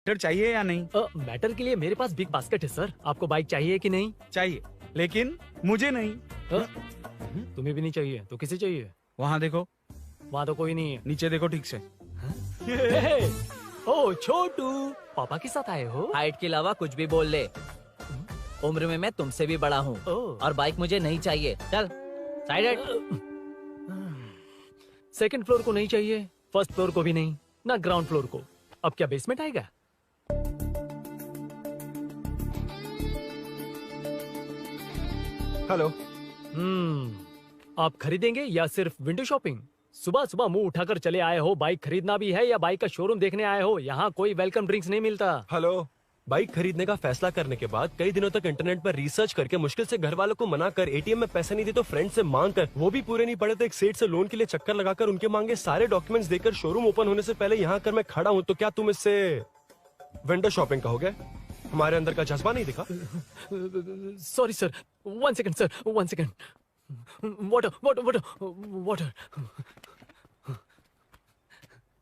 Matter चाहिए या नहीं? मैटर के लिए मेरे पास बिग बास्केट है सर। आपको बाइक चाहिए कि नहीं? चाहिए, लेकिन मुझे नहीं। तुम्हें भी नहीं चाहिए तो किसे चाहिए? वहाँ देखो, वहाँ तो कोई नहीं है। नीचे देखो ठीक से। ओ छोटू, पापा के साथ आए हो? हाइट के अलावा कुछ भी बोल ले। उम्र में मैं तुमसे भी बड़ा हूँ और बाइक मुझे नहीं चाहिए। चल साइड। सेकंड फ्लोर को नहीं चाहिए, फर्स्ट फ्लोर को भी नहीं, ना ग्राउंड फ्लोर को। अब क्या बेसमेंट आएगा? हेलो। आप खरीदेंगे या सिर्फ विंडो शॉपिंग? सुबह सुबह मुंह उठाकर चले आए हो। बाइक खरीदना भी है या बाइक का शोरूम देखने आए हो? यहाँ कोई वेलकम ड्रिंक्स नहीं मिलता। हेलो, बाइक खरीदने का फैसला करने के बाद कई दिनों तक इंटरनेट पर रिसर्च करके मुश्किल से घर वालों को मना कर, एटीएम में पैसे नहीं दी तो फ्रेंड से मांग कर, वो भी पूरे नहीं पड़े तो एक सेठ से लोन के लिए चक्कर लगाकर उनके मांगे सारे डॉक्यूमेंट्स देकर शोरूम ओपन होने से पहले यहाँ आकर मैं खड़ा हूँ, तो क्या तुम इससे विंडो शॉपिंग कहोगे? हमारे अंदर का जज्बा नहीं दिखा? Sorry sir, 1 second sir, 1 second. Water water water water.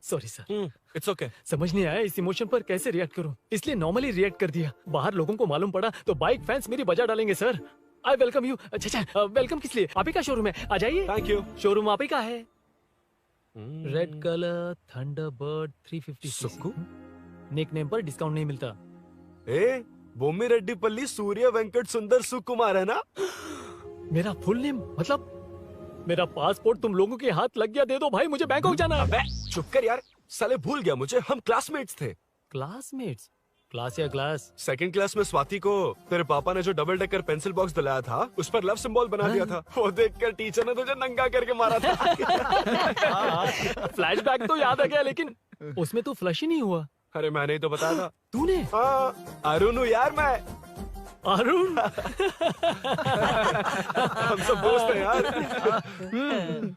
Sorry sir. It's okay. समझ नहीं आया इस इमोशन पर कैसे रिएक्ट करूं, इसलिए नॉर्मली रिएक्ट कर दिया। बाहर लोगों को मालूम पड़ा तो बाइक फैंस मेरी बजा डालेंगे सर। I welcome you. अच्छा, वेलकम किस लिए? आप ही का शोरूम है, आ जाइए। Thank you. शोरूम आप ही का है। Red colour thunderbird 350 Sukku? Nick name पर डिस्काउंट नहीं मिलता। ए, बोम्मी रेड्डी पल्ली सूर्य वेंकट सुंदर सुकुमार है ना? मेरा फुल नेम मतलब? मेरा पासपोर्ट तुम लोगों के हाथ लग गया, दे दो भाई, मुझे बैंकॉक जाना है। अबे चुप कर यार, साले भूल गया मुझे, हम क्लासमेट्स थे। क्लासमेट्स? क्लास या क्लास? सेकंड क्लास में स्वाति को तेरे पापा ने जो डबल डेकर पेंसिल बॉक्स दिलाया था, उस पर लव सिंबल बना दिया था। वो देखकर टीचर ने तुझे नंगा करके मारा था। फ्लैशबैक तो याद आ गया, लेकिन उसमें तो फ्लश ही नहीं हुआ। अरे मैंने ही तो बताया था। तूने? हाँ, अरुण हूँ यार मैं। अरुण? हम सब दोस्त हैं यार।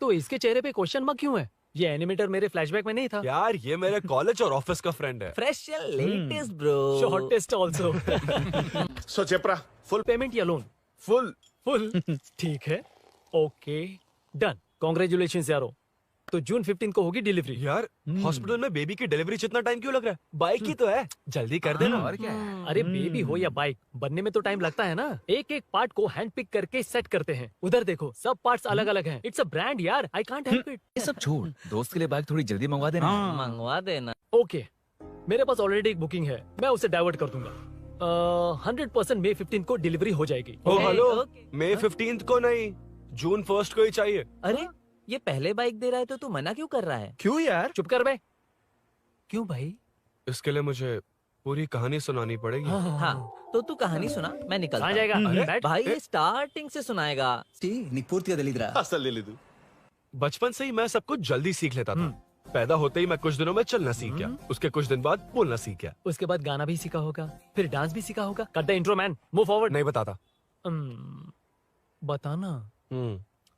तो इसके चेहरे पे क्वेश्चन मार्क क्यों है? ये एनिमेटर मेरे फ्लैशबैक में नहीं था। यार ये मेरे कॉलेज और ऑफिस का फ्रेंड है। Fresh latest bro. Shortest also. So cheaper, full payment या लोन? फुल। फुल। ठीक है, ओके डन। कांग्रेचुलेशंस यारो। तो जून 15 को होगी डिलीवरी। यार हॉस्पिटल में बेबी की डिलीवरी जितना टाइम क्यों लग रहा है? बाइक ही तो है, जल्दी कर देना। और क्या है? अरे बेबी हो या बाइक, बनने में तो टाइम लगता है ना। एक एक पार्ट को हैंड पिक करके सेट करते हैं। उधर देखो, सब पार्ट्स अलग अलग हैं। इट्स अ ब्रांड यार, आई कांट हेल्प इट। ये सब छोड़, दोस्त के लिए बाइक थोड़ी जल्दी मंगवा देना। मंगवा देना। ओके, मेरे पास ऑलरेडी एक बुकिंग है, मैं उसे डाइवर्ट कर दूंगा। 100% मई 15 को डिलीवरी हो जाएगी। ओ हेलो, okay. मई 15 को नहीं, जून 1 को ही चाहिए। अरे ये पहले बाइक दे रहा है तो तू मना क्यों कर रहा है? क्यों यार? चुप कर बे। क्यों भाई? इसके लिए मुझे पूरी कहानी सुनानी पड़ेगी। हाँ, तो तू कहानी सुना, मैं निकलता कहाँ हूँ। जाएगा? बैठ। भाई ये स्टार्टिंग से सुनाएगा। नीक पूर्तिया दलिद्रा। असल ले लीधु। बचपन से ही मैं सब कुछ जल्दी सीख लेता था। पैदा होते ही मैं कुछ दिनों में चलना सीख गया, उसके कुछ दिन बाद बोलना सीख गया। उसके बाद गाना भी सीखा होगा, फिर डांस भी सीखा होगा। Cut the intro man, move forward. नहीं बताता। बताना।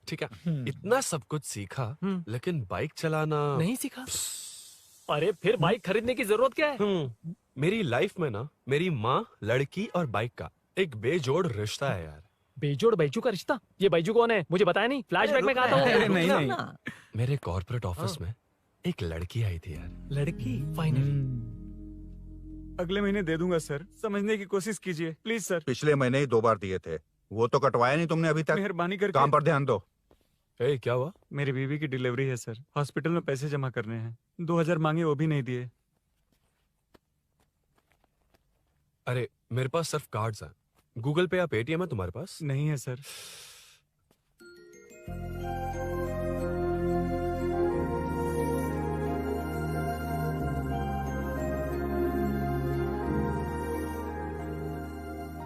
ठीक है, इतना सब कुछ सीखा, लेकिन बाइक चलाना नहीं सीखा। अरे फिर बाइक खरीदने की जरूरत क्या है? मेरी लाइफ में ना, मेरी माँ, लड़की और बाइक का एक बेजोड़ रिश्ता है यार। बेजोड़ बैजू का रिश्ता? ये बैजू कौन है? मुझे बताया नहीं। फ्लैशबैक में कहा था अरे वो। नहीं। मेरे कॉर्पोरेट ऑफिस में एक लड़की आई थी यार। लड़की? फाइनली। अगले महीने दे दूंगा सर, समझने की कोशिश कीजिए प्लीज सर। पिछले महीने ही 2 बार दिए थे, वो तो कटवाया नहीं तुमने अभी तक। मेहरबानी करके। काम पर ध्यान दो। ए, क्या हुआ? मेरी बीवी की डिलीवरी है सर, हॉस्पिटल में पैसे जमा करने हैं। 2000 मांगे, वो भी नहीं दिए। अरे मेरे पास सिर्फ कार्ड्स हैं। गूगल पे या पेटीएम है तुम्हारे पास? नहीं है सर।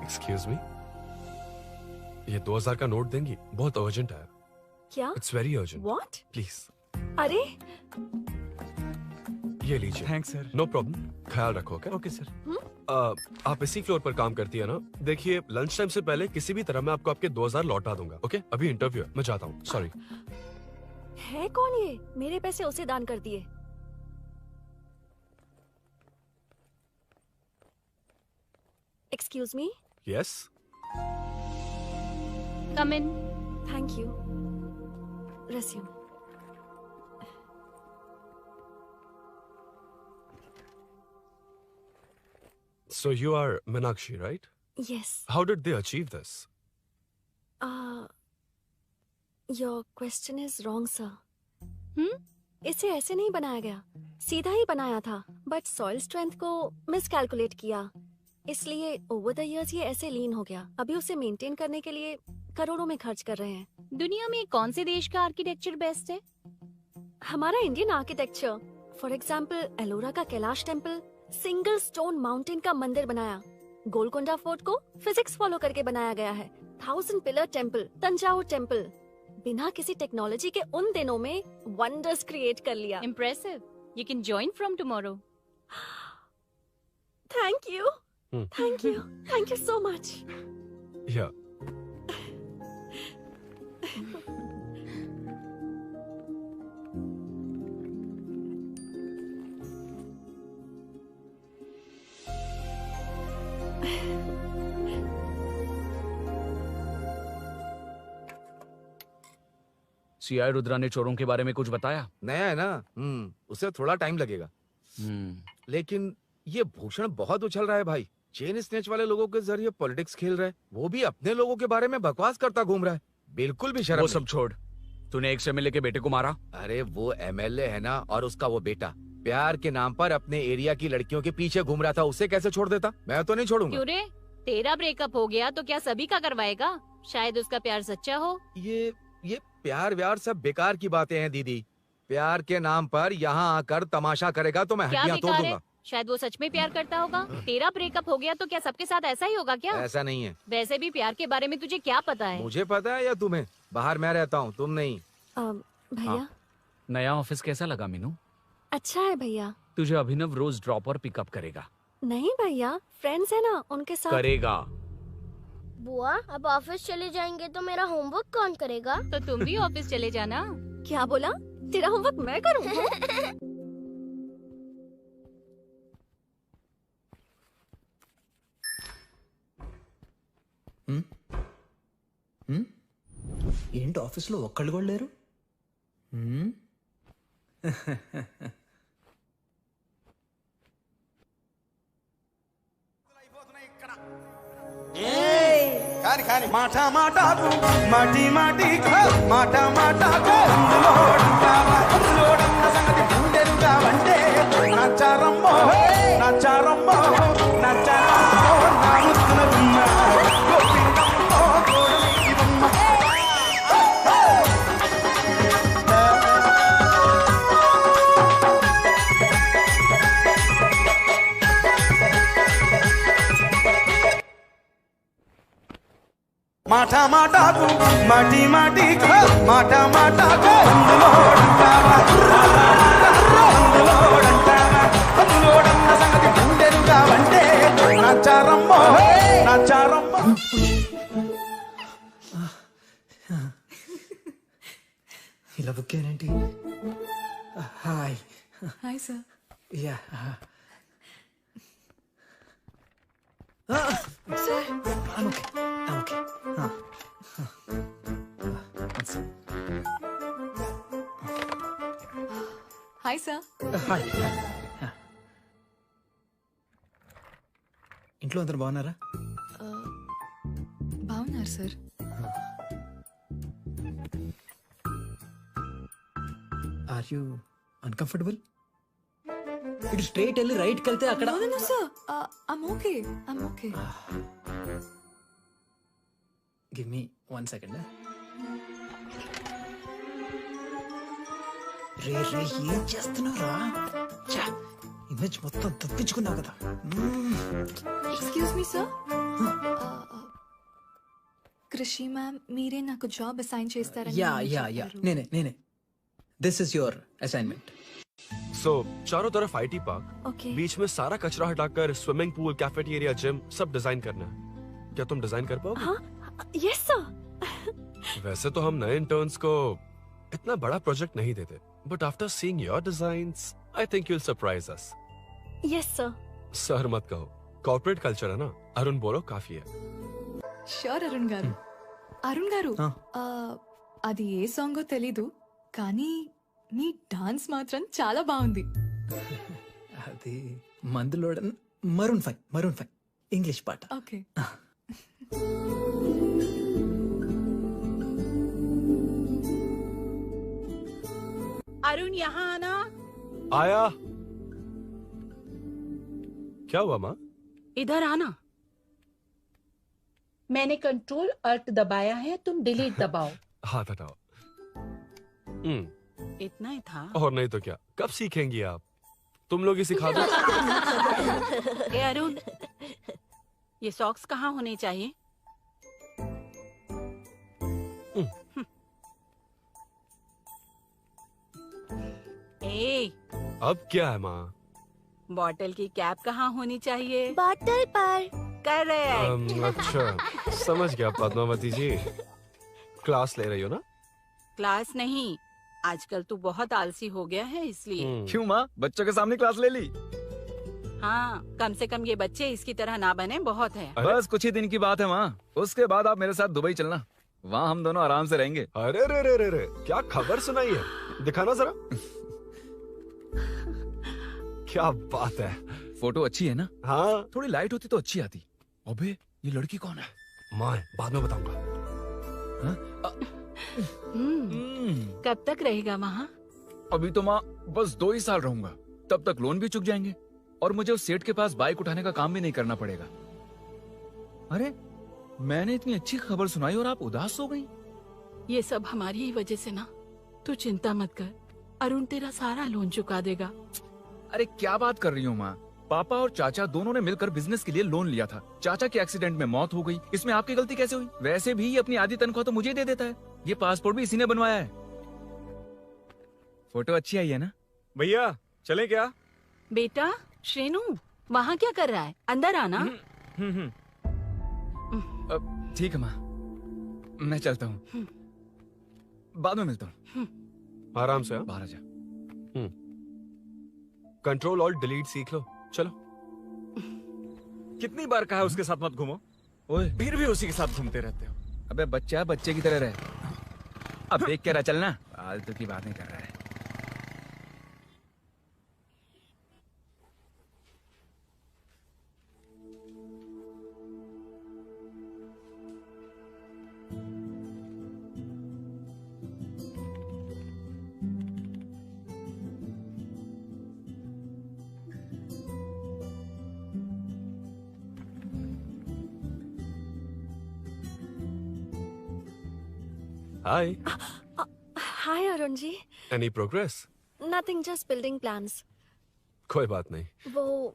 एक्सक्यूज मी, ये 2000 का नोट देंगी? बहुत अर्जेंट है। क्या? It's very urgent. What? Please अरे ये लीजिए। Thanks sir. नो प्रॉब्लम, ख्याल रखो। Okay sir. आप इसी फ्लोर पर काम करती है ना? देखिए लंच टाइम से पहले किसी भी तरह मैं आपको आपके 2000 लौटा दूंगा। ओके, अभी इंटरव्यू है, मैं जाता हूँ। सॉरी। है कौन ये? मेरे पैसे उसे दान कर दिए। Excuse me. Yes. Come in. Thank you. Resume. So you are Meenakshi, right? Yes. How did they achieve this? Your question is wrong, sir. इसे ऐसे नहीं बनाया गया, सीधा ही बनाया था, बट सॉइल स्ट्रेंथ को मिसकैलकुलेट किया, इसलिए ओवर द इयर्स ये ऐसे लीन हो गया। अभी उसे मेंटेन करने के लिए करोड़ों में खर्च कर रहे हैं। दुनिया में कौन से देश का आर्किटेक्चर बेस्ट है? हमारा Indian architecture, for example Ellora का Kailash temple, single stone mountain का मंदिर बनाया। गोलकोंडा फोर्ट को फिजिक्स फॉलो करके बनाया गया है। 1000 पिलर टेम्पल, तंजावुर टेम्पल, बिना किसी टेक्नोलॉजी के उन दिनों में वंडर्स क्रिएट कर लिया। Impressive. You can join from tomorrow. Thank you, thank you, thank you so much. Yeah. CI Rudra ने चोरों के बारे में कुछ बताया? नया है ना, उसे थोड़ा टाइम लगेगा। लेकिन ये भूषण बहुत उछल रहा है भाई। चेन स्नेच वाले लोगों के जरिए पॉलिटिक्स खेल रहा है, वो भी अपने लोगों के बारे में बकवास करता घूम रहा है। बिल्कुल भी शर्म वो नहीं। सब छोड़, तूने एक एमएलए के बेटे को मारा। अरे वो एमएलए है ना, और उसका वो बेटा प्यार के नाम पर अपने एरिया की लड़कियों के पीछे घूम रहा था, उसे कैसे छोड़ देता? मैं तो नहीं छोड़ूंगा। क्यों रे? तेरा ब्रेकअप हो गया तो क्या सभी का करवाएगा? शायद उसका प्यार सच्चा हो। ये प्यार व्यार सब बेकार की बातें हैं दीदी। प्यार के नाम पर यहाँ आकर तमाशा करेगा तो मैं क्या हड्डियां तोड़ बेकार है? दूंगा। शायद वो सच में प्यार करता होगा। तेरा ब्रेकअप हो गया तो क्या सबके साथ ऐसा ही होगा क्या? ऐसा नहीं है। वैसे भी प्यार के बारे में तुझे क्या पता है? मुझे पता है या तुम्हें? बाहर मैं रहता हूँ, तुम नहीं। भैया नया ऑफिस कैसा लगा मीनू? अच्छा है भैया। तुझे अभिनव रोज ड्रॉप और पिकअप करेगा। नहीं भैया, फ्रेंड्स है ना, उनके साथ करेगा। बुआ अब ऑफिस चले जाएंगे तो मेरा होमवर्क कौन करेगा? तो तुम भी ऑफिस चले जाना। क्या बोला? तेरा होमवर्क मैं करूँ? ఏంటి ఆఫీస్లో ఒక్కళ్ళు కూడా లేరు? కాని కాని మాట మాటకు మాటి మాటి మాట మాటకు అందులోడన్న సంగతి గుండెలుగా వంటే నచ్చారమ్మో నచ్చారమ్మో నచ్చారమ్మో నా ముద్దుల గుమ్మ గోపిందమ్మో గోడలి బొమ్మ. మాట మాటకు మాటి మాటి మాట మాటకు అందులోడన్న సంగతి గుండెలుగా వంటే నచ్చారమ్మో నచ్చారమ్మో. ఇలా బుక్ ఏంటి? Hi hi sir. Yeah sir okay. Hi sir. Hi. ఇంట్లో అందరు బాగున్నారా? బాగున్నారు సార్. Are you uncomfortable? ఇటు స్ట్రైట్ వెళ్ళి రైట్కి వెళ్తే అక్కడ. No sir, I'm okay. Give me 1 second. రే ఏం చేస్తున్నారా? ఇమేజ్ మొత్తం తప్పించుకున్నావు కదా. Excuse me sir. Krishi ma'am, మీరే నాకు జాబ్ అసైన్ చేస్తారని యా నేనే. This is your assignment. So चारों तरफ आईटी पार्क, Okay. बीच में सारा कचरा हटाकर स्विमिंग पूल, कैफेटेरिया, जिम सब डिजाइन करना है। क्या तुम डिजाइन कर पाओगे? हाँ, यस सर. वैसे तो हम नए इंटर्न्स को इतना बड़ा प्रोजेक्ट नहीं देते, but after seeing your designs I think you'll surprise us. Yes sir. Sir मत कहो, कॉर्पोरेट कल्चर है ना. अरुण बोलो, काफी है. షూర్ అరుణ్ గారు. అరుణ్ గారు, అది ఏ సాంగో తెలీదు కానీ మీ డాన్స్ మాత్రం చాలా బాగుంది. అది మందులోడ Maroon 5 English part. Okay. Arun यहाँ आना। आया। क्या हुआ माँ? इधर आना। मैंने कंट्रोल अल्ट दबाया है, तुम डिलीट दबाओ। हाथ हटाओ। इतना ही था। और नहीं तो क्या, कब सीखेंगी आप? तुम लोग ही सिखा दो। ए अरुण, ये सॉक्स कहाँ होने चाहिए? ए, अब क्या है माँ? बॉटल की कैप कहाँ होनी चाहिए? बॉटल पर। करेक्ट। अच्छा, समझ गया पद्मावती जी। क्लास ले रही हो ना? क्लास नहीं, आजकल तू बहुत आलसी हो गया है इसलिए। क्यों माँ, बच्चों के सामने क्लास ले ली? हाँ, कम से कम ये बच्चे इसकी तरह ना बने, बहुत है। बस कुछ ही दिन की बात है माँ, उसके बाद आप मेरे साथ दुबई चलना, वहाँ हम दोनों आराम से रहेंगे। अरे रे रे रे रे, क्या खबर सुनाई है, दिखाना जरा। क्या बात है। फोटो अच्छी है ना? हाँ। थोड़ी लाइट होती तो अच्छी आती। अबे ये लड़की कौन है? माँ, बाद में बताऊंगा। कब तक रहेगा वहाँ? अभी तो माँ बस 2 ही साल रहूंगा, तब तक लोन भी चुक जाएंगे और मुझे उस सेठ के पास बाइक उठाने का काम भी नहीं करना पड़ेगा। अरे मैंने इतनी अच्छी खबर सुनाई और आप उदास हो गई। ये सब हमारी ही वजह से ना, तू चिंता मत कर, अरुण तेरा सारा लोन चुका देगा। अरे क्या बात कर रही हो माँ, पापा और चाचा दोनों ने मिलकर बिजनेस के लिए लोन लिया था। चाचा के एक्सीडेंट में मौत हो गई, इसमें आपकी गलती कैसे हुई? वैसे भी ये अपनी आधी तनख्वाह तो मुझे दे देता है। ये पासपोर्ट भी इसी ने बनवाया है। फोटो अच्छी आई है ना? भैया चले क्या? बेटा श्रेनु, वहाँ क्या कर रहा है? अंदर आना। ठीक है माँ, मैं चलता हूँ, बाद में मिलता हूँ। आराम से। बाहर आ जा। कंट्रोल और डिलीट सीख लो, चलो। कितनी बार कहा उसके साथ मत घूमो, ओए फिर भी उसी के साथ घूमते रहते हो। अबे बच्चा बच्चे की तरह रहे, अब देख के रहा चलना, फालतू की बातें कर रहा है। Hi. Hi Arun ji. Any progress? Nothing, just building plans. कोई बात नहीं। वो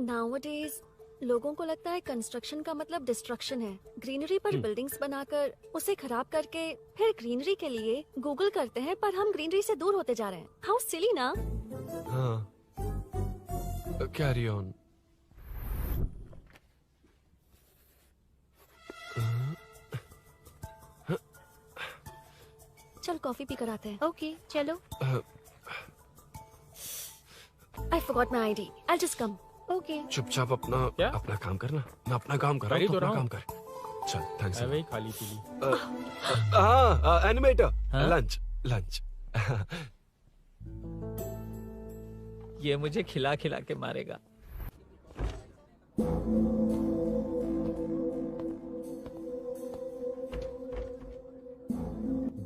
नाउअडेज लोगों को लगता है कंस्ट्रक्शन का मतलब डिस्ट्रक्शन है। ग्रीनरी पर बिल्डिंग्स बनाकर उसे खराब करके फिर ग्रीनरी के लिए गूगल करते हैं, पर हम ग्रीनरी से दूर होते जा रहे हैं। हाउ सिली ना? हाँ, कैरी ऑन। चल कॉफी पी कर आते हैं। ओके चलो। I forgot my ID, I just come. Okay. चुपचाप अपना काम करना। मैं अपना काम कर रहा हूँ, तो अपना काम कर। चल, थैंक्स। वही खाली पीली। हाँ, एनिमेटर, लंच। ये मुझे खिला खिला के मारेगा।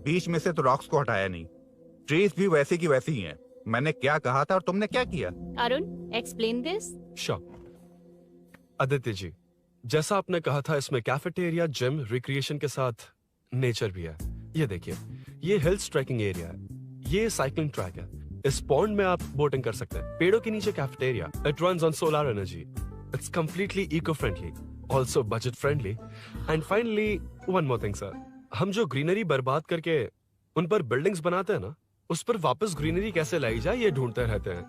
बीच में से तो रॉक्स को हटाया नहीं, ट्रीज भी वैसी की वैसी ही हैं। मैंने क्या कहा था और तुमने क्या किया? Arun explain this. आदित्य जी, जैसा आपने कहा था, इसमें कैफेटेरिया, जिम, रिक्रिएशन के साथ नेचर भी है। ये देखिए, ये हिल्स ट्रैकिंग एरिया है, ये साइकिलिंग ट्रैक है। इस पॉन्ड में आप बोटिंग कर सकते हैं। पेड़ों के नीचे cafeteria, it runs on solar energy. It's completely eco friendly, also budget friendly. And finally one more thing sir, हम जो ग्रीनरी बर्बाद करके उन पर बिल्डिंग्स बनाते हैं ना, उस पर वापस ग्रीनरी कैसे लाई जाए ये ढूंढते रहते हैं।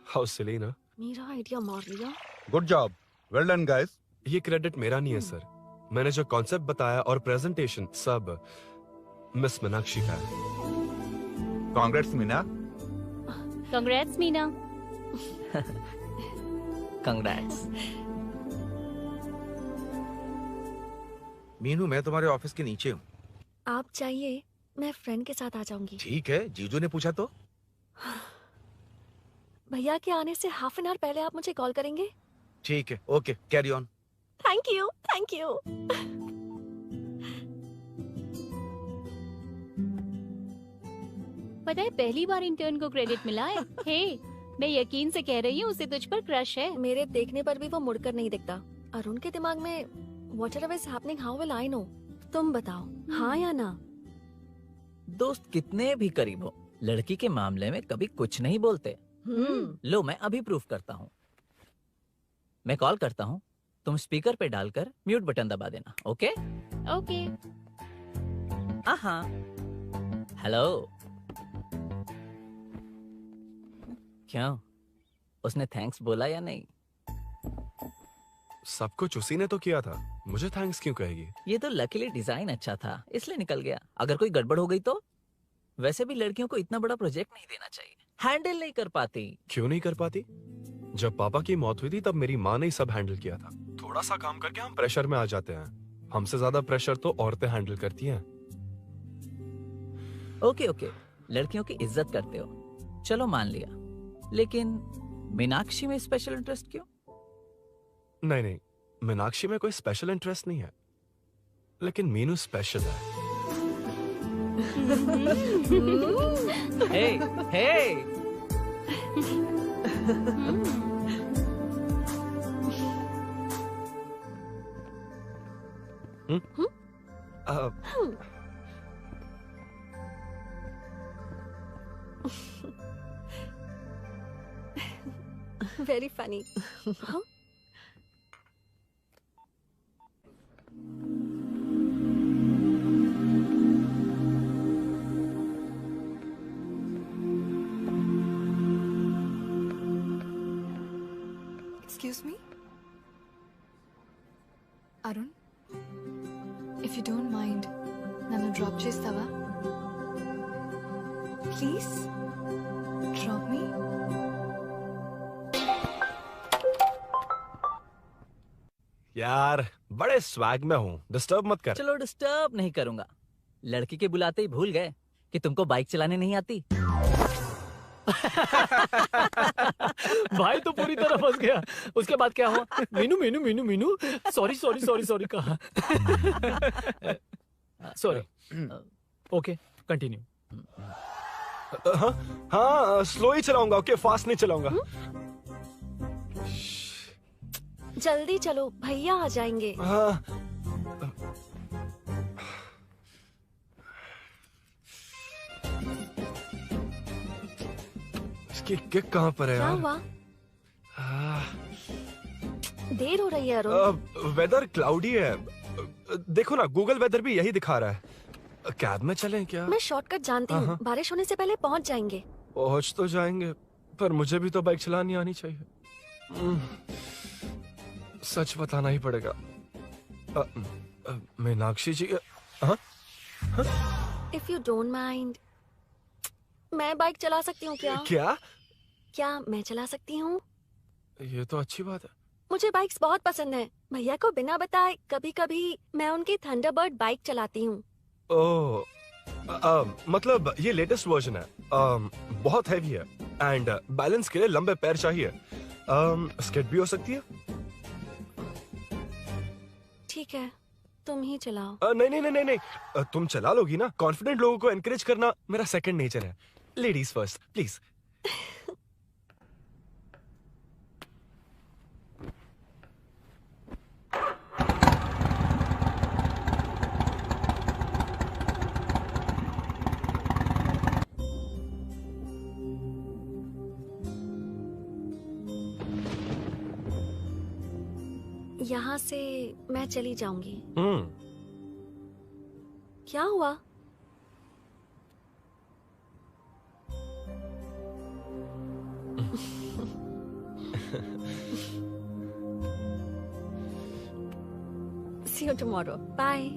हाउ सिली ना? मेरा आइडिया मार लिया। Good job, well done guys. ये क्रेडिट मेरा नहीं है सर, मैंने जो कॉन्सेप्ट बताया और प्रेजेंटेशन सब मिस मीनाक्षी का है। Congrats Meena. Congrats Meena. Congrats. Meenu, मैं तुम्हारे ऑफिस के नीचे हूँ। आप चाहिए मैं फ्रेंड के साथ आ जाऊंगी। ठीक है, जीजू ने पूछा तो। भैया के आने से हाफ एन आवर पहले आप मुझे कॉल करेंगे? ठीक है, okay, carry on. Thank you, thank you. पता है पहली बार इंटर्न को क्रेडिट मिला है। हे, मैं यकीन से कह रही हूँ उसे तुझ पर क्रश है। मेरे देखने पर भी वो मुड़कर नहीं दिखता। अरुण के दिमाग में whatever is happening, how will I know? तुम बताओ, हाँ या ना? दोस्त कितने भी करीब हो, लड़की के मामले में कभी कुछ नहीं बोलते। लो मैं अभी प्रूफ करता हूँ। मैं कॉल करता हूँ, तुम स्पीकर पे डालकर म्यूट बटन दबा देना। Okay okay. हाँ। हेलो। क्यों, उसने थैंक्स बोला या नहीं? सब कुछ उसी ने तो किया था, मुझे थैंक्स क्यों कहेगी? ये तो लकीली डिजाइन अच्छा था इसलिए निकल गया। अगर कोई गड़बड़ हो गई तो? वैसे भी लड़कियों को इतना बड़ा प्रोजेक्ट नहीं देना चाहिए, हैंडल नहीं कर पाती। क्यों नहीं कर पाती? जब पापा की मौत हुई थी तब मेरी माँ ने ही सब हैंडल किया था। थोड़ा सा काम करके हम प्रेशर में आ जाते हैं। हमसे ज्यादा प्रेशर तो औरतें हैंडल करती हैं। ओके ओके, लड़कियों की इज्जत करते हो, चलो मान लिया। लेकिन मीनाक्षी में स्पेशल इंटरेस्ट क्यों? नहीं, मीनाक्षी में कोई स्पेशल इंटरेस्ट नहीं है, लेकिन मीनू स्पेशल है। हे, हे। Very funny. Huh? Excuse me? Arun? If you don't mind, nanu drop chestava? Please? Drop me? यार बड़े स्वैग में हूँ, डिस्टर्ब मत कर। चलो डिस्टर्ब नहीं करूंगा। लड़की के बुलाते ही भूल गए कि तुमको बाइक चलाने नहीं आती। भाई तो पूरी तरह फंस गया। उसके बाद क्या हुआ? Meenu Meenu Meenu Meenu sorry sorry sorry sorry कहा। सॉरी। Okay continue. हाँ स्लो ही चलाऊंगा, ओके फास्ट नहीं चलाऊंगा। जल्दी चलो, भैया आ जाएंगे। हाँ। इसकी किक कहाँ पर है क्या यार? हुआ? देर हो रही है अरुण। वेदर क्लाउडी है, देखो ना गूगल वेदर भी यही दिखा रहा है। कैब में चलें क्या? मैं शॉर्टकट जानती हूँ, बारिश होने से पहले पहुँच जाएंगे। पहुँच तो जाएंगे, पर मुझे भी तो बाइक चलानी आनी चाहिए। सच बताना ही पड़ेगा। मीनाक्षी जी। If you don't mind, मैं बाइक चला सकती हूँ क्या? क्या मैं चला सकती हूँ? ये तो अच्छी बात है। मुझे बाइक्स बहुत पसंद है। भैया को बिना बताए कभी कभी मैं उनकी थंडरबर्ड बाइक चलाती हूँ। मतलब ये लेटेस्ट वर्जन है, बहुत हैवी है एंड बैलेंस के लिए लंबे पैर चाहिए। स्किड भी हो सकती है। ठीक है, तुम ही चलाओ। नहीं, तुम चला लोगी ना। कॉन्फिडेंट लोगों को एनकरेज करना मेरा सेकंड नेचर है। Ladies first please. यहाँ से मैं चली जाऊंगी। क्या हुआ? See you tomorrow. Bye.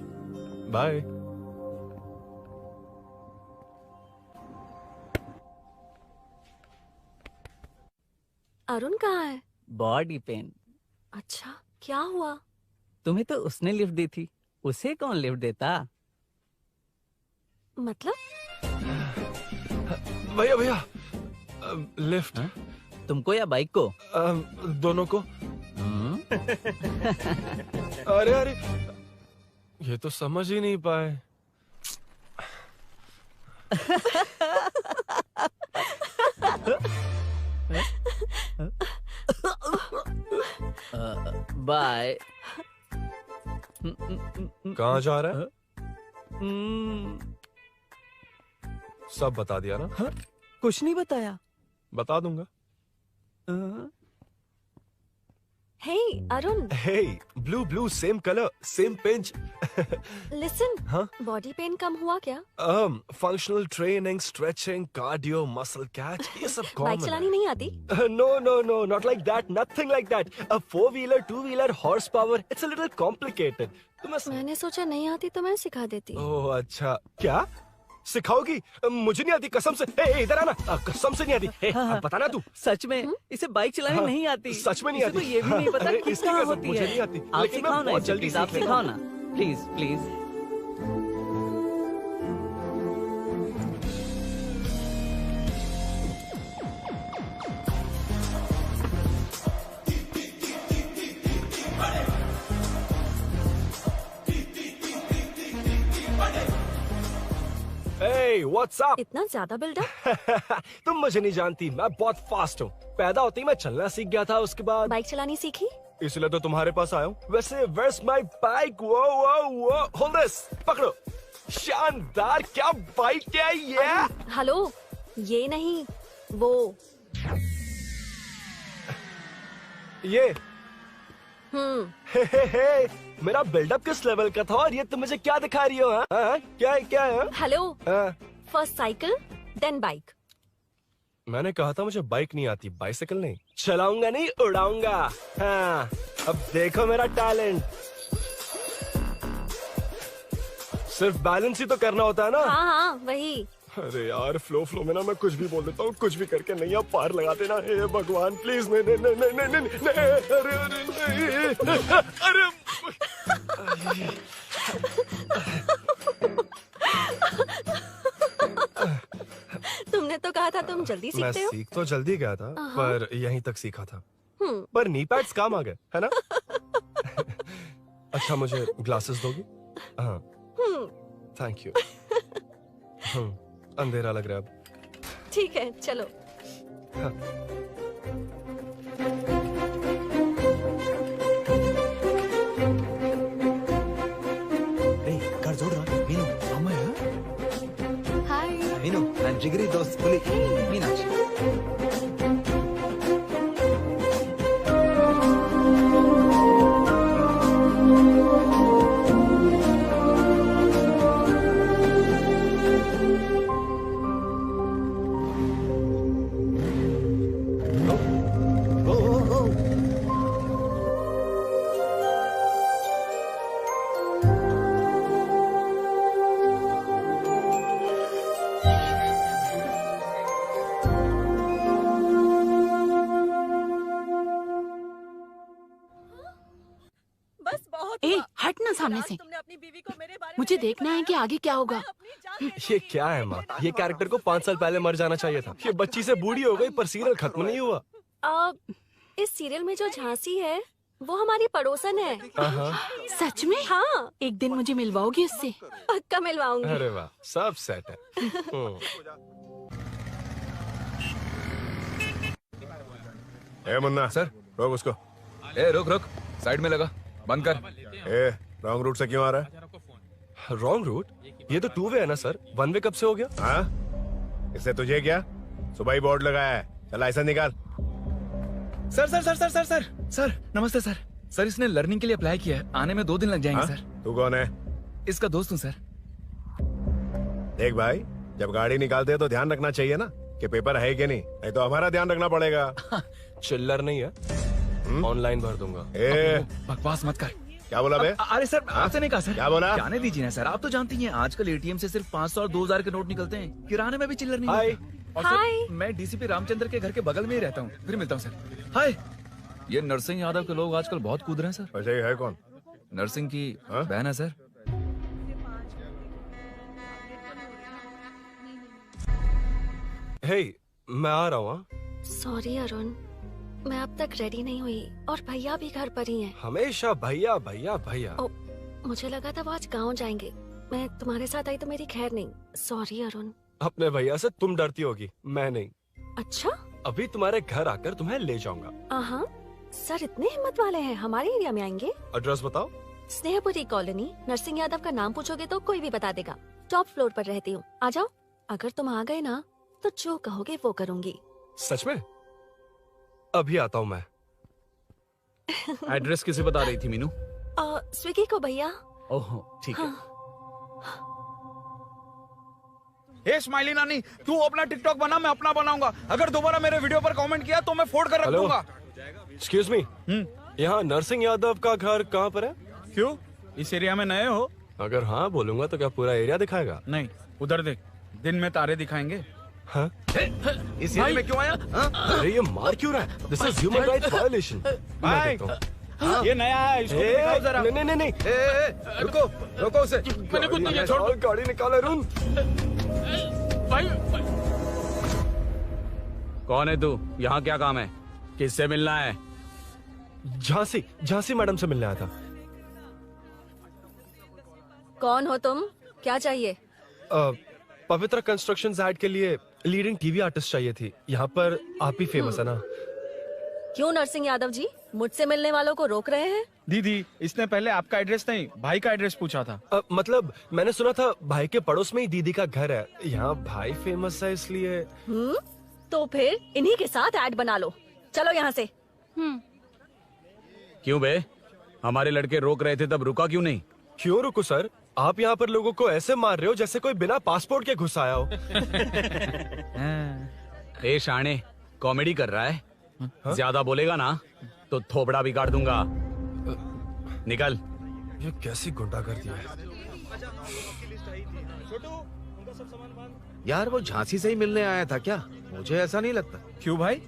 Bye. Arun कहाँ है? Body pain. अच्छा, क्या हुआ? तुम्हें तो उसने लिफ्ट दी थी, उसे कौन लिफ्ट देता? मतलब? भैया लिफ्ट। तुमको या बाइक को? दोनों को। अरे अरे, ये तो समझ ही नहीं पाए। बाय। कहाँ जा रहा है? सब बता दिया ना? कुछ नहीं बताया। बता दूंगा। Hey, Arun. Hey, blue, same color, same pinch. Listen. हाँ? बॉडी पेन कम हुआ क्या? Functional training, stretching, cardio, muscle catch, ये सब common बाइक चलानी नहीं आती? No, not like that, nothing like that. A 4-wheeler, 2-wheeler, horsepower, it's a little complicated. मैंने सोचा नहीं आती तो मैं सिखा देती। ओह अच्छा, क्या सिखाओगी? मुझे नहीं आती कसम से। ए, इधर आना, कसम से नहीं आती। ए, अब बताना तू। सच में इसे बाइक चलानी नहीं आती। सच में नहीं आती। इसे तो ये भी नहीं पता कि इसकी कहाँ कसम, होती मुझे है। नहीं आती। आप लेकिन मैं सिखाओ ना बहुत इसे, जल्दी प्लीज, आप सीख सिखाओ लेता ना, प्लीज। Hey, what's up? इतना ज्यादा बिल्डअप? तुम मुझे नहीं जानती, मैं बहुत फास्ट हूँ। पैदा होते ही मैं चलना सीख गया था, उसके बाद बाइक चलानी सीखी? इसलिए तो तुम्हारे पास आया हूँ। वैसे where's my bike? वो hold this, पकड़ो। शानदार, क्या बाइक है ये? हेलो, ये नहीं, वो। ये हे, मेरा बिल्डअप किस लेवल का था और ये तुम मुझे क्या दिखा रही हो? क्या है? Hello, first cycle then bike. मैंने कहा था मुझे बाइक नहीं आती, बाइसाइकिल नहीं। चलाऊंगा नहीं, उड़ाऊंगा। हाँ, अब देखो मेरा टैलेंट। सिर्फ बैलेंस ही तो करना होता है ना? हाँ, वही। अरे यार, फ्लो में ना मैं कुछ भी बोल देता हूँ, कुछ भी करके नहीं आप पार लगा देना। हे भगवान प्लीज, नहीं, अरे तुमने तो कहा था तुम जल्दी मैं सीखते हो। सीख तो जल्दी गया था, पर यहीं तक सीखा था। हम्म। पर नी पैड्स काम आ गए, है ना? अच्छा, मुझे ग्लासेस दोगी? हाँ, थैंक यू। अंधेरा लग रहा है अब। ठीक है, चलो। हाँ। कर जोड़ रहा मीनू, अमय हाय मीनू, ನನ್ನ ಜಿಗರಿ ದೋಸ್ತ್ ಹುಲಿ ಮೀನಾಕ್ಷಿ. ए, हट ना सामने से। मुझे देखना है कि आगे क्या होगा। ये क्या है माँ? ये कैरेक्टर को 5 साल पहले मर जाना चाहिए था। ये बच्ची से बूढ़ी हो गई पर सीरियल खत्म नहीं हुआ। इस सीरियल में जो झांसी है वो हमारी पड़ोसन है। सच में? हाँ। एक दिन मुझे मिलवाओगी उससे? पक्का मिलवाऊंगी। अरे वाह, सब सेट है। ए मुन्ना सर, रोक उसको। ए रुक, साइड में लगा, बंद कर। ए, रॉन्ग रूट से क्यों आ रहा है? Wrong route? ये तो 2 वे है ना सर, 1 वे कब से हो गया? हाँ, इससे तुझे क्या? सुबह ही बोर्ड लगाया है, चल लाइसेंस निकाल। सर, नमस्ते सर। सर, इसने लर्निंग के लिए अप्लाई किया है, आने में 2 दिन लग जाएंगे सर। तू कौन है? इसका दोस्त हूँ सर। देख भाई, जब गाड़ी निकालते हैं तो ध्यान रखना चाहिए ना कि पेपर है कि नहीं तो हमारा ध्यान रखना पड़ेगा। चिल्लर नहीं है, ऑनलाइन भर दूंगा। बकवास मत कर। क्या बोला बे? अरे सर, आपसे नहीं कहा सर। क्या बोला? जाने दीजिए ना सर, आप तो जानती हैं आजकल एटीएम से सिर्फ 500 और 2000 के नोट निकलते हैं, किराने में भी चिल्लर नहीं मिलता। और सर, मैं डीसीपी रामचंद्र के घर के बगल में ही रहता हूँ, फिर मिलता हूँ सर। हाय। ये नरसिंह यादव के लोग आजकल बहुत कूद रहे हैं सर। अच्छा, ये है कौन? नरसिंह की बहन है सर। हे, मैं आ रहा हूँ। सॉरी अरुण, मैं अब तक रेडी नहीं हुई और भैया भी घर पर ही हैं। हमेशा भैया भैया भैया। मुझे लगा था वो आज गाँव जाएंगे। मैं तुम्हारे साथ आई तो मेरी खैर नहीं। सॉरी अरुण। अपने भैया से तुम डरती होगी, मैं नहीं। अच्छा? अभी तुम्हारे घर आकर तुम्हें ले जाऊंगा। हाँ, सर इतने हिम्मत वाले हैं, हमारे एरिया में आएंगे। एड्रेस बताओ। स्नेहपुरी कॉलोनी। नरसिंह यादव का नाम पूछोगे तो कोई भी बता देगा। टॉप फ्लोर पर रहती हूँ, आ जाओ। अगर तुम आ गए ना तो जो कहोगे वो करूँगी। सच में? अभी आता हूँ मैं। एड्रेस किसे बता रही थी मीनू? स्विगी को भैया। ओह ठीक है। हे स्माइली नानी, तू अपना टिकटॉक बना, मैं अपना बनाऊंगा। अगर दोबारा मेरे वीडियो पर कमेंट किया तो मैं फोड़ कर रख दूंगा। एक्सक्यूज मी, यहाँ नरसिंह यादव का घर कहाँ पर है? क्यों, इस एरिया में नए हो? अगर हाँ बोलूंगा तो क्या पूरा एरिया दिखाएगा? नहीं, उधर देख, दिन में तारे दिखाएंगे। हाँ? इस एरिया में क्यों आया? अरे ये मार क्यों रहा है? This is human rights violation. भाई, ये नया है, इसको दिखाओ जरा। नहीं। रुको, रोको उसे। मैंने कुछ नहीं किया, छोड़ दो। गाड़ी निकाल अरुण। कौन है तू? यहाँ क्या काम है? किससे मिलना है? झांसी मैडम से मिलने आया था। कौन हो तुम? क्या चाहिए? पवित्र कंस्ट्रक्शन ऐड के लिए लीडिंग टीवी आर्टिस्ट चाहिए थी। यहाँ पर आप ही फेमस है ना? क्यों नरसिंह यादव जी मुझसे मिलने वालों को रोक रहे हैं? दीदी, इसने पहले आपका एड्रेस नहीं, भाई का एड्रेस पूछा था। मतलब मैंने सुना था भाई के पड़ोस में ही दीदी का घर है। यहाँ भाई फेमस है इसलिए। तो फिर इन्हीं के साथ ऐड बना लो। चलो यहाँ से। क्यों बे? हमारे लड़के रोक रहे थे तब रुका क्यों नहीं? क्यों रुको सर? आप यहाँ पर लोगों को ऐसे मार रहे हो जैसे कोई बिना पासपोर्ट के घुस आया हो। ए शाणे, कॉमेडी कर रहा है? ज्यादा बोलेगा ना तो थोबड़ा बिगाड़ दूंगा। निकल। ये कैसी गुंडागर्दी है? यार वो झांसी से ही मिलने आया था क्या? मुझे ऐसा नहीं लगता। क्यों भाई?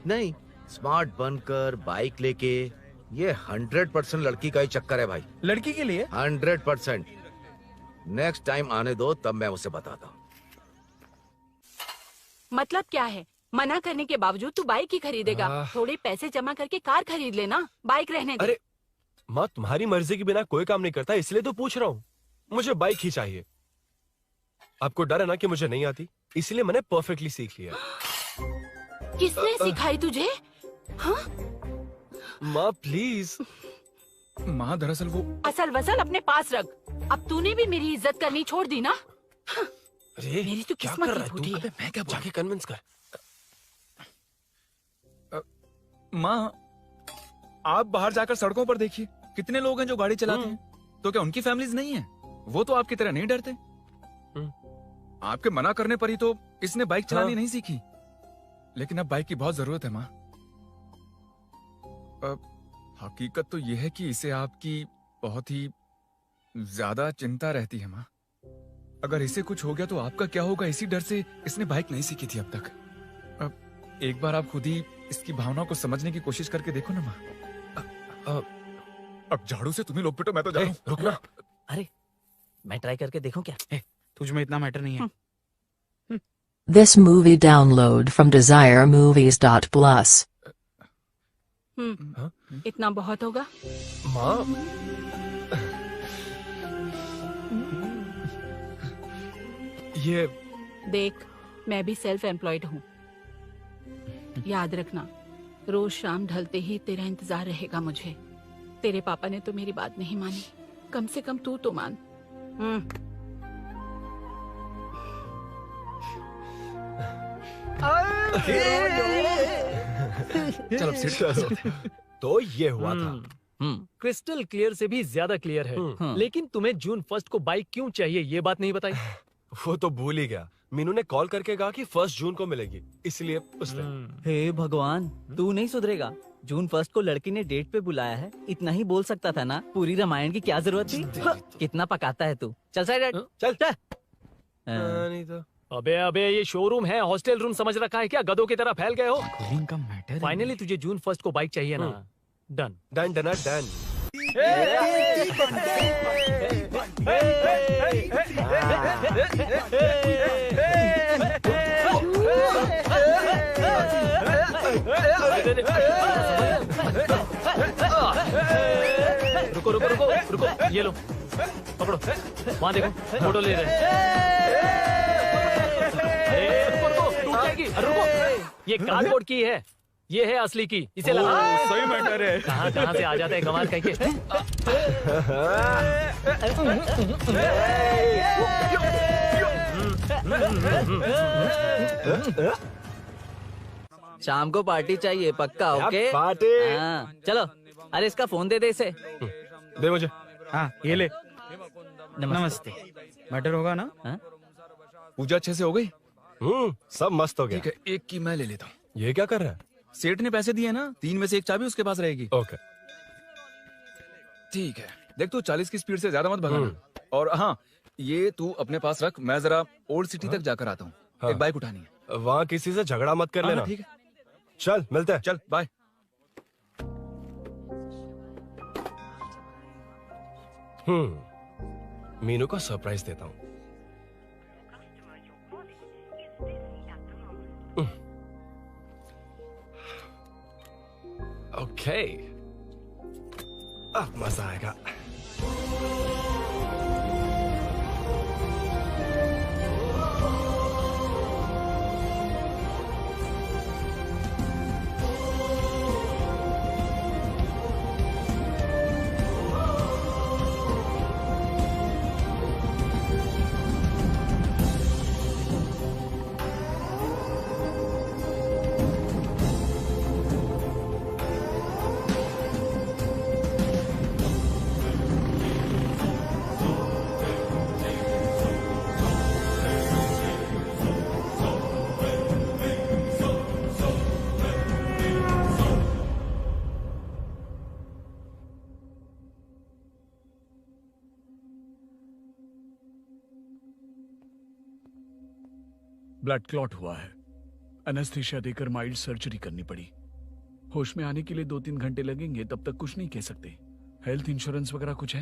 नहीं, स्मार्ट बनकर बाइक लेके, ये 100% लड़की का ही चक्कर है भाई। लड़की के लिए? 100%। नेक्स्ट टाइम आने दो, तब मैं उसे बताता हूँ। मतलब क्या है? मना करने के बावजूद तू बाइक ही खरीदेगा? थोड़े पैसे जमा करके कार खरीद लेना, बाइक रहने दे। अरे माँ, तुम्हारी मर्जी के बिना कोई काम नहीं करता, इसलिए तो पूछ रहा हूँ। मुझे बाइक ही चाहिए। आपको डर है ना कि मुझे नहीं आती, इसलिए मैंने परफेक्टली सीख लिया। किसने सिखाई तुझे? हाँ? माँ प्लीज। माँ दरअसल वो असल वसल अपने पास रख। अब तूने भी मेरी इज्जत करनी छोड़ दी ना? अरे मेरी तो क्या किस्मत कर ही रहा है फूटी तू? है। अबे मैं क्या जाके कन्विंस कर। माँ, आप बाहर जाकर सड़कों पर देखिए, कितने लोग हैं जो गाड़ी चलाते हैं। तो क्या उनकी फैमिलीज नहीं है? वो तो आपकी तरह नहीं डरते। आपके मना करने पर ही तो इसने बाइक चलानी नहीं सीखी। लेकिन अब बाइक की बहुत जरूरत है माँ। हकीकत तो यह है कि इसे आपकी बहुत ही ज्यादा चिंता रहती है माँ। अगर इसे कुछ हो गया तो आपका क्या होगा, इसी डर से इसने बाइक नहीं सीखी थी अब तक। अब एक बार आप खुद ही इसकी भावना को समझने की कोशिश करके देखो ना माँ। अब झाड़ू से तुम्हें लोग पिटो, मैं तो जा रहा हूं। रुकना। अरे मैं ट्राई करके देखूं क्या? तुझ में इतना मैटर नहीं है। This movie download from desiremovies.plus. इतना बहुत होगा? माँ, ये देख, मैं भी सेल्फ एम्प्लॉयड हूँ। याद रखना, रोज शाम ढलते ही तेरा इंतजार रहेगा मुझे। तेरे पापा ने तो मेरी बात नहीं मानी, कम से कम तू तो मान। चलो चलो। तो ये हुआ था। क्रिस्टल क्लियर से भी ज्यादा क्लियर है। लेकिन तुम्हें जून 1 को बाइक क्यों चाहिए, ये बात नहीं बताई। वो तो भूल ही गया। मीनू ने कॉल करके कहा कि 1 जून को मिलेगी, इसलिए उसने। हे भगवान, तू नहीं सुधरेगा। जून 1 को लड़की ने डेट पे बुलाया है, इतना ही बोल सकता था ना। पूरी रामायण की क्या जरूरत थी? कितना पकाता है तू। चल साइड, चल। नहीं तो। अबे ये शोरूम है, हॉस्टल रूम समझ रखा है क्या? गधों की तरह फैल गए हो। का मैटर। फाइनली तुझे जून 1 को बाइक चाहिए ना? Done done done done. रुको रुको रुको रुको, ये लो पकड़ो, वहाँ देखो फोटो ले रहे हैं। रुको रुको, टूट जाएगी, रुको। ये कार्डबोर्ड की है, ये है असली की, इसे लगा। सही मैटर है। कहाँ कहाँ से आ जाते हैं कमाल कह के। शाम को पार्टी चाहिए पक्का, ओके? पार्टी। हाँ, चलो। अरे इसका फोन दे दे इसे। दे मुझे। हाँ ये ले। नमस्ते। मैटर होगा ना? पूजा अच्छे से हो गई? सब मस्त हो गया। ठीक है, एक की मैं ले लेता हूँ। ये क्या कर रहा है? सेठ ने पैसे दिए ना, 3 में से 1 चाबी उसके पास रहेगी। ओके ठीक है, देख तू 40 की स्पीड से ज्यादा मत भगाना। और हाँ, ये तू अपने पास रख, मैं जरा ओल्ड सिटी तक जाकर आता हूँ। एक बाइक उठानी है। वहाँ किसी से झगड़ा मत कर हाँ, लेना। ठीक है, चल मिलते हैं। चल बाय। मीनू को सरप्राइज देता हूँ। ओके, अब मजा आएगा। ब्लड क्लॉट हुआ है। एनेस्थीसिया देकर माइल्ड सर्जरी करनी पड़ी। होश में आने के लिए 2-3 घंटे लगेंगे, तब तक कुछ नहीं कह सकते। हेल्थ इंश्योरेंस वगैरह कुछ है?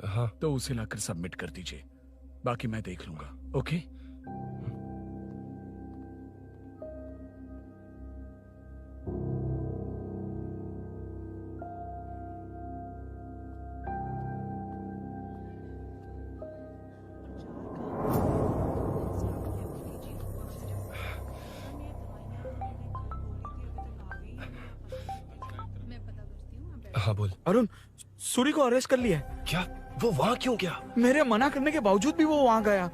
हाँ। तो उसे लाकर सबमिट कर दीजिए, बाकी मैं देख लूंगा। ओके? हाँ बोल। अरुण, सूरी को अरेस्ट कर लिया है। क्या? वो वहाँ क्यों गया? मेरे मना करने के बावजूद भी वो वहाँ गया।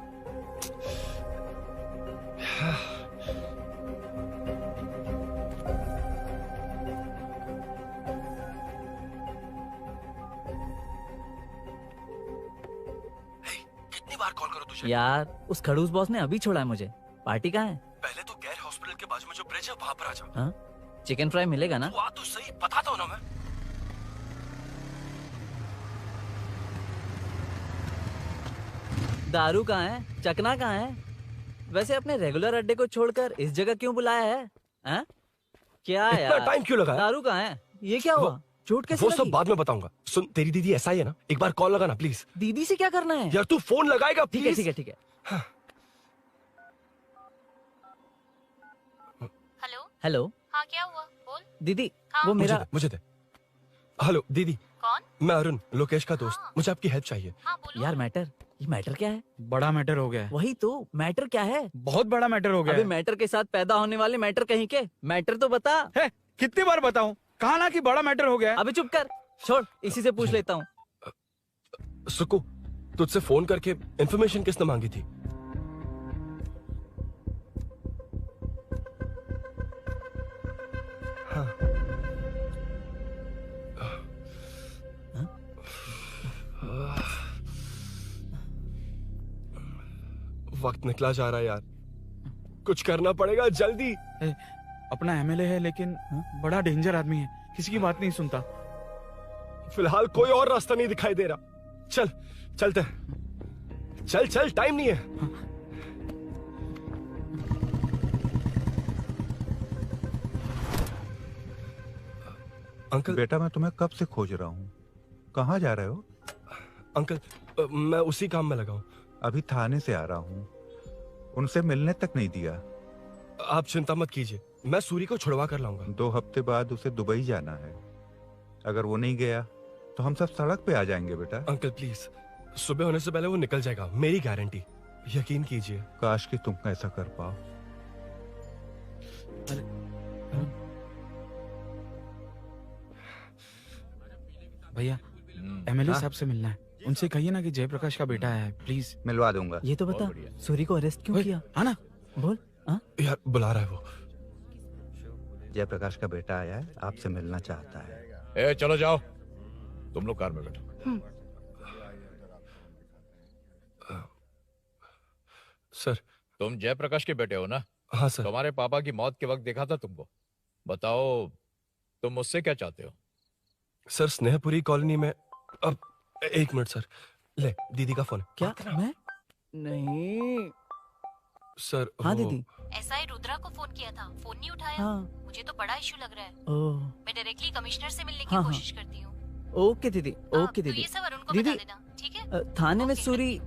कितनी बार कॉल करो तुझे? यार उस खड़ूस बॉस ने अभी छोड़ा है मुझे। पार्टी कहाँ है? पहले तो गैर हॉस्पिटल के बाजू में जो ब्रिज है वहाँ पर आ जा। हाँ? चिकन फ्राई मिलेगा ना? वहाँ तो सही बताता हूँ ना मैं। दारू कहाँ है? चकना कहाँ है? वैसे अपने रेगुलर अड्डे को छोड़कर इस जगह क्यों बुलाया है? हाँ? क्या इतना यार? टाइम क्यों लगा? दारू कहाँ है? ये क्या हुआ? चोट कैसे वो लगी? सब बाद में बताऊंगा। सुन, तेरी दीदी ऐसा ही है ना, एक बार कॉल लगाना प्लीज। दीदी से क्या करना है? यार तू फोन लगाएगा ठीक है प्लीज? ठीक है ठीक है। Hello hello. हाँ क्या हुआ बोल। दीदी हाँ। वो मेरा मुझे दे। हेलो दीदी। कौन? मैं अरुण, लोकेश का दोस्त। मुझे आपकी हेल्प चाहिए। यार मैटर, ये मैटर क्या है? बड़ा मैटर हो गया है। वही तो, मैटर क्या है? बहुत बड़ा मैटर हो गया अबे है। मैटर के साथ पैदा होने वाले मैटर कहीं के, मैटर तो बता। है, कितनी बार बताऊं? कहा ना कि बड़ा मैटर हो गया है। अबे चुप कर, छोड़, इसी से पूछ लेता हूँ। सुकू, तुझसे फोन करके इन्फॉर्मेशन किसने मांगी थी? हाँ। वक्त निकला जा रहा है यार, कुछ करना पड़ेगा जल्दी। अपना एमएलए है लेकिन बड़ा डेंजर आदमी है, किसी की बात नहीं सुनता। फिलहाल कोई और रास्ता नहीं दिखाई दे रहा। चल चलते हैं। चल चल, टाइम नहीं है। अंकल। बेटा मैं तुम्हें कब से खोज रहा हूँ, कहाँ जा रहे हो? अंकल मैं उसी काम में लगा हूँ। अभी थाने से आ रहा हूँ, उनसे मिलने तक नहीं दिया। आप चिंता मत कीजिए, मैं सूरी को छुड़वा कर लाऊंगा। 2 हफ्ते बाद उसे दुबई जाना है। अगर वो नहीं गया तो हम सब सड़क पे आ जाएंगे बेटा। अंकल प्लीज, सुबह होने से पहले वो निकल जाएगा, मेरी गारंटी, यकीन कीजिए। काश कि तुम ऐसा कर पाओ। भैया एमएलए साहब से मिलना है। उनसे कहिए ना कि जयप्रकाश का बेटा है, प्लीज। मिलवा दूंगा। ये तो बता, सूरी को अरेस्ट क्यों किया? हाँ ना, बोल। यार बुला रहा है वो। जयप्रकाश का बेटा आया है, आपसे मिलना चाहता है। ए चलो जाओ, तुम लोग कार में बैठो। सर, तुम जयप्रकाश के बेटे हो ना? हाँ सर। तुम्हारे पापा की मौत के वक्त देखा था तुमको। बताओ तुम मुझसे क्या चाहते हो? सर, स्नेहपुरी कॉलोनी में। अब 1 मिनट सर, ले दीदी का फोन। क्या? मैं नहीं सर। हाँ दीदी। एसआई रुद्रा को फोन किया था, फोन नहीं उठाया। हाँ। मुझे तो बड़ा इशू लग रहा है। ओह। मैं डायरेक्टली कमिश्नर से मिलने की हाँ, कोशिश करती हूँ। ओके दीदी, ओके तो दीदी। ये सब अरुण को दीदी, बता देना, ठीक है? थाने में सूरी।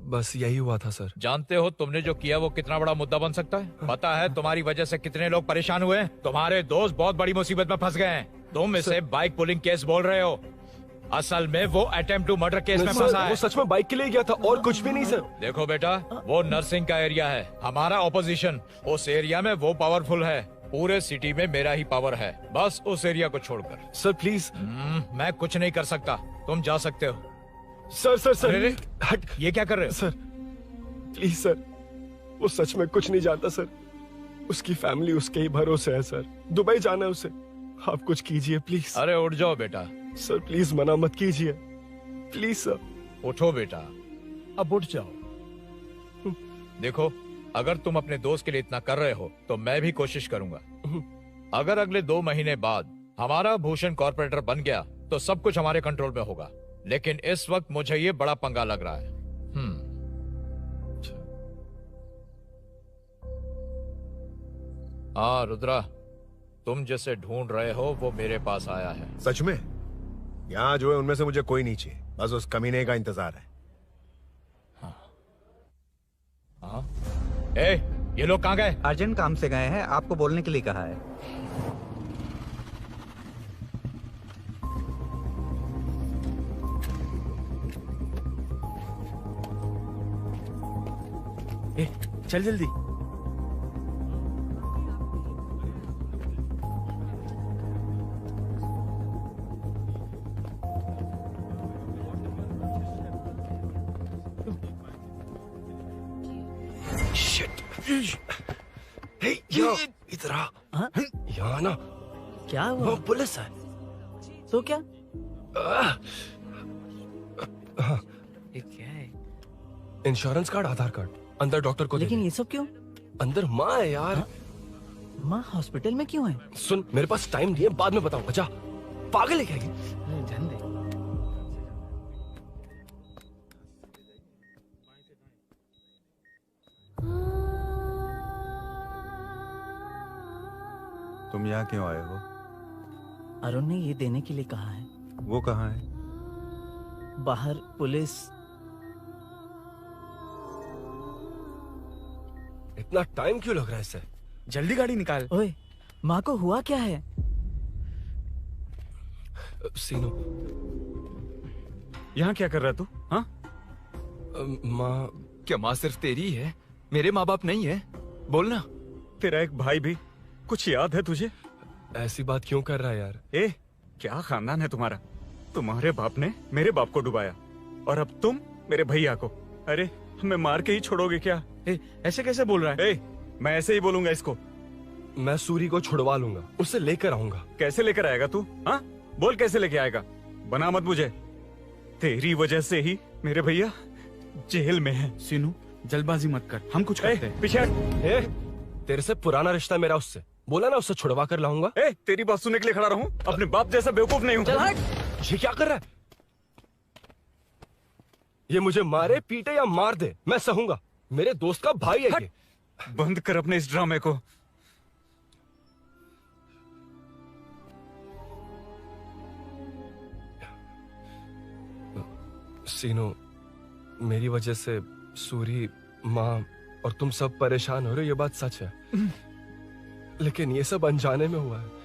बस यही हुआ था सर। जानते हो तुमने जो किया वो कितना बड़ा मुद्दा बन सकता है? पता है तुम्हारी वजह से कितने लोग परेशान हुए? तुम्हारे दोस्त बहुत बड़ी मुसीबत में फंस गए हैं। तुम इसे बाइक पुलिंग केस बोल रहे हो, असल में वो अटेम्प्ट टू मर्डर केस में फंसा है। वो सच में बाइक के लिए गया था और कुछ भी नहीं सर। देखो बेटा, वो नर्सिंग का एरिया है, हमारा ऑपोजिशन उस एरिया में वो पावरफुल है। पूरे सिटी में मेरा ही पावर है, बस उस एरिया को छोड़कर। Sir please. मैं कुछ नहीं कर सकता, तुम जा सकते हो। सर सर सर, अरे हट, ये क्या कर रहे हो? सर प्लीज सर, वो सच में कुछ नहीं जानता सर। उसकी फैमिली उसके ही भरोसे है सर। दुबई जाना है उसे, आप कुछ कीजिए प्लीज। अरे उठ जाओ बेटा। सर प्लीज मना मत कीजिए, प्लीज सर। उठो बेटा, अब उठ जाओ। देखो, अगर तुम अपने दोस्त के लिए इतना कर रहे हो तो मैं भी कोशिश करूंगा। अगर अगले 2 महीने बाद हमारा भूषण कॉर्पोरेटर बन गया तो सब कुछ हमारे कंट्रोल में होगा, लेकिन इस वक्त मुझे ये बड़ा पंगा लग रहा है। हाँ रुद्रा, तुम जिसे ढूंढ रहे हो वो मेरे पास आया है। सच में? यहाँ जो है उनमें से मुझे कोई नहीं चाहिए, बस उस कमीने का इंतजार है। हाँ? ए, ये लोग कहाँ गए? अर्जेंट काम से गए हैं, आपको बोलने के लिए कहा है। ए, चल जल्दी। इधर आ। यहाँ ना क्या हुआ? वो पुलिस है। तो क्या? ये क्या है? इंश्योरेंस कार्ड, आधार कार्ड, अंदर डॉक्टर को। लेकिन ये सब क्यों? अंदर माँ है यार। माँ हॉस्पिटल में क्यों है? सुन, मेरे पास टाइम नहीं है, बाद में बताऊंगा। जा, पागल है क्या ये? ध्यान दे। तुम यहाँ क्यों आए हो? अरुण ने ये देने के लिए कहा है। वो कहाँ है? बाहर पुलिस। इतना टाइम क्यों लग रहा है इससे? जल्दी गाड़ी निकाल। ओए, माँ को हुआ क्या है? सीनू, यहाँ क्या कर रहा तू? हाँ? माँ। क्या माँ सिर्फ तेरी है? मेरे माँ बाप नहीं है? बोलना। तेरा एक भाई भी। कुछ याद है तुझे? ऐसी बात क्यों कर रहा है यार? ए, क्या खानदान है तुम्हारा? तुम्हारे बाप ने मेरे बाप को डुबाया और अब तुम मेरे भैया को। अरे हमें मार के ही छोड़ोगे क्या? ऐसे कैसे बोल रहा है? मैं ऐसे ही बोलूंगा इसको। मैं सूरी को छुड़वा लूंगा, उसे लेकर आऊंगा। कैसे लेकर आएगा तू? हाँ, बोल कैसे लेके आएगा? बना मत मुझे। तेरी वजह से ही मेरे भैया जेल में है। सीनू, जल्दबाजी मत कर, हम कुछ करते हैं। पीछे तेरे से पुराना रिश्ता मेरा उससे। बोला ना उससे छुड़वा कर लाऊंगा। तेरी बात सुनने के लिए खड़ा रहूं? अपने बाप जैसा बेवकूफ नहीं हूं। चल हट। ये क्या कर रहा है? ये मुझे मारे, पीटे या मार दे, मैं सहूंगा। मेरे दोस्त का भाई है ये। बंद कर अपने इस ड्रामे को। सीनू, मेरी वजह से सूरी, माँ, और तुम सब परेशान हो रहे हो, ये बात सच है। लेकिन ये सब अनजाने में हुआ है।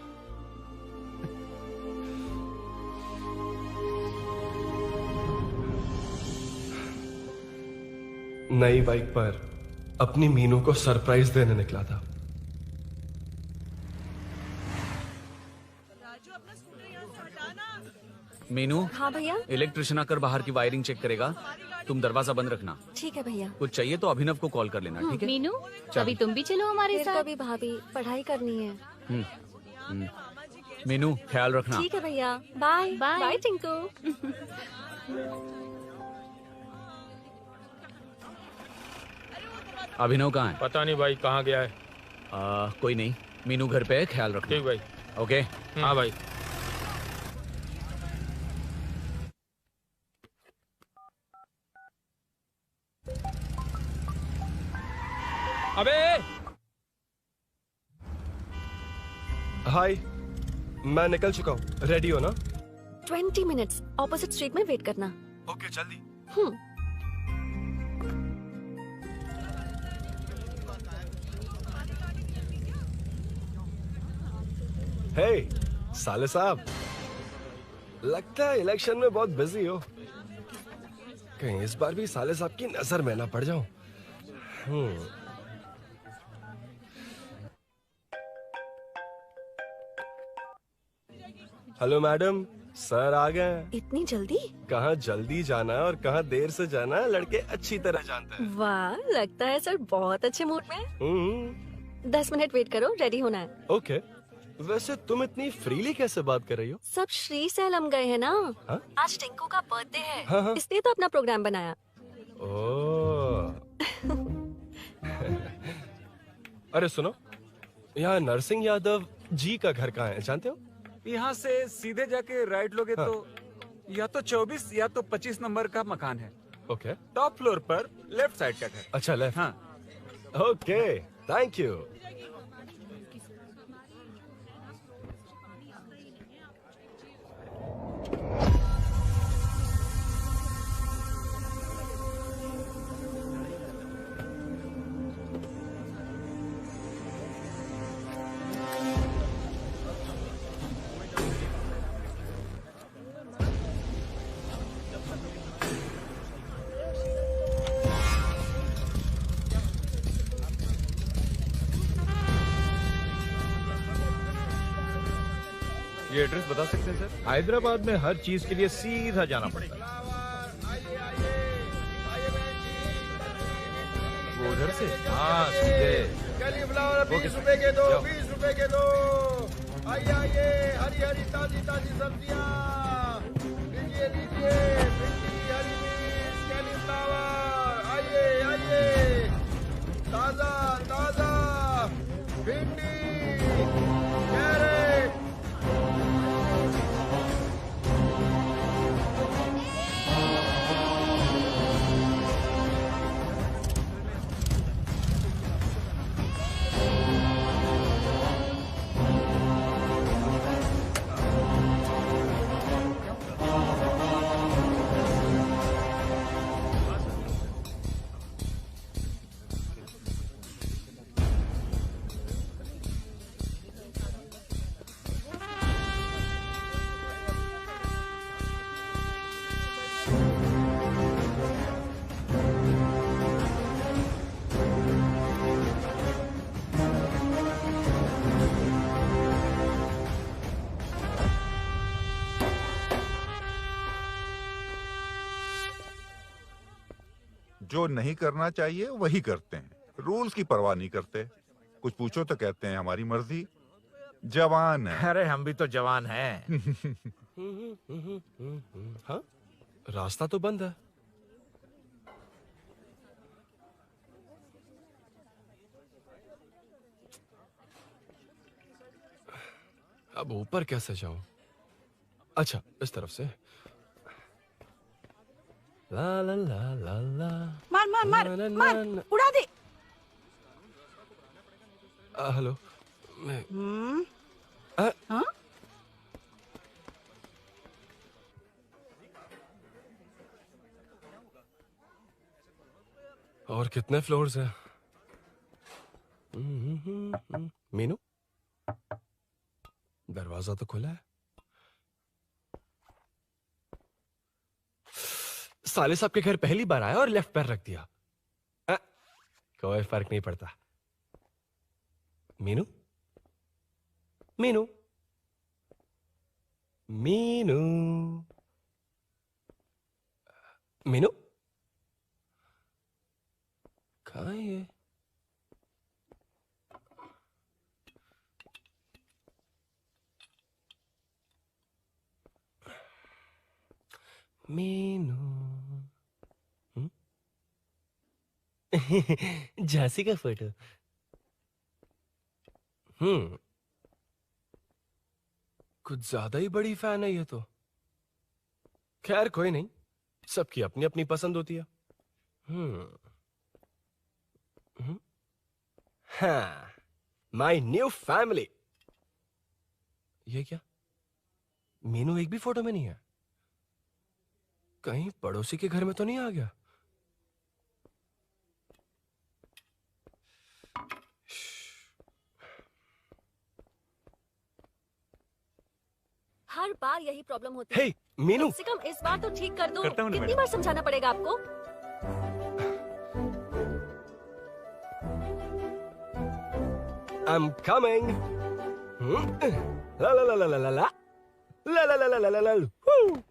नई बाइक पर अपनी मीनू को सरप्राइज देने निकला था। मीनू। हाँ भैया। इलेक्ट्रिशियन आकर बाहर की वायरिंग चेक करेगा, तुम दरवाजा बंद रखना। ठीक है भैया। कुछ चाहिए तो अभिनव को कॉल कर लेना, ठीक है? मीनू, चल। अभी तुम भी चलो हमारे फिर साथ। कभी भाभी, पढ़ाई करनी है। मीनू ख्याल रखना। ठीक है भैया, बाय बाय। बाय टिंकू। अभिनव कहाँ है? पता नहीं भाई, कहाँ गया है। कोई नहीं, मीनू घर पे है, ख्याल रखना। ठीक भाई। ओके। हाँ भाई। अबे हाय, मैं निकल चुका हूँ। रेडी हो ना? 20 मिनट्स ऑपोजिट स्ट्रीट में वेट करना। ओके, जल्दी। हे साले साहब, लगता है इलेक्शन में बहुत बिजी हो। कहीं इस बार भी साले साहब की नजर में ना पड़ जाऊं। हेलो मैडम, सर आ गए। इतनी जल्दी? कहाँ जल्दी जाना है और कहाँ देर से जाना है, लड़के अच्छी तरह जानते हैं। वाह, लगता है सर बहुत अच्छे मूड में हैं। 10 मिनट वेट करो, रेडी होना है। ओके। वैसे तुम इतनी फ्रीली कैसे बात कर रही हो? सब श्री सैलम गए हैं ना। हाँ? आज टिंकू का बर्थडे है, हाँ। इसलिए तो अपना प्रोग्राम बनाया। ओह। अरे सुनो, यहाँ नरसिंह यादव जी का घर कहाँ है, जानते हो? यहाँ से सीधे जाके राइट लोगे तो या तो 24 या तो 25 नंबर का मकान है। ओके। टॉप फ्लोर पर लेफ्ट साइड का घर। अच्छा, लेफ्ट। हाँ। Okay, thank you. ये एड्रेस बता सकते हैं सर? हैदराबाद में हर चीज के लिए सीधा जाना पड़ेगा। वो उधर से? हाँ, सीधे। कैलीफ्लावर 20 रुपए के दो, 20 रुपए के दो। आइए आइए, हरी हरी ताजी ताजी सब्जियाँ लीजिए लीजिए। भिंडी, हरी मिर्च, कैलीफ्लावर, आइए आइए। ताजा ताजा भिंडी, कैरेट। जो नहीं करना चाहिए वही करते हैं, रूल्स की परवाह नहीं करते। कुछ पूछो तो कहते हैं हमारी मर्जी। जवान है। अरे हम भी तो जवान हैं। हाँ, रास्ता तो बंद है। अब ऊपर कैसे जाऊं? अच्छा, इस तरफ से। ला ला ला ला ला। मार मार मार मार, उड़ा दे। हेलो, मैं हाँ? और कितने फ्लोर्स हैं? दरवाजा तो खुला है। साले साहब के घर पहली बार आया और लेफ्ट पैर रख दिया। कोई फर्क नहीं पड़ता। मीनू, मीनू, मीनू, मीनू, कहाँ है ये? मीनू, झांसी का फोटो। कुछ ज्यादा ही बड़ी फैन है ये तो। खैर कोई नहीं, सबकी अपनी अपनी पसंद होती है। हाँ, माई न्यू फैमिली। ये क्या? मीनू एक भी फोटो में नहीं है। कहीं पड़ोसी के घर में तो नहीं आ गया? हर बार यही प्रॉब्लम होती है। हे, मीनू। कम से कम इस बार तो ठीक कर दो। करता हूँ ना कितनी मैडम। बार समझाना पड़ेगा आपको? I'm coming. La la la la la la la. La la la la la la la. Woo.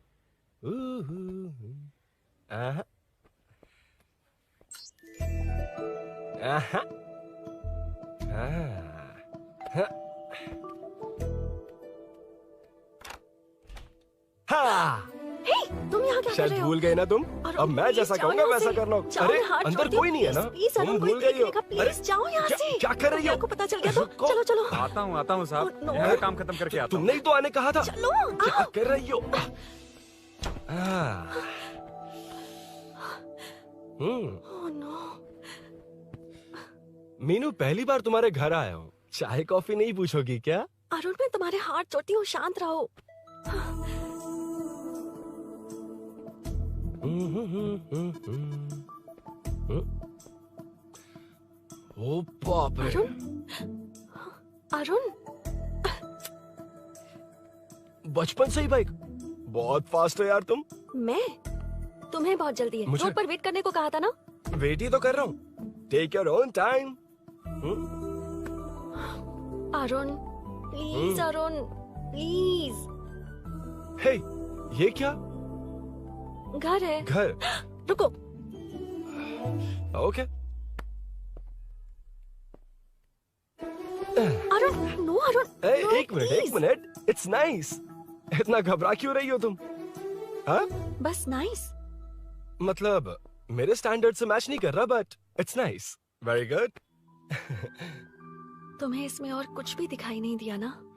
Aha. Aha. Ah. हाँ। हे, तुम यहाँ क्या कर शायद रहे हो? भूल गए ना तुम। अरुण, अब मैं प्लीज जैसा जाओ कहूंगा यहाँ वैसा से। करना। जाओ, अरे मैं हाथ अंदर छोड़ती कोई हूँ, नहीं है ना? प्लीज, अरुण, तुम कोई भूल गई हो। देख लेगा, प्लीज जाओ यहाँ से। क्या कर रही हो? आपको पता चल गया तो चलो चलो। आता हूँ साहब। मैं काम खत्म करके आता हूँ। तुमने ही तो आने कहा था। चलो, क्या कर रही हो? Oh no. मीनू, पहली बार तुम्हारे घर आया हूँ। चाय कॉफी नहीं पूछोगी क्या? अरुण, मैं तुम्हारे हाथ जोड़ती हूँ, शांत रहो। ओ बाप रे। अरुण, बचपन से ही बाइक। बहुत फास्ट हो यार तुम। मैं? तुम्हें बहुत जल्दी है। मुझे- रोड पर वेट करने को कहा था ना? वेट ही तो कर रहा हूँ। Take your own time. Arun, please Arun, please. Hey, ये क्या? घर है। घर? रुको। Okay. Arun, no Arun. No, एक मिनट। It's nice. इतना घबरा क्यों रही हो तुम? हाँ? बस नाइस। मतलब मेरे स्टैंडर्ड से मैच नहीं कर रहा, but it's nice. Very good. तुम्हें इसमें और कुछ भी दिखाई नहीं दिया ना?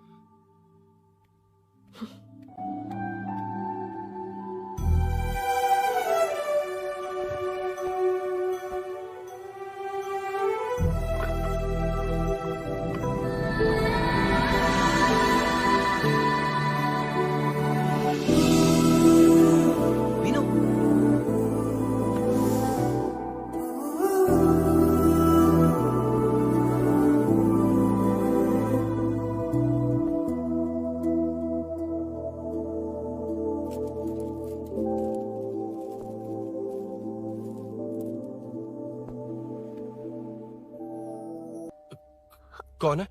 कौन है?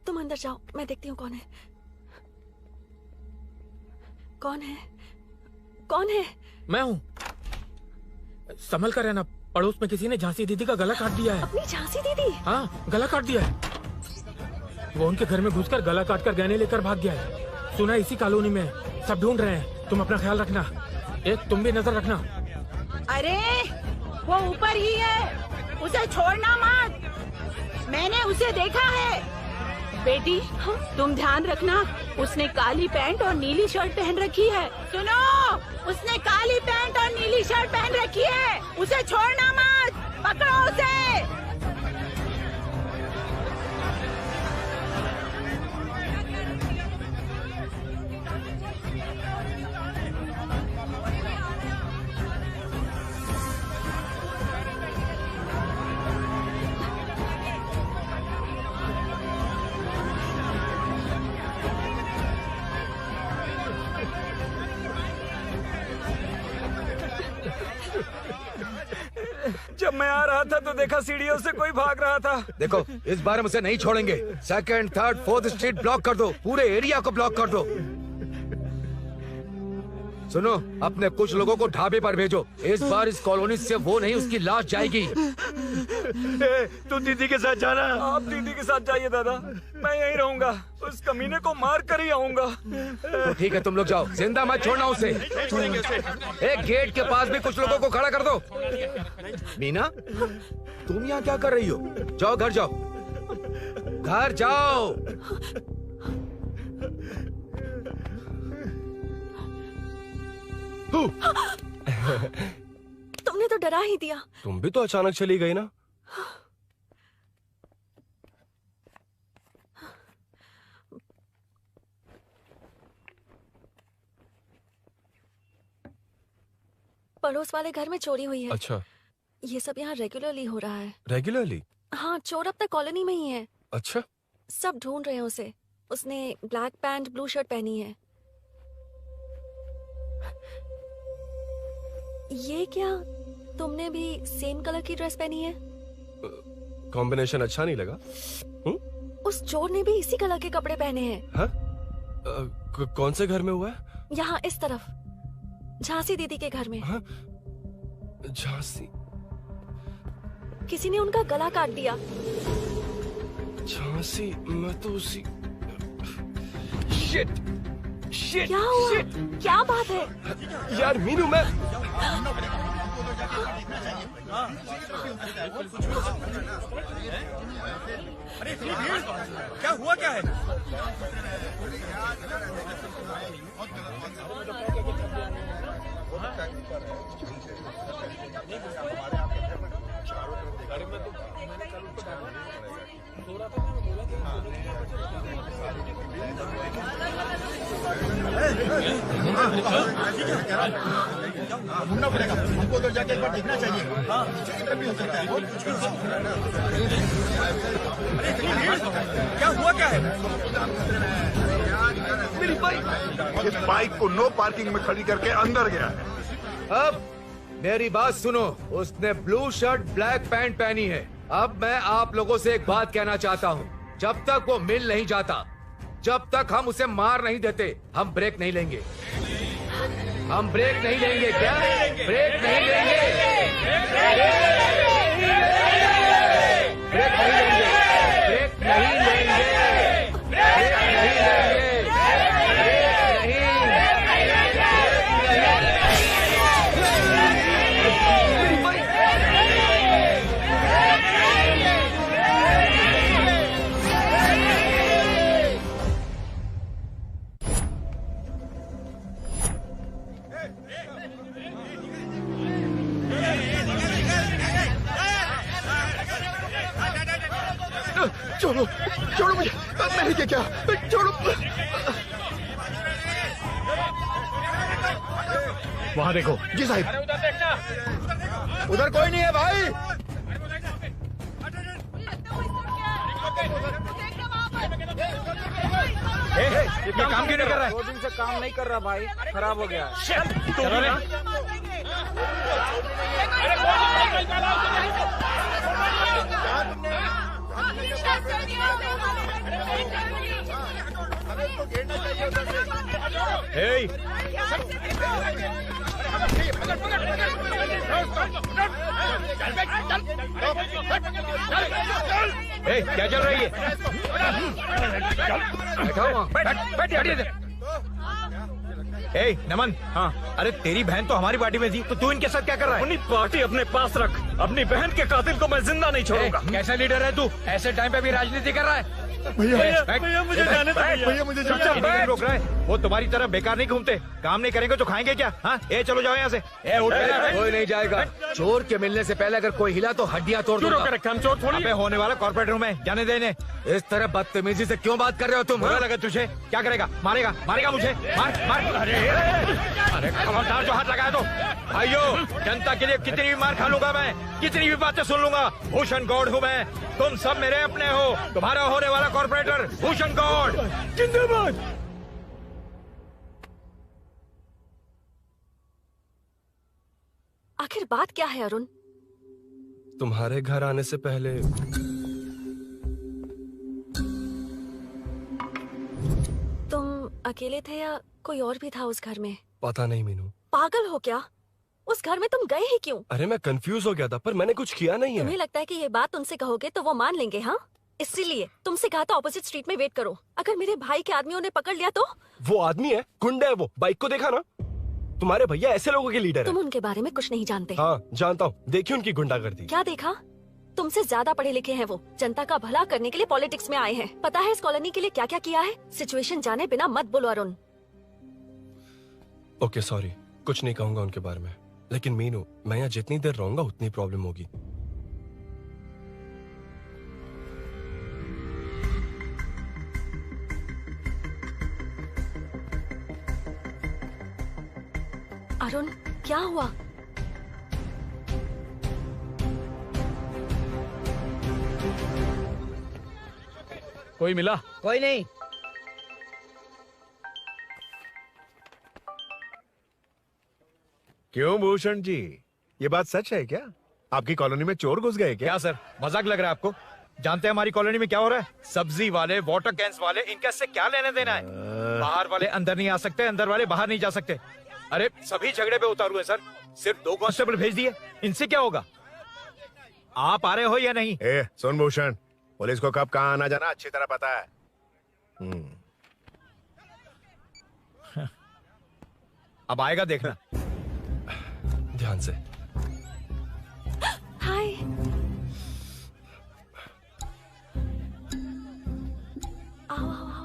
तुम अंदर जाओ, मैं देखती हूँ कौन है। कौन है? कौन है? मैं हूँ। संभल कर रहना। पड़ोस में किसी ने झांसी दीदी का गला काट दिया है। अपनी झांसी दीदी? हाँ, गला काट दिया है। वो उनके घर में घुसकर गला काट कर गहने लेकर भाग गया है। सुना इसी कॉलोनी में। सब ढूंढ रहे हैं। तुम अपना ख्याल रखना। एक तुम भी नजर रखना। अरे वो ऊपर ही है, उसे छोड़ना मत। मैंने उसे देखा है। बेटी, तुम ध्यान रखना। उसने काली पैंट और नीली शर्ट पहन रखी है। सुनो, उसने काली पैंट और नीली शर्ट पहन रखी है। उसे छोड़ना मत। पकड़ो उसे। मैं आ रहा था तो देखा सीढ़ियों से कोई भाग रहा था। देखो इस बार हम उसे नहीं छोड़ेंगे। Second, third, fourth street block कर दो, पूरे एरिया को ब्लॉक कर दो। सुनो, अपने कुछ लोगों को ढाबे पर भेजो। इस बार इस कॉलोनी से वो नहीं, उसकी लाश जाएगी। तू दीदी के साथ जाना। आप दीदी के साथ जाइए दादा, मैं यहीं रहूंगा। उस कमीने को मार कर ही आऊंगा। तो ठीक है, तुम लोग जाओ, जिंदा मत छोड़ना उसे। एक गेट के पास भी कुछ लोगों को खड़ा कर दो। मीना, तुम यहाँ क्या कर रही हो? जाओ घर जाओ, घर जाओ। तुमने तो डरा ही दिया। तुम भी तो अचानक चली गई ना। पड़ोस वाले घर में चोरी हुई है। अच्छा, ये सब यहाँ रेगुलरली हो रहा है। रेगुलरली? हाँ, चोर अब तक कॉलोनी में ही है। अच्छा, सब ढूंढ रहे हैं उसे। उसने ब्लैक पैंट ब्लू शर्ट पहनी है। ये क्या, तुमने भी सेम कलर की ड्रेस पहनी है? कॉम्बिनेशन अच्छा नहीं लगा? उस चोर ने भी इसी कलर के कपड़े पहने हैं। हाँ? कौन से घर में हुआ है? यहाँ इस तरफ, झांसी दीदी के घर में। हाँ? झांसी? किसी ने उनका गला काट दिया। झांसी? मैं तो उसी... शिट! शिट! क्या हुआ? शिट! क्या बात है? यार मीनू, मैं... क्या हुआ, क्या है? ढूंढना पड़ेगा हमको, तो जाके एक बार देखना चाहिए। भी हो सकता है। क्या हुआ, क्या है? मेरी बाइक, इस बाइक को नो पार्किंग में खड़ी करके अंदर गया है। अब मेरी बात सुनो, उसने ब्लू शर्ट ब्लैक पैंट पहनी है। अब मैं आप लोगों से एक बात कहना चाहता हूँ, जब तक वो मिल नहीं जाता, जब तक हम उसे मार नहीं देते, हम ब्रेक नहीं लेंगे। हम ब्रेक नहीं लेंगे। क्या ब्रेक नहीं लेंगे? ब्रेक नहीं लेंगे। ब्रेक नहीं लेंगे। ब्रेक नहीं लेंगे। ब्रेक छोड़ो, छोड़ो मुझे, मैंने क्या, छोड़ो। वहाँ देखो। जी साहब। उधर कोई नहीं है भाई। ये काम क्यों नहीं कर रहा है? 2 दिन से काम नहीं कर रहा भाई, खराब हो गया। चलो रे। Hey! क्या चल रही है? नमन, हाँ, अरे तेरी बहन तो हमारी पार्टी में थी, तो तू इनके साथ क्या कर रहा है? अपनी पार्टी अपने पास रख। अपनी बहन के कातिल को मैं जिंदा नहीं छोड़ूंगा। कैसा लीडर है तू? ऐसे टाइम पे भी राजनीति कर रहा है? भैया मुझे जाने दो। भैया मुझे जाने दो। रोक रहा है। वो तुम्हारी तरह बेकार नहीं घूमते, काम नहीं करेंगे तो खाएंगे क्या? हाँ, चलो जाओ यहाँ से। कोई नहीं जाएगा। चोर के मिलने से पहले अगर कोई हिला तो हड्डियां तोड़ दूंगा। हम चोर थोड़ी है। होने वाला कॉर्पोरेट रूम है, जाने देने। इस तरह बदतमीजी से क्यों बात कर रहे हो तुम? बुरा लगा तुझे? क्या करेगा? मारेगा? मारेगा मुझे? मार मार। अरे खबरदार जो हाथ लगाया तो। भाइयों, जनता के लिए कितनी भी मार खा लूंगा मैं, कितनी भी बातें सुन लूंगा। भूषण गौड़ हूँ मैं, तुम सब मेरे अपने हो। तुम्हारा होने वाला कॉर्पोरेटर भूषण गौड़ जिंदाबाद। आखिर बात क्या है अरुण? तुम्हारे घर आने से पहले तुम अकेले थे या कोई और भी था उस घर में? पता नहीं मीनू। पागल हो क्या? उस घर में तुम गए ही क्यों? अरे मैं कंफ्यूज हो गया था, पर मैंने कुछ किया नहीं तुम्हें है। लगता है कि ये बात उनसे कहोगे तो वो मान लेंगे? हाँ, इसीलिए तुमसे कहा था ऑपोजिट स्ट्रीट में वेट करो। अगर मेरे भाई के आदमियों ने पकड़ लिया तो? वो आदमी है, गुंडा है वो। बाइक को देखा ना? तुम्हारे भैया ऐसे लोगों के लीडर तुम है। उनके बारे में कुछ नहीं जानते। हाँ जानता हूँ, देखिए उनकी गुंडागर्दी। क्या देखा? तुमसे ज्यादा पढ़े लिखे हैं वो। जनता का भला करने के लिए पॉलिटिक्स में आए हैं। पता है इस कॉलोनी के लिए क्या क्या किया है? सिचुएशन जाने बिना मत बोलो अरुण। ओके सॉरी, कुछ नहीं कहूंगा उनके बारे में। लेकिन मीनू, मैं यहाँ जितनी देर रहूंगा उतनी प्रॉब्लम होगी। अरुण, क्या हुआ? कोई मिला? कोई नहीं। क्यों भूषण जी, ये बात सच है क्या? आपकी कॉलोनी में चोर घुस गए क्या? क्या सर, मजाक लग रहा है आपको? जानते हैं हमारी कॉलोनी में क्या हो रहा है? सब्जी वाले, वाटर कैंस वाले, इनका इससे क्या लेने देना है? बाहर वाले अंदर नहीं आ सकते, अंदर वाले बाहर नहीं जा सकते। अरे सभी झगड़े पे उतारू है सर। सिर्फ 2 कांस्टेबल भेज दिए, इनसे क्या होगा? आप आ रहे हो या नहीं? ए, सुन भूषण, पुलिस को कब कहाँ आना जाना अच्छी तरह पता है। अब आएगा देखना। ध्यान से। हाय। आओ आओ आओ।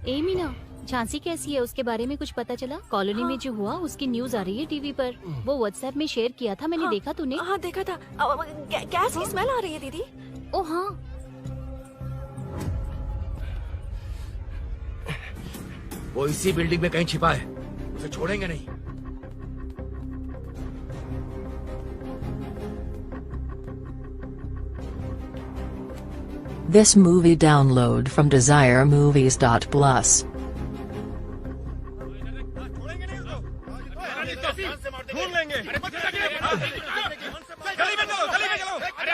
ए मीना, झांसी कैसी है? उसके बारे में कुछ पता चला? कॉलोनी में जो हुआ उसकी न्यूज आ रही है टीवी पर। वो व्हाट्सएप में शेयर किया था, मैंने देखा। तूने? हाँ देखा था। गैस की स्मेल आ रही है दीदी। ओ हाँ। वो इसी बिल्डिंग में कहीं छिपा है, उसे छोड़ेंगे नहीं। This movie download from DesireMovies.plus. ढूंढ लेंगे। गली में चलो, गली में चलो। अरे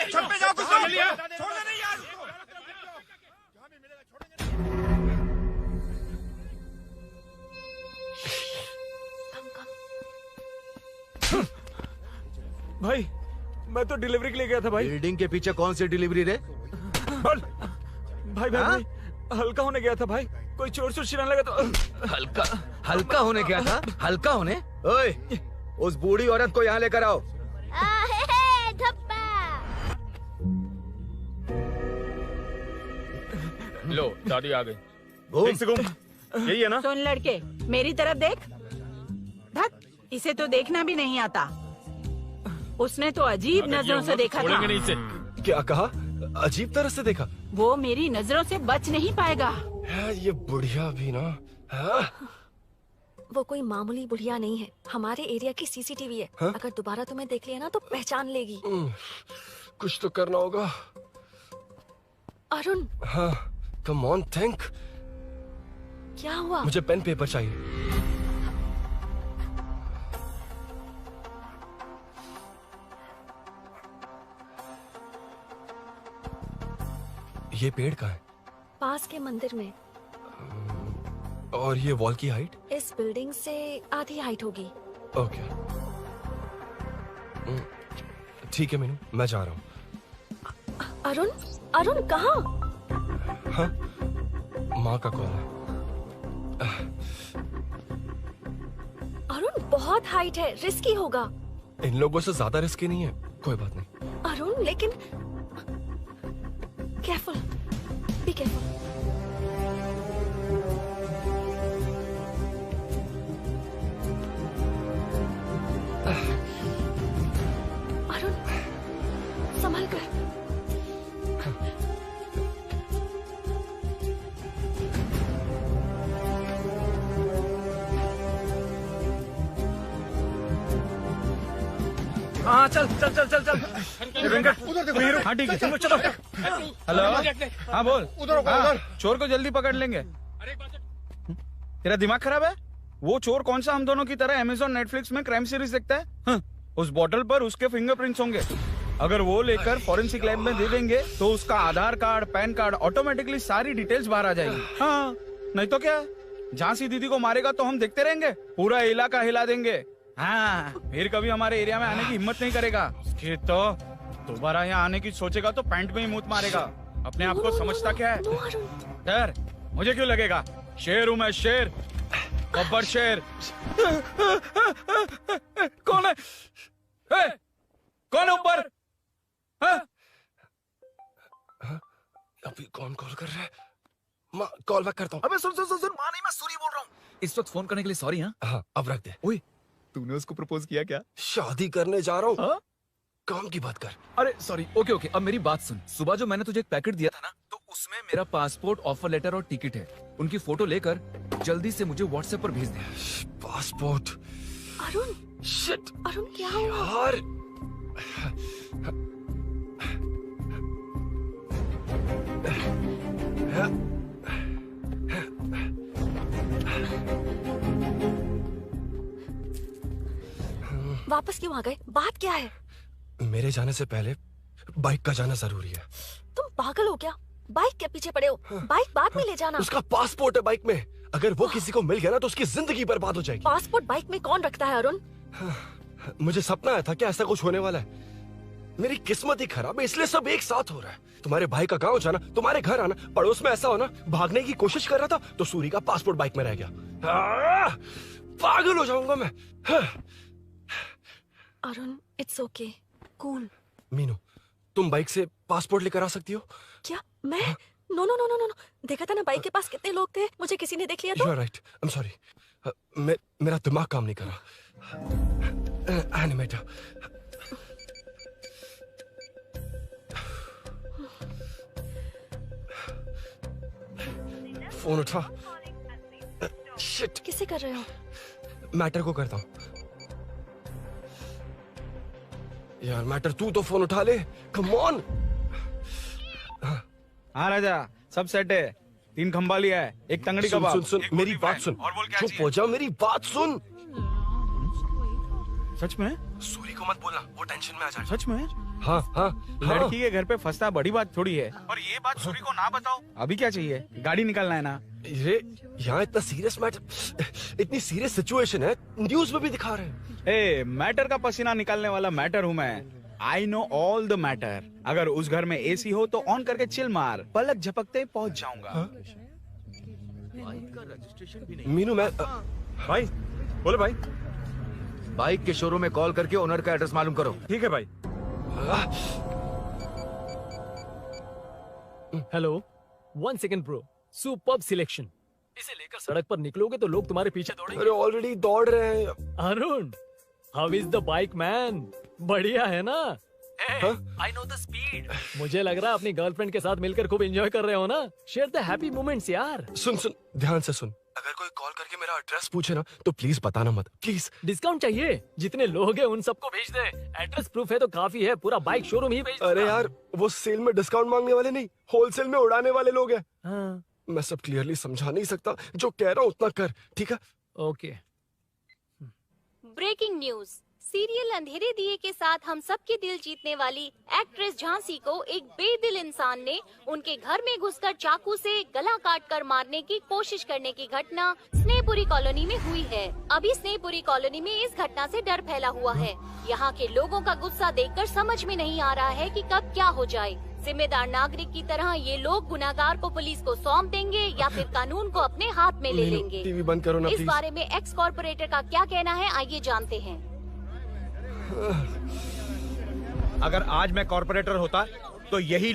छत पे जाओ, कुछ छोड़ देना नहीं यार। भाई, मैं तो डिलीवरी के लिए गया था भाई। बिल्डिंग के पीछे कौन सी डिलीवरी रे? भाई भाई, हल्का होने गया था भाई। कोई चोर चोर चिल्लाने लगा तो हल्का होने गया था? हल्का होने? ओए, उस बूढ़ी औरत को यहाँ लेकर आओ। लो, दादी आ गई। घूम से घूम। यही है ना? सुन लड़के, मेरी तरफ देख। धत, इसे तो देखना भी नहीं आता। उसने तो अजीब नजरों से देखा था। नहीं इसे। क्या कहा? अजीब तरह से देखा? वो मेरी नजरों से बच नहीं पाएगा। ये बुढ़िया भी ना। वो कोई मामूली बुढ़िया नहीं है, हमारे एरिया की सीसीटीवी है। अगर दोबारा तुम्हें देख लिया ना तो पहचान लेगी। कुछ तो करना होगा। अरुण। हाँ, कम ऑन थिंक। क्या हुआ? मुझे पेन पेपर चाहिए। ये पेड़ का है? पास के मंदिर में। और ये वॉल की हाइट? इस बिल्डिंग से आधी हाइट होगी। ओके, ठीक है मीनू, मैं जा रहा हूँ। अरुण, अरुण कहाँ? हाँ, माँ का कॉल है। अरुण बहुत हाइट है, रिस्की होगा। इन लोगों से ज्यादा रिस्की नहीं है। कोई बात नहीं। अरुण लेकिन केयरफुल, बी केयरफुल। अरुण संभल कर। हाँ चल चल चल चल चल वेंकट उधर देखो। वीरू, हाँ ठीक है चलो चलो। हेलो हाँ बोल। उधर रुको, हाँ, उधर। चोर को जल्दी पकड़ लेंगे। तेरा दिमाग खराब है? वो चोर कौन सा हम दोनों की तरह अमेज़न नेटफ्लिक्स में क्राइम सीरीज देखता है? उस बॉटल पर उसके फिंगरप्रिंट्स होंगे। अगर वो लेकर फॉरेंसिक लैब में दे देंगे तो उसका आधार कार्ड, पैन कार्ड, ऑटोमेटिकली सारी डिटेल्स बाहर आ जाएगी। हाँ नहीं तो क्या, झांसी दीदी को मारेगा तो हम देखते रहेंगे, पूरा इलाका हिला देंगे। हाँ फिर कभी हमारे एरिया में आने की हिम्मत नहीं करेगा। फिर तो दोबारा यहाँ आने की सोचेगा तो पैंट में ही मूत मारेगा। अपने आप को समझता क्या है? डर मुझे क्यों लगेगा? शेर हूँ मैं, शेर, गब्बर शेर। कौन है? कौन है ऊपर? अभी कौन कॉल कर रहा है? माँ कॉल बैक करता हूँ। अबे सुन सुन सुन सुन, माँ नहीं, मैं सूरी बोल रहा हूँ। इस वक्त फोन करने के लिए सॉरी। हाँ अब रख दे। ओए तूने उसको प्रपोज किया क्या? शादी करने जा रहा हूँ। काम की बात कर। अरे सॉरी, ओके ओके, अब मेरी बात सुन। सुबह जो मैंने तुझे एक पैकेट दिया था ना, तो उसमें मेरा पासपोर्ट, ऑफर लेटर और टिकट है। उनकी फोटो लेकर जल्दी से मुझे व्हाट्सएप पर भेज दे। पासपोर्ट। अरुण, शिट, अरुण क्या हुआ? यार वापस क्यों आ गए? बात क्या है? मेरे जाने से पहले बाइक का जाना जरूरी है। तुम पागल हो क्या? बाइक के पीछे पड़े हो? बाइक बाद में ले जाना। उसका पासपोर्ट है बाइक में, अगर वो किसी को मिल गया ना तो उसकी जिंदगी बर्बाद हो जाएगी। पासपोर्ट बाइक में कौन रखता है अरुण? मुझे सपना आया था कि ऐसा कुछ होने वाला है। मेरी किस्मत ही खराब है, इसलिए सब एक साथ हो रहा है। तुम्हारे भाई का गांव जाना, तुम्हारे घर आना, पड़ोस में ऐसा होना, भागने की कोशिश कर रहा था तो सूरी का पासपोर्ट बाइक में रह गया। पागल हो जाऊंगा मैं। Arun it's okay, cool. Meenu तुम बाइक से पासपोर्ट लेकर आ सकती हो? क्या मैं? No no no no no, देखा था ना बाइक के पास कितने लोग थे, मुझे किसी ने देख लिया तो। You are right. I'm sorry. मेरा दिमाग काम नहीं कर रहा। एनिमेटर। फोन उठा। शिट। किसे कर रहे हो? मैटर को करता हूँ। यार मैटर तू तो फोन उठा ले। Come on. हाँ राजा, सब सेट है। 3 खंबा लिया है, एक तंगड़ी सुन कबाब। सुन सुन मेरी बात सुन। चुप हो जा, मेरी बात सुन। सच में? सूरी को मत बोलना, वो टेंशन में आ जाए। सच में? हाँ हाँ। लड़की के घर पे फंसना बड़ी बात थोड़ी है। और ये बात सूरी को ना बताओ। अभी क्या चाहिए? गाड़ी निकालना है ना? ये यहाँ इतना सीरियस मैटर, इतनी सीरियस सिचुएशन है, न्यूज में भी दिखा रहे हैं। ए, मैटर का पसीना निकालने वाला मैटर हूँ मैं। I know all the matter. अगर उस घर में एसी हो तो ऑन करके चिल मार, पलक झपकते पहुंच जाऊंगा। मीनू मैं भाई बोलो भाई। बाइक के शोरूम में कॉल करके ओनर का एड्रेस मालूम करो। ठीक है भाई। Hello, 1 second bro, superb selection. इसे लेकर सड़क पर निकलोगे तो लोग तुम्हारे पीछे दौड़ेंगे। अरे ऑलरेडी दौड़ रहे हैं। Arun, how is the bike man? बढ़िया है ना? I know the speed. मुझे लग रहा है अपनी गर्लफ्रेंड के साथ मिलकर खूब एंजॉय कर रहे हो ना? शेयर द हैप्पी मोमेंट्स यार। सुन सुन ध्यान से सुन, अगर कोई कॉल करके मेरा एड्रेस पूछे ना तो प्लीज बताना मत, प्लीज। डिस्काउंट चाहिए? जितने लोग हैं उन सबको भेज दे। एड्रेस प्रूफ है तो काफी है, पूरा बाइक शोरूम ही भेज दे। अरे यार वो सेल में डिस्काउंट मांगने वाले नहीं, होलसेल में उड़ाने वाले लोग हैं। हाँ। मैं सब क्लियरली समझा नहीं सकता, जो कह रहा हूँ उतना कर, ठीक है? ओके। Breaking news. सीरियल अंधेरे दिए के साथ हम सबके दिल जीतने वाली एक्ट्रेस झांसी को एक बेदिल इंसान ने उनके घर में घुसकर चाकू से गला काटकर मारने की कोशिश करने की घटना स्नेहपुरी कॉलोनी में हुई है। अभी स्नेहपुरी कॉलोनी में इस घटना से डर फैला हुआ है। यहाँ के लोगों का गुस्सा देखकर समझ में नहीं आ रहा है कि कब क्या हो जाए। जिम्मेदार नागरिक की तरह ये लोग गुनाहगार को पुलिस को सौंप देंगे या फिर कानून को अपने हाथ में ले लेंगे। टीवी बंद करो ना इस प्लीज। बारे में एक्स कॉर्पोरेटर का क्या कहना है, आइए जानते हैं। अगर आज मैं कॉर्पोरेटर होता तो यही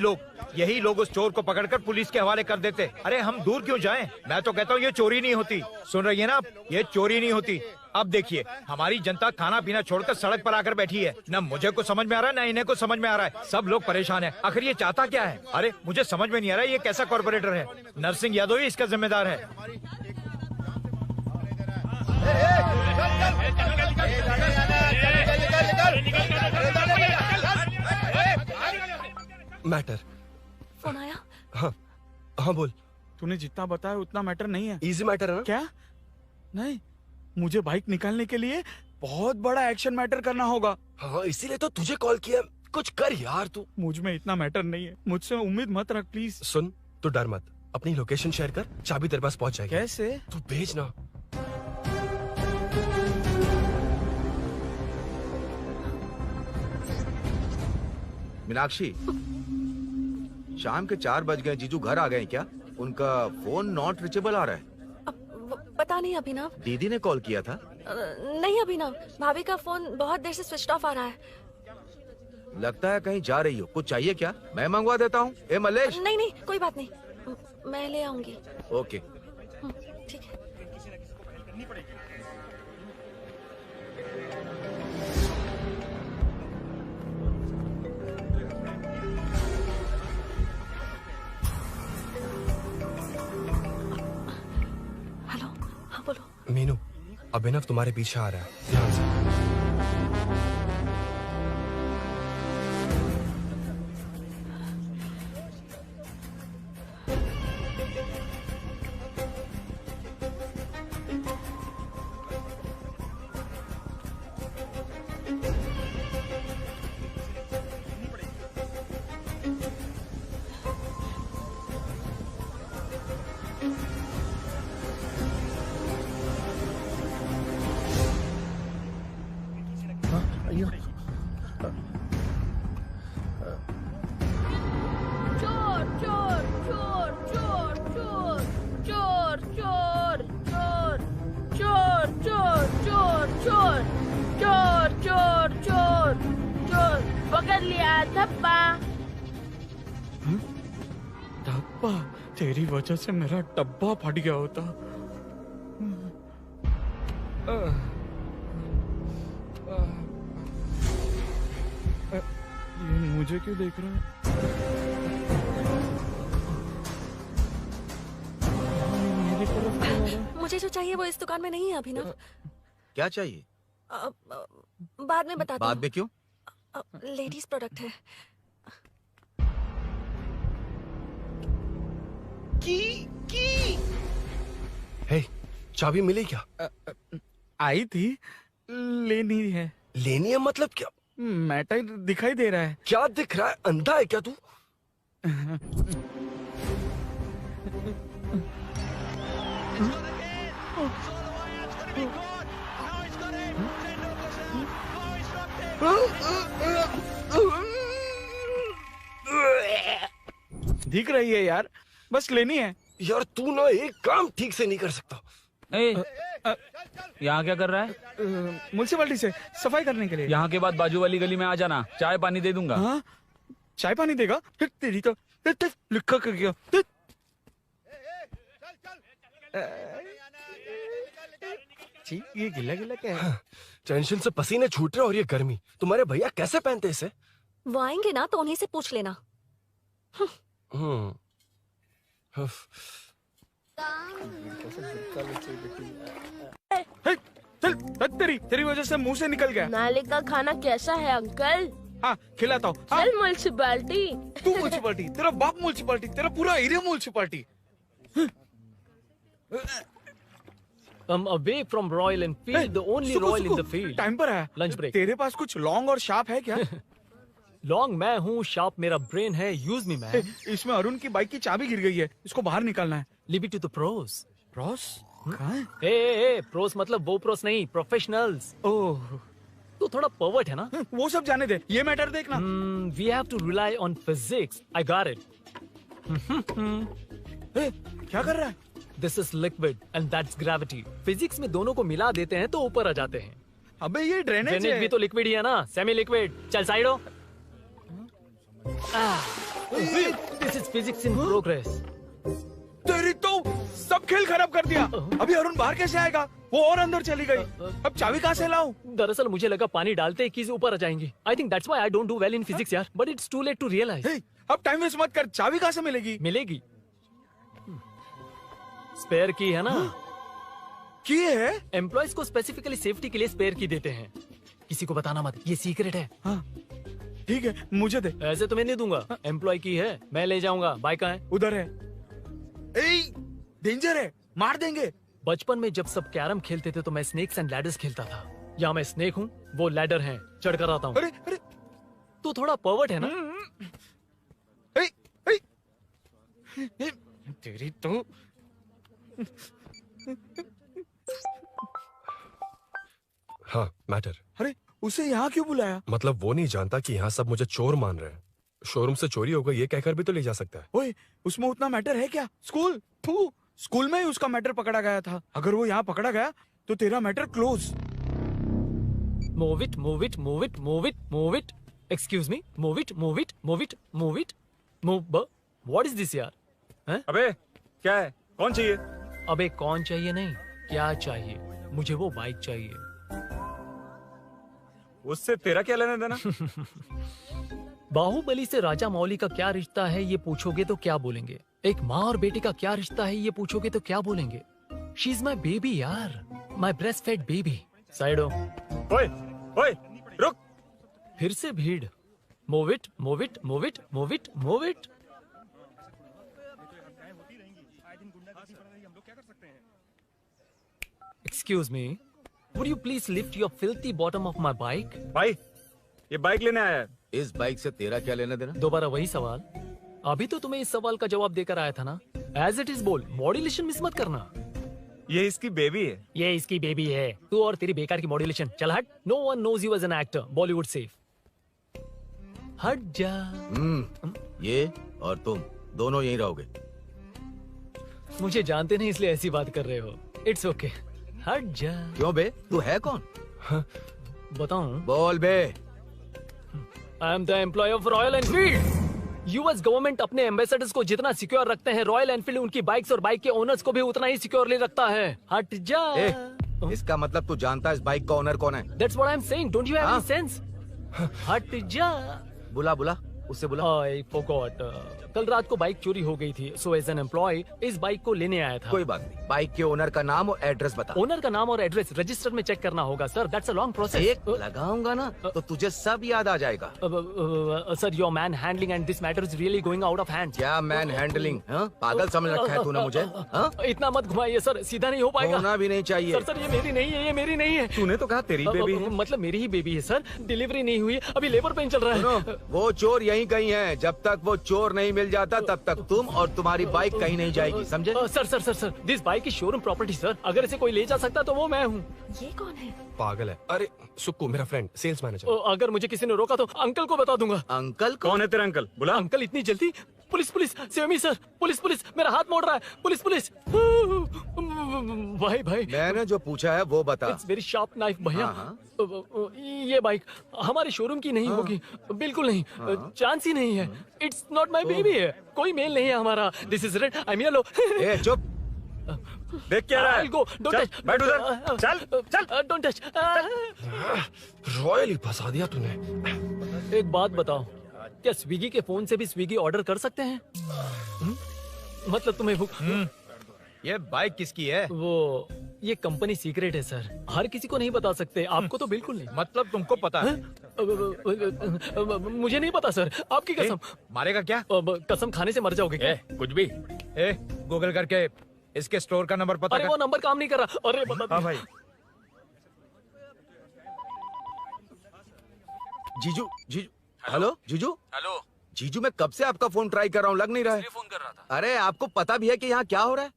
लोग उस चोर को पकड़कर पुलिस के हवाले कर देते। अरे हम दूर क्यों जाएं? मैं तो कहता हूँ ये चोरी नहीं होती। सुन रही है ना आप? ये चोरी नहीं होती। अब देखिए हमारी जनता खाना पीना छोड़कर सड़क पर आकर बैठी है। ना मुझे कुछ समझ में आ रहा है, ना इन्हें कुछ समझ में आ रहा है। सब लोग परेशान हैं। आखिर ये चाहता क्या है? अरे मुझे समझ में नहीं आ रहा है ये कैसा कॉर्पोरेटर है। नरसिंह यादव ही इसका जिम्मेदार है। मैटर। फोन आया? हाँ हाँ बोल। तूने जितना बताया उतना मैटर नहीं है। इजी मैटर है ना? क्या? नहीं, मुझे बाइक निकालने के लिए बहुत बड़ा एक्शन मैटर करना होगा। हाँ इसीलिए तो तुझे कॉल किया। कुछ कर यार तू। मुझ में इतना मैटर नहीं है, मुझसे उम्मीद मत रख प्लीज। सुन, तू डर मत, अपनी लोकेशन शेयर कर, चाबी तेरे पास पहुंच जाएगी। कैसे? तू भेज ना। मीनाक्षी, शाम के 4 बज गए, जीजू घर आ गए क्या? उनका फोन नॉट रिचेबल आ रहा है। पता नहीं अभिनव। दीदी ने कॉल किया था? नहीं अभिनव, भाभी का फोन बहुत देर से स्विच ऑफ आ रहा है। लगता है कहीं जा रही हो। कुछ चाहिए क्या? मैं मंगवा देता हूँ। ए मलेश। नहीं नहीं कोई बात नहीं, मैं ले आऊंगी। ओके ठीक है। हेलो, हाँ बोलो। मीनू, अभिनव तुम्हारे पीछे आ रहा है, ध्यान से। डब्बा, तेरी वजह से मेरा डब्बा फट गया होता। ये मुझे क्यों देख रहा है? मेरी तरफ क्यों आ रहा है? मुझे जो चाहिए वो इस दुकान में नहीं है अभिनव। क्या चाहिए? बाद में बताती हूँ। बाद में क्यों? लेडीज प्रोडक्ट है। हे, चाबी मिली क्या? आई थी, लेनी है। लेनी है मतलब क्या? मैटर दिखाई दे रहा है। क्या दिख रहा है? अंधा है क्या तू? दिख रही है यार, बस लेनी है। यार तू ना एक काम ठीक से नहीं कर सकता। यहाँ क्या कर रहा है? म्युनिसिपैलिटी से सफाई करने के लिए। यहाँ के बाद बाजू वाली गली में आ जाना, चाय पानी दे दूंगा। हाँ? चाय पानी देगा? तेरी तो लिखा कर गया। ये गिला गिला क्या है? टेंशन से पसीने छूट रहे और ये गर्मी, तुम्हारे भैया कैसे पहनते इसे? वो आएंगे ना तो उन्हीं से पूछ लेना। तेरी वजह से मुंह से निकल गया। नाले का खाना कैसा है अंकल? हाँ खिलाता हूँ। चल म्युनिसिपैलिटी। तू म्युनिसिपैलिटी, तेरा बाप म्युनिसिपैलिटी, तेरा पूरा area municipality. I'm away from Royal Enfield, the only Royal in the field. Time पर है। Lunch break. तेरे पास कुछ लॉन्ग और शार्प है क्या? लॉन्ग मैं हूँ, शार्प मेरा ब्रेन है। Use me man. इसमें अरुण की बाइक की चाबी गिर गई है, इसको बाहर निकालना है। Leave it to the pros. Pros? कहाँ है? ए प्रोस मतलब वो प्रोस नहीं, प्रोफेशनल्स। ओह, तू थोड़ा पर्वर्ट है ना? वो सब जाने दे, ये मैटर देखना। We have to rely on physics. I got it. क्या कर रहा है? This is liquid and that's gravity. Physics में दोनों को मिला देते हैं तो ऊपर आ जाते हैं। अबे ये ड्रेनेज है। भी तो लिक्विड ही है ना, सेमी लिक्विड। चल साइड हो। This is physics in progress. तेरी तो सब खेल खराब कर दिया। अभी अरुण बाहर कैसे आएगा? वो और अंदर चली गई। अब चाबी कहाँ से लाऊं? दरअसल मुझे लगा पानी डालते ही कीज ऊपर आ जाएंगी। I think that's why I don't do well in physics यार। But it's too late to realize. अब टाइम वेस्ट मत कर, चाबी कहाँ से मिलेगी? मिलेगी। स्पेयर की है ना? की है? एम्प्लॉयज को स्पेसिफिकली सेफ्टी के लिए स्पेयर की देते हैं। किसी को बताना मत, ये सीक्रेट है। हाँ। ठीक है, मुझे दे। ऐसे तो मैं नहीं दूंगा, एम्प्लॉय की है, मैं ले जाऊंगा। बाइक कहाँ है? उधर है। डेंजर है, मार देंगे। बचपन में जब सब कैरम खेलते थे तो मैं स्नेक्स एंड लैडर्स खेलता था। यहाँ मैं स्नेक हूँ, वो लैडर है, चढ़ कर आता हूँ। अरे अरे, तू थोड़ा पर्वर्ट है ना? तेरी तो हाँ, मैटर। अरे उसे यहाँ क्यों बुलाया? मतलब वो नहीं जानता कि यहाँ सब मुझे चोर मान रहे हैं। शोरूम से चोरी हो गई ये कहकर भी तो ले जा सकता है। ओए, उसमें उतना मैटर है क्या? स्कूल में ही उसका मैटर पकड़ा गया था। अगर वो यहाँ पकड़ा गया तो तेरा matter close. Move it, move it, move it, move it, move it. Excuse me, move it, move it, move it, move it, move. What is this यार? हैं? अबे क्या है? कौन चाहिए? अबे कौन चाहिए नहीं, क्या चाहिए? मुझे वो बाइक चाहिए। उससे तेरा क्या लेना देना? बाहुबली से राजा मौली का क्या रिश्ता है ये पूछोगे तो क्या बोलेंगे? एक माँ और बेटे का क्या रिश्ता है ये पूछोगे तो क्या बोलेंगे? शी इज माई बेबी यार, my breast fed baby. Side हो। ओए रुक। फिर से भीड़। Move it, move it, move it, move it, move it. Excuse me, would you please lift your filthy bottom of my bike? भाई, ये bike लेने आया है। इस बाइक से तेरा क्या लेना देना? दोबारा वही सवाल। अभी तो तुम्हें इस सवाल का जवाब देकर आया था ना। एज इट इज बोल, मॉड्यूलेशन मिस मत करना। ये इसकी बेबी है। ये इसकी बेबी है। तू और तेरी बेकार की मॉड्यूलेशन। चल हट। No one knows you as an actor. Bollywood safe. हट जा। ये और तुम दोनों यहीं रहोगे। मुझे जानते नहीं इसलिए ऐसी बात कर रहे हो। It's okay. हट जा। क्यों बे? तू है कौन? बताऊं? बोल बे। I am the employ of Royal Enfield. US government अपने एम्बेसडर्स को जितना सिक्योर रखते हैं, रॉयल एनफील्ड उनकी बाइक्स और बाइक के ओनर्स को भी उतना ही सिक्योरली रखता है। हट जा। इसका मतलब तू जानता है इस बाइक का ओनर कौन है? That's what I'm saying. Don't you have any sense? हट जा। बुला उससे बुला। I forgot. कल रात को बाइक चोरी हो गई थी, so as an employee इस बाइक को लेने आया था। कोई बात नहीं, बाइक के ओनर का नाम और एड्रेस बता। ओनर का नाम और एड्रेस रजिस्टर में चेक करना होगा sir. That's a long process. एक लगाऊंगा ना तो तुझे सब याद आ जाएगा। Sir, your man handling and this matter is really going out of hand. क्या मैन हैंडलिंग? पागल समझ रखा है तूने मुझे? इतना मत घुमाइए सर, सीधा नहीं हो पाएगा। होना भी नहीं चाहिए। सर ये मेरी नहीं है, ये मेरी नहीं है। तूने तो कहा तेरी बेबी है। मतलब मेरी ही बेबी है सर। डिलीवरी नहीं हुई, अभी लेबर पेन चल रहा है। वो चोर यहीं कहीं है। जब तक वो चोर नहीं मिल जाता तब तक तुम और तुम्हारी बाइक कहीं नहीं जाएगी, समझे? सर दिस बाइक की शोरूम प्रॉपर्टी सर। अगर इसे कोई ले जा सकता तो वो मैं हूँ। ये कौन है? पागल है। अरे सुक्कू, मेरा फ्रेंड, सेल्स मैनेजर। अगर मुझे किसी ने रोका तो अंकल को बता दूंगा। अंकल? कौन है तेरा अंकल? बुला। अंकल इतनी जल्दी? Police save me sir. Police मेरा हाथ मोड़ रहा है। पुलिस। भाई मैंने जो पूछा है वो बता। इट्स वेरी शार्प नाइफ भैया। ये बाइक हमारे शोरूम की नहीं होगी, बिल्कुल नहीं। चांस ही नहीं है। इट्स नॉट माई बेबी है। कोई मेल नहीं है हमारा। This is red, I am yellow. चुप। देख क्या रहा है? I'll go. Don't चल, touch. बैठ उधर। चल। Don't touch. रॉयल ही फंसा दिया तूने। एक बात बताओ, क्या स्विगी के फोन से भी स्विगी ऑर्डर कर सकते हैं? मतलब तुम्हें ये बाइक किसकी है? वो ये कंपनी सीक्रेट है सर, हर किसी को नहीं बता सकते। आपको तो बिल्कुल नहीं। मतलब तुमको पता है? मुझे नहीं पता सर, आपकी कसम। मारेगा क्या? कसम खाने से मर जाओगे क्या? कुछ भी। गूगल करके इसके स्टोर का नंबर पता अरे कर। वो नंबर काम नहीं कर रहा। अरे बता। हाँ भाई। जीजू। हेलो जीजू। जीजू, मैं कब से आपका फोन ट्राई कर रहा हूँ, लग नहीं रहा है। फोन कर रहा था। अरे आपको पता भी है कि यहाँ क्या हो रहा है?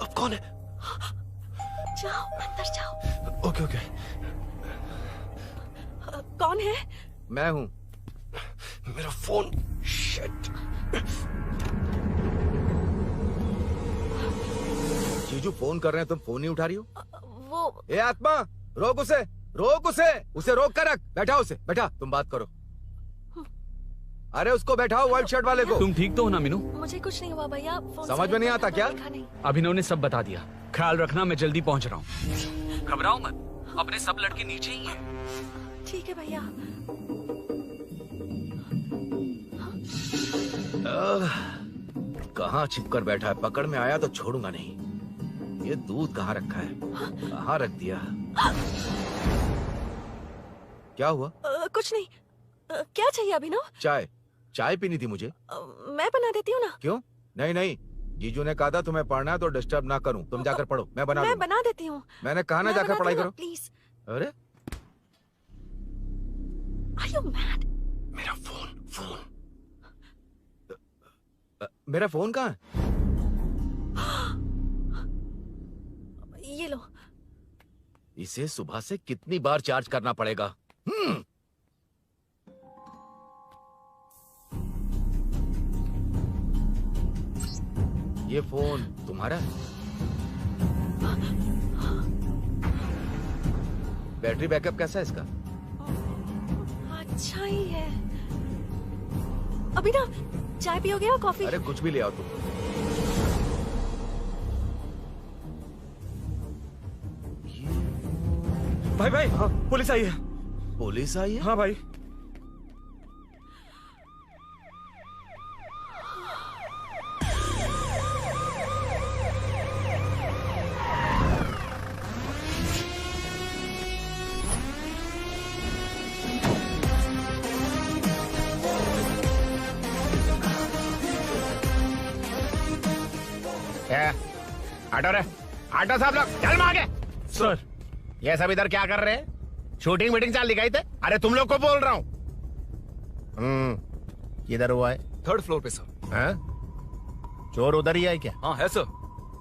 अब कौन है? जाओ अंदर जाओ। ओके। कौन है? मैं हूँ। मेरा फोन। शिट। जीजू फोन कर रहे हैं, तुम फोन नहीं उठा रही हो? वो ए आत्मा, रोक उसे रोक कर रख। बैठा उसे, बैठा। तुम बात करो। अरे उसको बैठाओ, व्हाइट शर्ट वाले को। तुम ठीक तो हो ना मीनू? मुझे कुछ नहीं हुआ भैया। फोन समझ में नहीं आता क्या? अभिनव ने सब बता दिया। ख्याल रखना, मैं जल्दी पहुंच रहा हूँ। घबराओ मत, अपने सब लड़के नीचे ही हैं। ठीक है भैया। कहाँ छिपकर बैठा है, पकड़ में आया तो छोड़ूंगा नहीं। ये दूध कहाँ रखा है, कहाँ रख दिया? क्या हुआ? कुछ नहीं। क्या चाहिए अभिनव? चाय, चाय पीनी थी मुझे। मैं बना देती हूँ ना। क्यों? नहीं नहीं, जीजू ने कहा था तुम्हें पढ़ना है तो डिस्टर्ब ना करूं, तुम जाकर पढ़ो, मैं बना देती हूँ। मैंने कहा ना जाकर पढ़ाई करो प्लीज। अरे Are you mad? मेरा फोन मेरा फोन कहाँ है? ये लो। इसे सुबह से कितनी बार चार्ज करना पड़ेगा? ये फोन तुम्हारा है? बैटरी बैकअप कैसा है इसका? अच्छा ही है। अभिनव, चाय पियोगे या कॉफी? अरे कुछ भी ले आओ तुम। भाई भाई, हाँ, पुलिस आई है। पुलिस आई है? हाँ भाई। हटो रे, हटो सब लोग, चल मांगे। सर, ये सब इधर क्या कर रहे हैं? शूटिंग मीटिंग चाल दिखाई थे? अरे तुम लोग को बोल रहा हूँ। किधर हुआ है? 3rd फ्लोर पे सर। हैं? चोर उधर ही है क्या? हाँ है सर।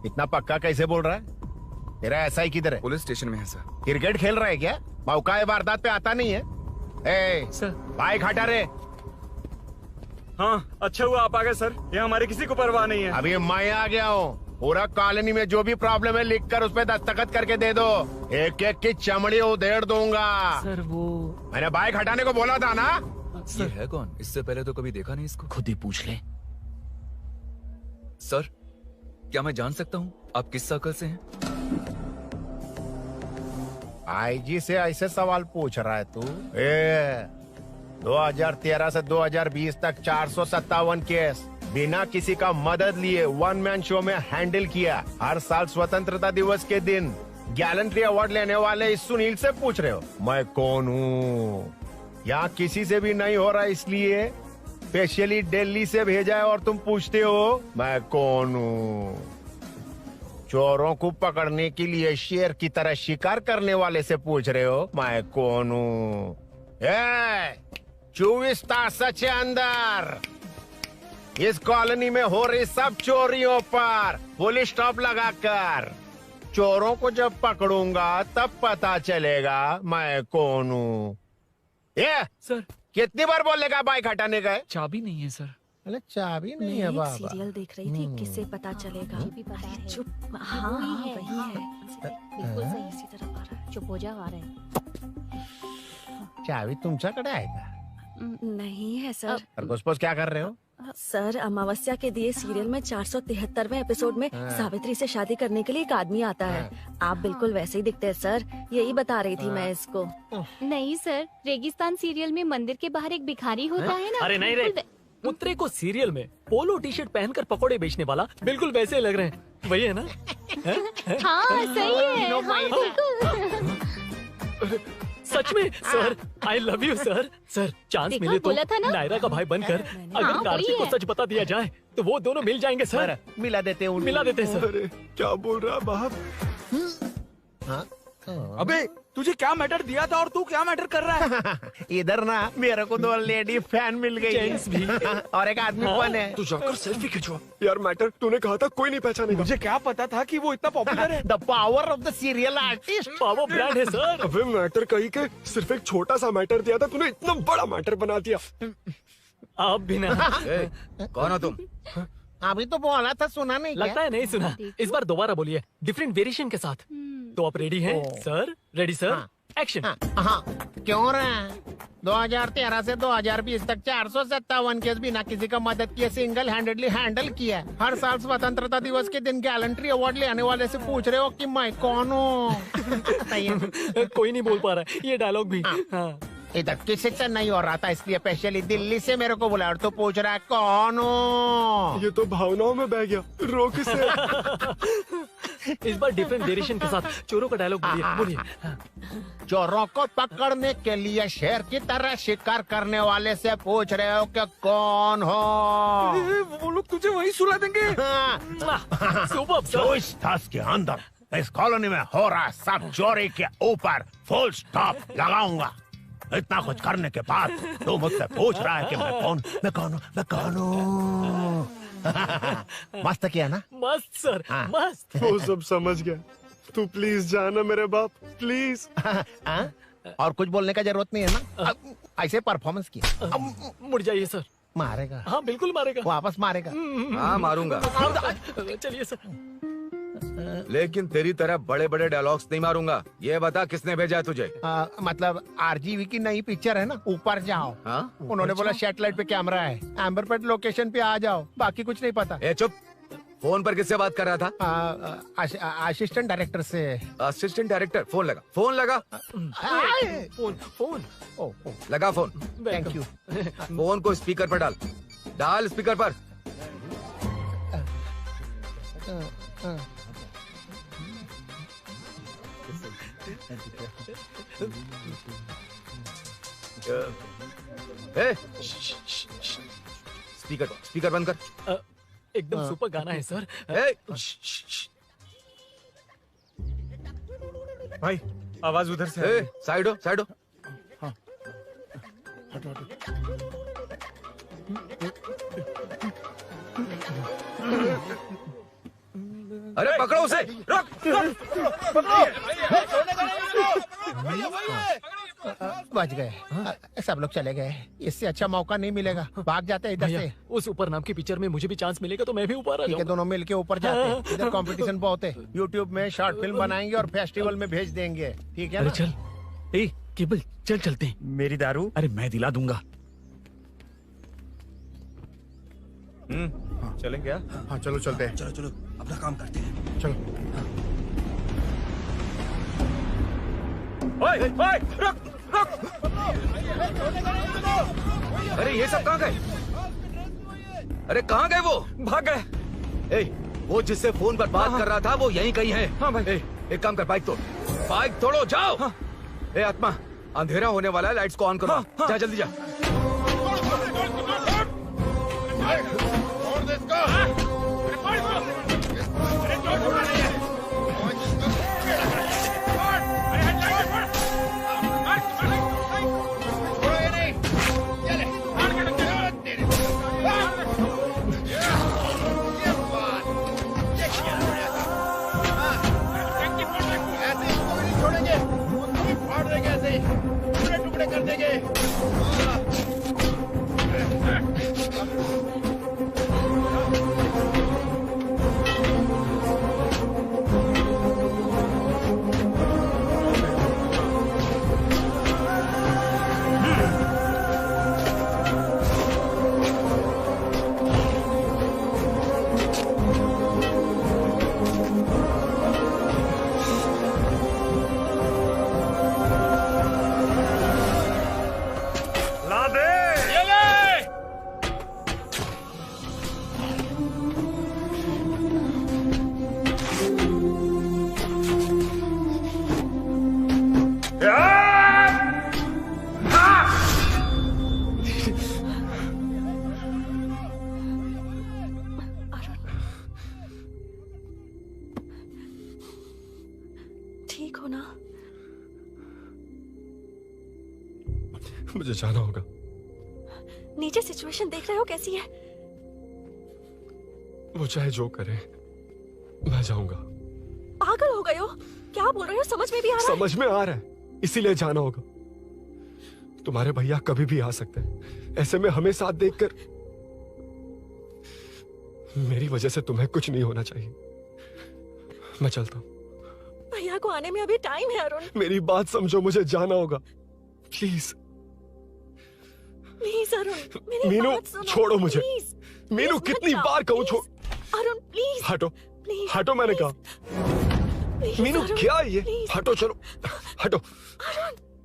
इतना पक्का कैसे बोल रहा है? तेरा ऐसा ही किधर है? पुलिस स्टेशन में है सर। क्रिकेट खेल रहा है क्या? मौका वारदात पे आता नहीं है? ए सर, बाइक हटा रे। हाँ, अच्छा हुआ आप आ गए सर, ये हमारे किसी को परवाह नहीं है। अभी मैं आ गया हूँ। पूरा कॉलोनी में जो भी प्रॉब्लम है लिख कर उस पे दस्तखत करके दे दो। एक एक की चमड़ी उधेड़ दूंगा। सर वो मैंने बाइक हटाने को बोला था ना? ये है कौन? इससे पहले तो कभी देखा नहीं इसको। खुद ही पूछ ले। सर, क्या मैं जान सकता हूँ आप किस सर्कल से हैं? आईजी से ऐसे सवाल पूछ रहा है तू? 2013 से 2020 तक 457 केस बिना किसी का मदद लिए 1 मैन शो में हैंडल किया। हर साल स्वतंत्रता दिवस के दिन गैलेंट्री अवार्ड लेने वाले इस सुनील से पूछ रहे हो मैं कौन हूँ? यहाँ किसी से भी नहीं हो रहा, इसलिए स्पेशली दिल्ली से भेजा है और तुम पूछते हो मैं कौन हूँ? चोरों को पकड़ने के लिए शेर की तरह शिकार करने वाले से पूछ रहे हो मैं कौन हूँ? 24 तास के अंदर इस कॉलोनी में हो रही सब चोरियों पर पुलिस स्टॉप लगाकर चोरों को जब पकड़ूंगा तब पता चलेगा मैं कौन हूँ। ये सर, कितनी बार बोलेगा बाइक हटाने का? चाबी नहीं है सर। अरे चाबी नहीं है मैं बाबा। एक सीरियल देख रही थी, किससे पता चलेगा? अरे चुप। हाँ वही है। बिल्कुल सही। इसी तरफ आ रहा है। चुप हो जा, आ रहे हैं। चाबी तुमच्याकडे आहे का? नहीं है सर। खरगोश क्या कर रहे हो? सर, अमावस्या के दिए सीरियल में 473वें एपिसोड में हाँ। सावित्री से शादी करने के लिए एक आदमी आता है। आप बिल्कुल वैसे ही दिखते हैं सर, यही बता रही थी मैं इसको। नहीं सर, रेगिस्तान सीरियल में मंदिर के बाहर एक भिखारी होता है ना। अरे नहीं रे, पुत्रे को सीरियल में पोलो टी शर्ट पहनकर पकोड़े बेचने वाला बिल्कुल वैसे ही लग रहे हैं। वही है ना? हाँ सही है। हाँ, बिल्कुल। सच में sir, I love you sir. Sir, chance देखा, मिले तो बोला था ना? नायरा का भाई बनकर अगर हाँ, कार्तिक वही को है। सच बता दिया जाए तो वो दोनों मिल जाएंगे सर। मिला देते हैं उनको। मिला देते हैं सर। अरे क्या बोल रहा बाप? हाँ? अबे तुझे क्या मैटर दिया था और तू क्या मैटर कर रहा है? इधर ना मेरे को 2 लेडी फैन मिल गई जेंट्स भी। और एक आदमी कौन है? तू जाकर सेल्फी खिंचवा। यार मैटर तूने कहा था कोई नहीं पहचानेगा। मुझे क्या पता था कि वो इतना पॉपुलर है? The power of the serial artist. Power brand है सर। अबे मैटर कहीं के सिर्फ एक छोटा सा मैटर दिया था, तूने इतना बड़ा मैटर बना दिया। आप भी ना। कौन हो तुम? अभी तो बोला था, सुना नहीं क्या? लगता है नहीं सुना। इस बार दोबारा बोलिए, डिफरेंट वेरिएशन के साथ। तो आप रेडी हैं सर? Ready sir? एक्शन। हाँ, क्यों रहा? 2013 से 2020 तक 457 केस बिना किसी का मदद किए सिंगल हैंडेडली हैंडल किया है। हर साल स्वतंत्रता दिवस के दिन गैलेंट्री अवार्ड लेने वाले से पूछ रहे हो कि मैं कौन हूँ? कोई नहीं बोल पा रहा है ये डायलॉग भी। हाँ। इधर किसी से नहीं हो रहा था इसलिए स्पेशली दिल्ली से मेरे को बुलाया और तू पूछ रहा है कौन हूँ? ये तो भावनाओं में बह गया। रोक इसे। इस बार डिफरेंट वेरिएशन के साथ चोरों का डायलॉग बोलिए। चोरों को पकड़ने के लिए शेर की तरह शिकार करने वाले से पूछ रहे हो कि कौन हो? वो लोग तुझे वही सुला देंगे। जो इस दस के अंदर इस कॉलोनी में हो रहा सब चोरी के ऊपर फुल स्टॉप लगाऊंगा। इतना कुछ करने के बाद तू मुझसे पूछ रहा है कि मैं कौन हूँ? मस्त किया ना? मस्त सर, मस्त। वो सब समझ गया। तू प्लीज जाना मेरे बाप, प्लीज। और कुछ बोलने का जरूरत नहीं है ना? ऐसे परफॉर्मेंस किया। मुड़ जाइए सर। मारेगा? हाँ बिल्कुल मारेगा। वापस मारेगा? हाँ मारूंगा। चलिए सर। लेकिन तेरी तरह बड़े बड़े डायलॉग्स नहीं मारूंगा। ये बता किसने भेजा है तुझे? मतलब आरजीवी की नई पिक्चर है ना, ऊपर जाओ। उन्होंने बोला सैटेलाइट पे कैमरा है, एम्बर पेट लोकेशन पे आ जाओ, बाकी कुछ नहीं पता। ए चुप। फोन पर किससे बात कर रहा था? असिस्टेंट डायरेक्टर से। Assistant director? फोन लगा, फोन लगा। फोन लगा फोन। Thank you. फोन को स्पीकर पर डाल, डाल स्पीकर पर। स्पीकर बंद कर। एकदम सुपर गाना है सर। भाई आवाज उधर से। साइड हो, साइड हो। अरे पकड़ो उसे। रुक, बच गए। सब लोग चले गए। इससे अच्छा मौका नहीं मिलेगा। भाग जाते हैं इधर से। उस ऊपर नाम की पिक्चर में मुझे भी चांस मिलेगा तो मैं भी ऊपर आ जाऊंगा। दोनों मिलके ऊपर जाते हैं। इधर कंपटीशन बहुत है। यूट्यूब में शॉर्ट फिल्म बनाएंगे और फेस्टिवल में भेज देंगे। ठीक है ना? चल केबल चल चलते हैं। मेरी दारू? अरे मैं दिला दूंगा। चलें क्या? हाँ चलो चलते हैं। चलो अपना काम करते हैं। चलो। ओए, रुक, रुक। अरे ये सब कहाँ गए? अरे कहाँ गए वो? भाग गए। वो जिससे फोन पर बात कर रहा था वो यहीं कहीं है। हाँ भाई। एक काम कर, बाइक तोड़, बाइक तोड़ो, जाओ। आत्मा, अंधेरा होने वाला है, लाइट्स को ऑन करो। जा जल्दी जा। टुकड़े कर देंगे। ठीक हो ना? मुझे जाना होगा। नीचे सिचुएशन देख रहे हो कैसी है? वो चाहे जो करे, मैं जाऊंगा। पागल हो गए हो? क्या बोल रहे हो? समझ में भी आ रहा है? समझ में आ रहा है, इसीलिए जाना होगा। तुम्हारे भैया कभी भी आ सकते हैं। ऐसे में हमें साथ देखकर मेरी वजह से तुम्हें कुछ नहीं होना चाहिए। मैं चलता हूँ। भैया को आने में अभी टाइम है अरुण। मेरी बात समझो, मुझे जाना होगा, प्लीज। प्लीज अरुण, मेरी मीनू बात सुनो, छोड़ो मुझे। प्लीज, मीनू प्लीज कितनी मत जाओ, बार कहूँ छोड़। प्लीज। अरुण प्लीज हटो प्लीज, हटो मैंने कहा। प्लीज, मीनू अरुण, क्या ये? प्लीज। हटो चलो हटो।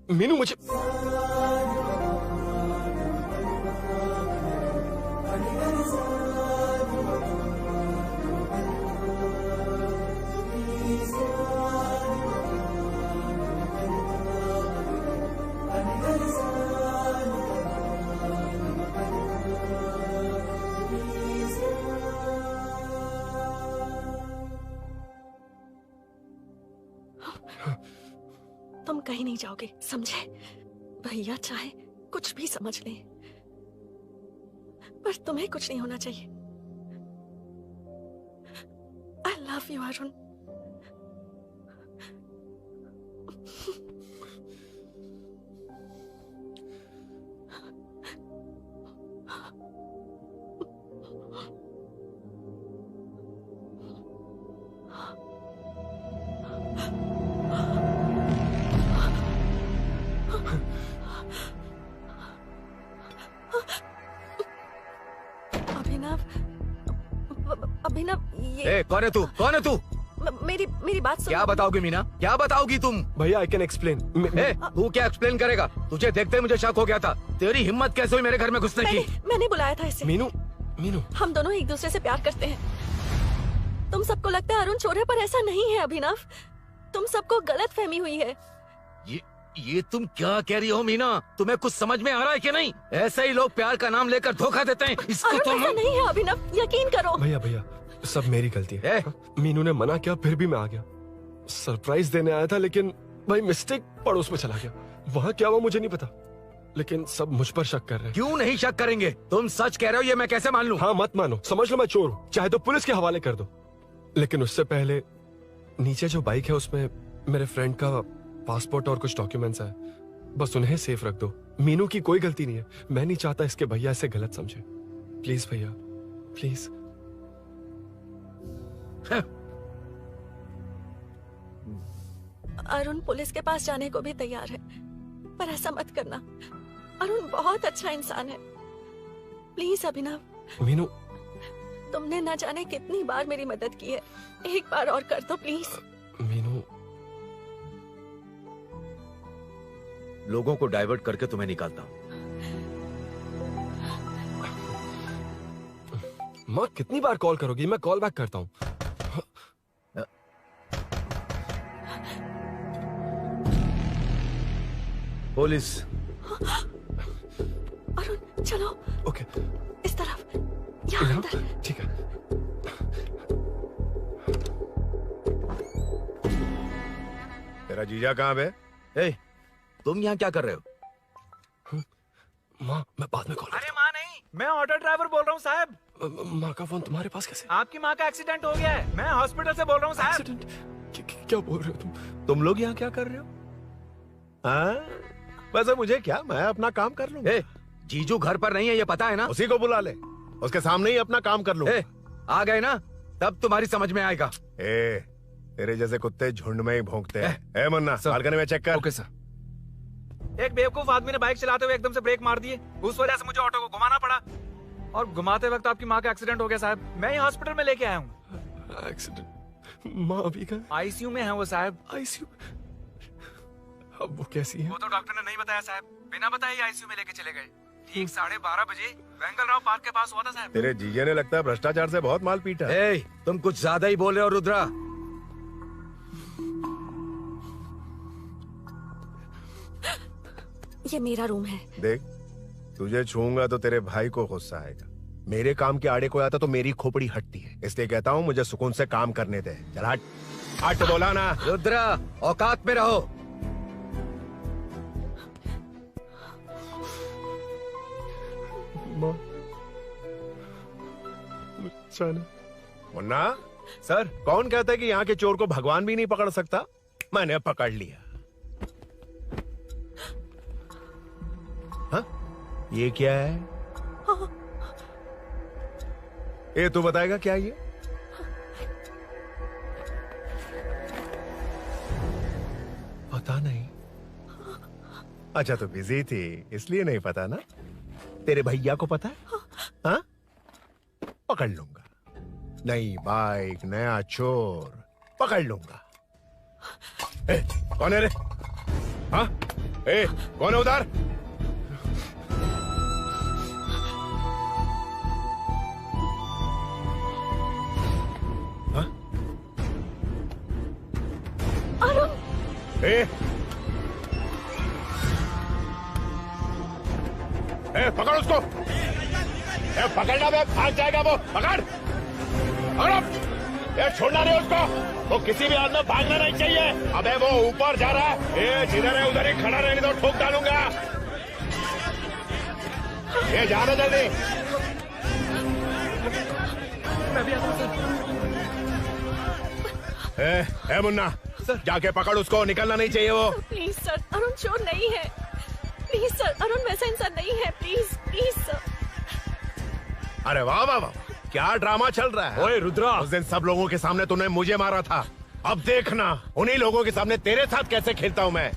मीनू मुझे तुम कहीं नहीं जाओगे, समझे? भैया चाहे कुछ भी समझ लें, पर तुम्हें कुछ नहीं होना चाहिए। I love you Arun. Abhinav, Abhinav, ये कौन है तू? कौन है तू? मेरी बात सुनो। क्या बताओगी मीना? क्या बताओगी तुम? भैया आई कैन एक्सप्लेन। तू क्या एक्सप्लेन करेगा? तुझे देखते ही मुझे शक हो गया था। तेरी हिम्मत कैसे हुई मेरे घर में घुसने की? मैंने बुलाया था इसे। मीनू मीनू हम दोनों एक दूसरे से प्यार करते हैं। तुम सबको लगता है अरुण चोर है, पर ऐसा नहीं है अभिनव। तुम सबको गलत फहमी हुई है। ये तुम क्या कह रही हो मीना? तुम्हें कुछ समझ में आ रहा है कि नहीं? ऐसे ही लोग प्यार का नाम लेकर धोखा देते हैं। इसको अरुण तुम ऐसा नहीं है अभिनव, यकीन करो। भैया भैया सब मेरी गलती है। मीनू ने मना किया फिर भी मैं आ गया। सरप्राइज देने आया था लेकिन भाई मिस्टेक पड़ोस में चला गया। वहाँ क्या हुआ मुझे नहीं पता, लेकिन सब मुझ पर शक कर रहे हैं। क्यों नहीं शक करेंगे? तुम सच कह रहे हो, ये मैं कैसे मान लूं? हाँ मत मानो, समझ लो मैं चोर हूँ, चाहे तो पुलिस के हवाले कर दो। लेकिन उससे पहले नीचे जो बाइक है उसमें मेरे फ्रेंड का पासपोर्ट और कुछ डॉक्यूमेंट्स है, बस उन्हें सेफ रख दो। मीनू की कोई गलती नहीं है। मैं नहीं चाहता इसके भैया इसे गलत समझे। प्लीज भैया प्लीज। अरुण पुलिस के पास जाने को भी तैयार है, पर ऐसा मत करना। अरुण बहुत अच्छा इंसान है। प्लीज अभिनव। मीनू तुमने न जाने कितनी बार मेरी मदद की है, एक बार और कर दो प्लीज। मीनू लोगों को डाइवर्ट करके तुम्हें निकालता हूँ। माँ कितनी बार कॉल करोगी? मैं कॉल बैक करता हूँ। पुलिस। अरुण चलो। ओके इस तरफ, यहाँ अंदर। ठीक है। तेरा जीजा कहाँ पे? तुम यहाँ क्या कर रहे हो? माँ मैं बाद में कॉल। अरे माँ नहीं, मैं ऑटो ड्राइवर बोल रहा हूँ साहब। माँ का फोन तुम्हारे पास कैसे? आपकी माँ का एक्सीडेंट हो गया है, मैं हॉस्पिटल से बोल रहा हूँ साहब। क्या बोल रहे हो तुम लोग यहाँ क्या कर रहे हो? हाँ वैसे मुझे क्या, मैं अपना काम कर लूँ। जीजू घर पर नहीं है, ये पता है ना? उसी को बुला ले, उसके सामने ही अपना काम कर लूँ। आ गए ना, तब तुम्हारी समझ में आएगा। तेरे जैसे कुत्ते झुंड में ही भौंकते हैं। मुन्ना बालकनी में चेक कर। Okay sir. एक बेवकूफ आदमी ने बाइक चलाते हुए एकदम से ब्रेक मार दिए, उस वजह से मुझे ऑटो को घुमाना पड़ा और घुमाते वक्त आपकी माँ का एक्सीडेंट हो गया साहब। मैं ही हॉस्पिटल में लेके आया हूँ। एक्सीडेंट? माँ अभी कहाँ? आईसीयू में है वो साहब। आईसीयू? अब वो कैसी है? वो तो डॉक्टर ने नहीं बताया साहब, बिना बताए आईसीयू में लेके चले गए। ठीक 12:30 बजे वेंगल राव पार्क के पास हुआ था साहब। तेरे जीजे ने लगता है भ्रष्टाचार से बहुत माल पीटा। तुम कुछ ज्यादा ही बोल रहे हो रुद्रा। ये मेरा रूम है। देख तुझे छूंगा तो तेरे भाई को गुस्सा आएगा। मेरे काम के आड़े को आता तो मेरी खोपड़ी हटती है, इसलिए कहता हूँ मुझे सुकून से काम करने दे। चल हट। हट बोला ना। रुद्रा औकात में रहो। मुन्ना सर, कौन कहता है कि यहाँ के चोर को भगवान भी नहीं पकड़ सकता? मैंने पकड़ लिया। हाँ? ये क्या है? ये तू बताएगा क्या ये? पता नहीं। अच्छा तो बिजी थी इसलिए नहीं पता ना? तेरे भैया को पता है? हाँ? पकड़ लूंगा। नई बाइक, नया चोर, पकड़ लूंगा। ए, कौन है रे? हाँ? ए, कौन है उधर? हाँ? ए, पकड़ उसको। पकड़ना बे, भाग जाएगा वो। पकड़, पकड़ो। छोड़ना नहीं उसको। वो किसी भी हाल में भागना नहीं चाहिए। अबे वो ऊपर जा रहा है। जिधर है उधर ही खड़ा रहने दो, ठोक डालूंगा। जाना जल्दी। मैं भी आता हूं सर। मुन्ना, जाके पकड़ उसको, निकलना नहीं चाहिए वो। प्लीज सर, अरुण चोर नहीं है। प्लीज सर, अरुण वैसा इंसान नहीं है। Please please sir. अरे वाह वाह वाह, क्या ड्रामा चल रहा है। ओए रुद्रा, उस दिन सब लोगों के सामने तूने मुझे मारा था। अब देखना उन्हीं लोगों के सामने तेरे साथ कैसे खेलता हूं मैं।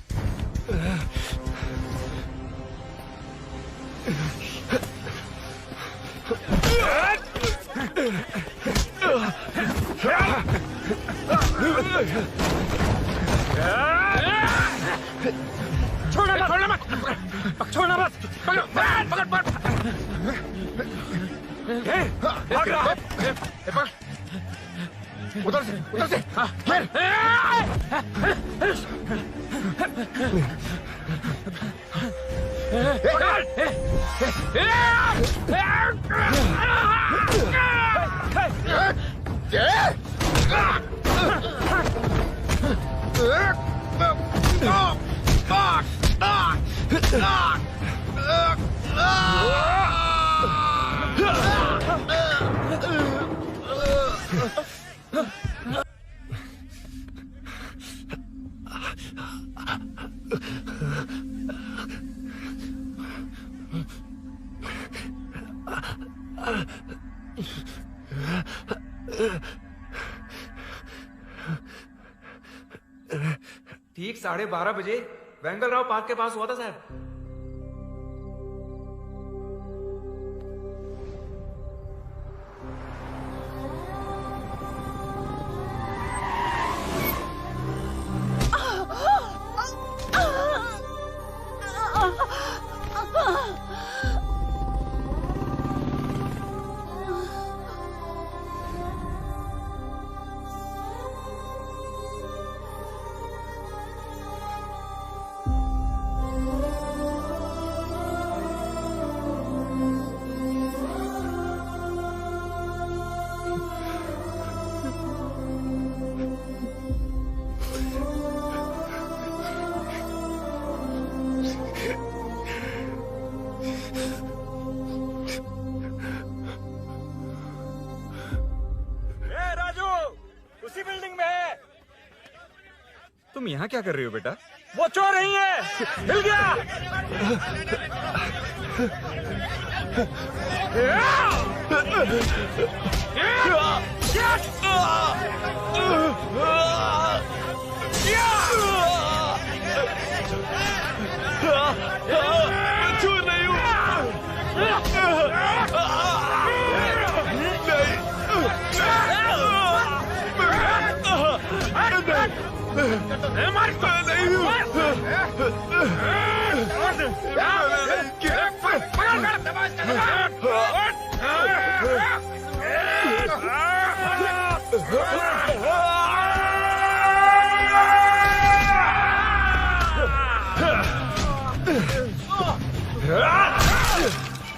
छोड़ना मत, छोड़ना मत, पकड़, पकड़, पकड़। भाग रहा है। उधर से, उधर से। ठीक 12:30 बजे वेंगल राव पार्क के पास हुआ था साहब। तुम यहाँ क्या कर रही हो बेटा? वो चोर नहीं है, हिल गया। चोर नहीं हूँ।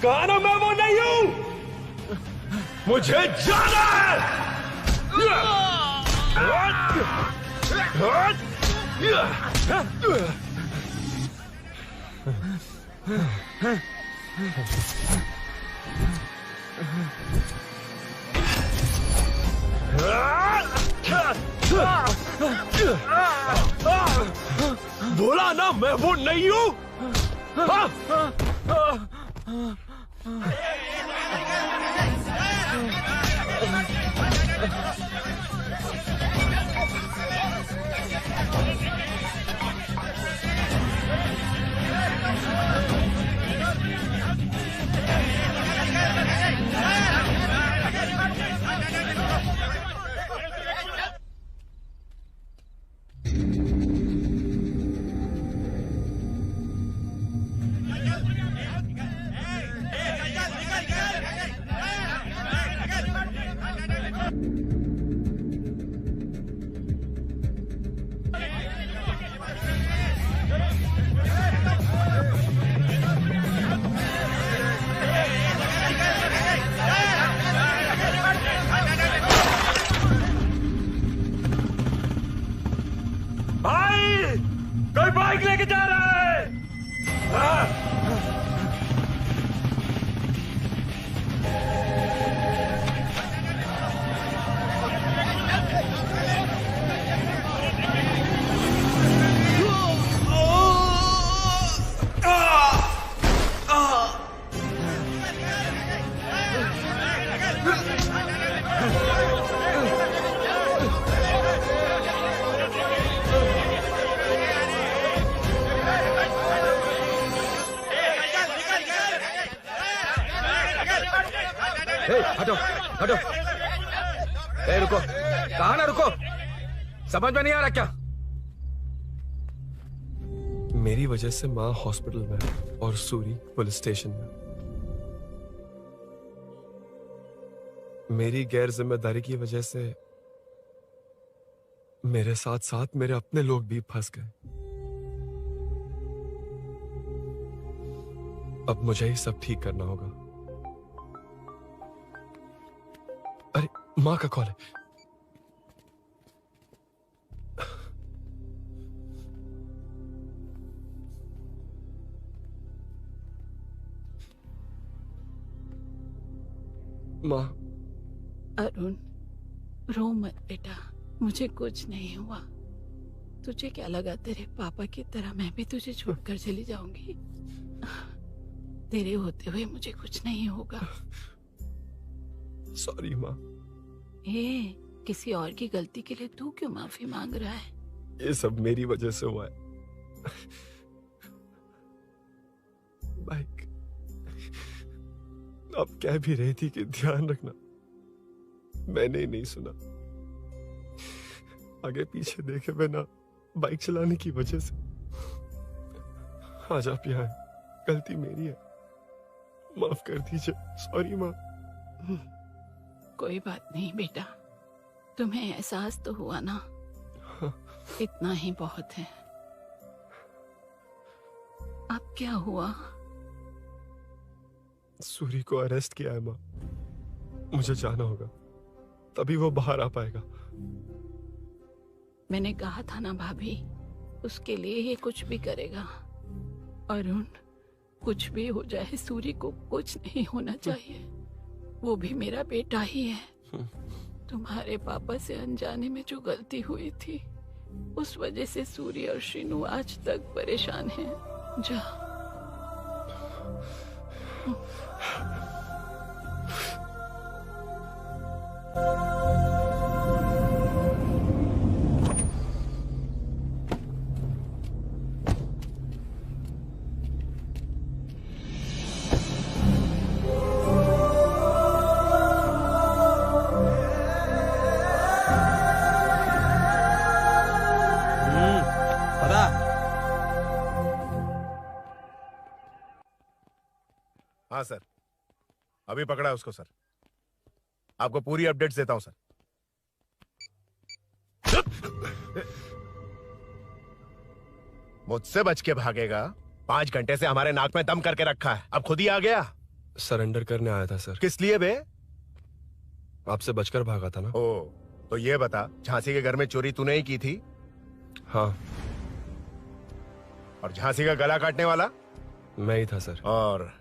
कहा ना मैं वो नहीं हूँ, मुझे जाना है। बोला ना मैं वो नहीं हूँ। कोई बाइक लेके जा रहा है। हटो हटो। ए रुको, कहा ना रुको, समझ में नहीं आ रहा क्या? मेरी वजह से माँ हॉस्पिटल में और सूरी पुलिस स्टेशन में। मेरी गैर जिम्मेदारी की वजह से मेरे साथ साथ मेरे अपने लोग भी फंस गए। अब मुझे ही सब ठीक करना होगा। अरे माँ का कॉल है। माँ। अरुण, रो मत बेटा, मुझे कुछ नहीं हुआ। तुझे क्या लगा तेरे पापा की तरह मैं भी तुझे छोड़कर चली जाऊंगी? तेरे होते हुए मुझे कुछ नहीं होगा। सॉरी माँ। ए, किसी और की गलती के लिए तू क्यों माफी मांग रहा है? ये सब मेरी वजह से हुआ है। बाइक अब कह भी रही थी कि ध्यान रखना, मैंने ही नहीं सुना। आगे पीछे देखे बिना बाइक चलाने की वजह से आज आप यहाँ हैं। गलती मेरी है, माफ कर दीजिए। सॉरी माँ। कोई बात नहीं बेटा, तुम्हें एहसास तो हुआ ना, इतना ही बहुत है। अब क्या हुआ? सूरी को अरेस्ट किया है माँ, मुझे जाना होगा, तभी वो बाहर आ पाएगा। मैंने कहा था ना भाभी, उसके लिए ये कुछ भी करेगा। अरुण, कुछ भी हो जाए सूरी को कुछ नहीं होना चाहिए। वो भी मेरा बेटा ही है। तुम्हारे पापा से अनजाने में जो गलती हुई थी, उस वजह से सूरी और श्रीनु आज तक परेशान हैं। जा। हाँ सर, अभी पकड़ा है उसको सर। आपको पूरी अपडेट्स देता हूं सर। मुझसे बच के भागेगा? 5 घंटे से हमारे नाक में दम करके रखा है, अब खुद ही आ गया। सरेंडर करने आया था सर। किस लिए बे? आपसे बचकर भागा था ना। ओ, तो ये बता, झांसी के घर में चोरी तूने ही की थी? हाँ। और झांसी का गला काटने वाला? मैं ही था सर। और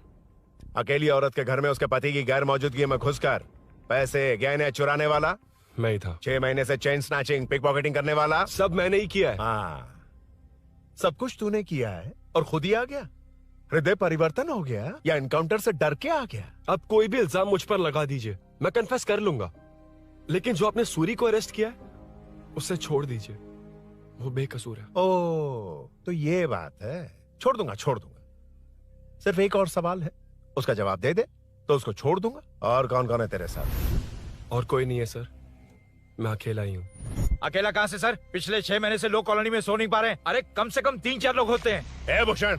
अकेली औरत के घर में उसके पति की गैर मौजूदगी में घुसकर पैसे गहने चुराने वाला? मैं ही था। 6 महीने से चेन स्नैचिंग, पिक पॉकेटिंग करने वाला? सब मैंने ही किया है। हाँ, सब कुछ तूने किया है और खुद ही आ गया? हृदय परिवर्तन हो गया या एनकाउंटर से डर के आ गया? अब कोई भी इल्जाम मुझ पर लगा दीजिए, मैं कन्फेस कर लूंगा। लेकिन जो आपने सूरी को अरेस्ट किया है, उसे छोड़ दीजिए, वो बेकसूर है। ओ, तो ये बात है। छोड़ दूंगा, छोड़ दूंगा। सिर्फ एक और सवाल है, उसका जवाब दे दे तो उसको छोड़ दूंगा। और कौन कौन है तेरे साथ? और कोई नहीं है सर, मैं अकेला ही हूँ। अकेला कहाँ से सर? पिछले 6 महीने से लोग कॉलोनी में सो नहीं पा रहे हैं। अरे कम से कम 3-4 लोग होते हैं। ए भूषण,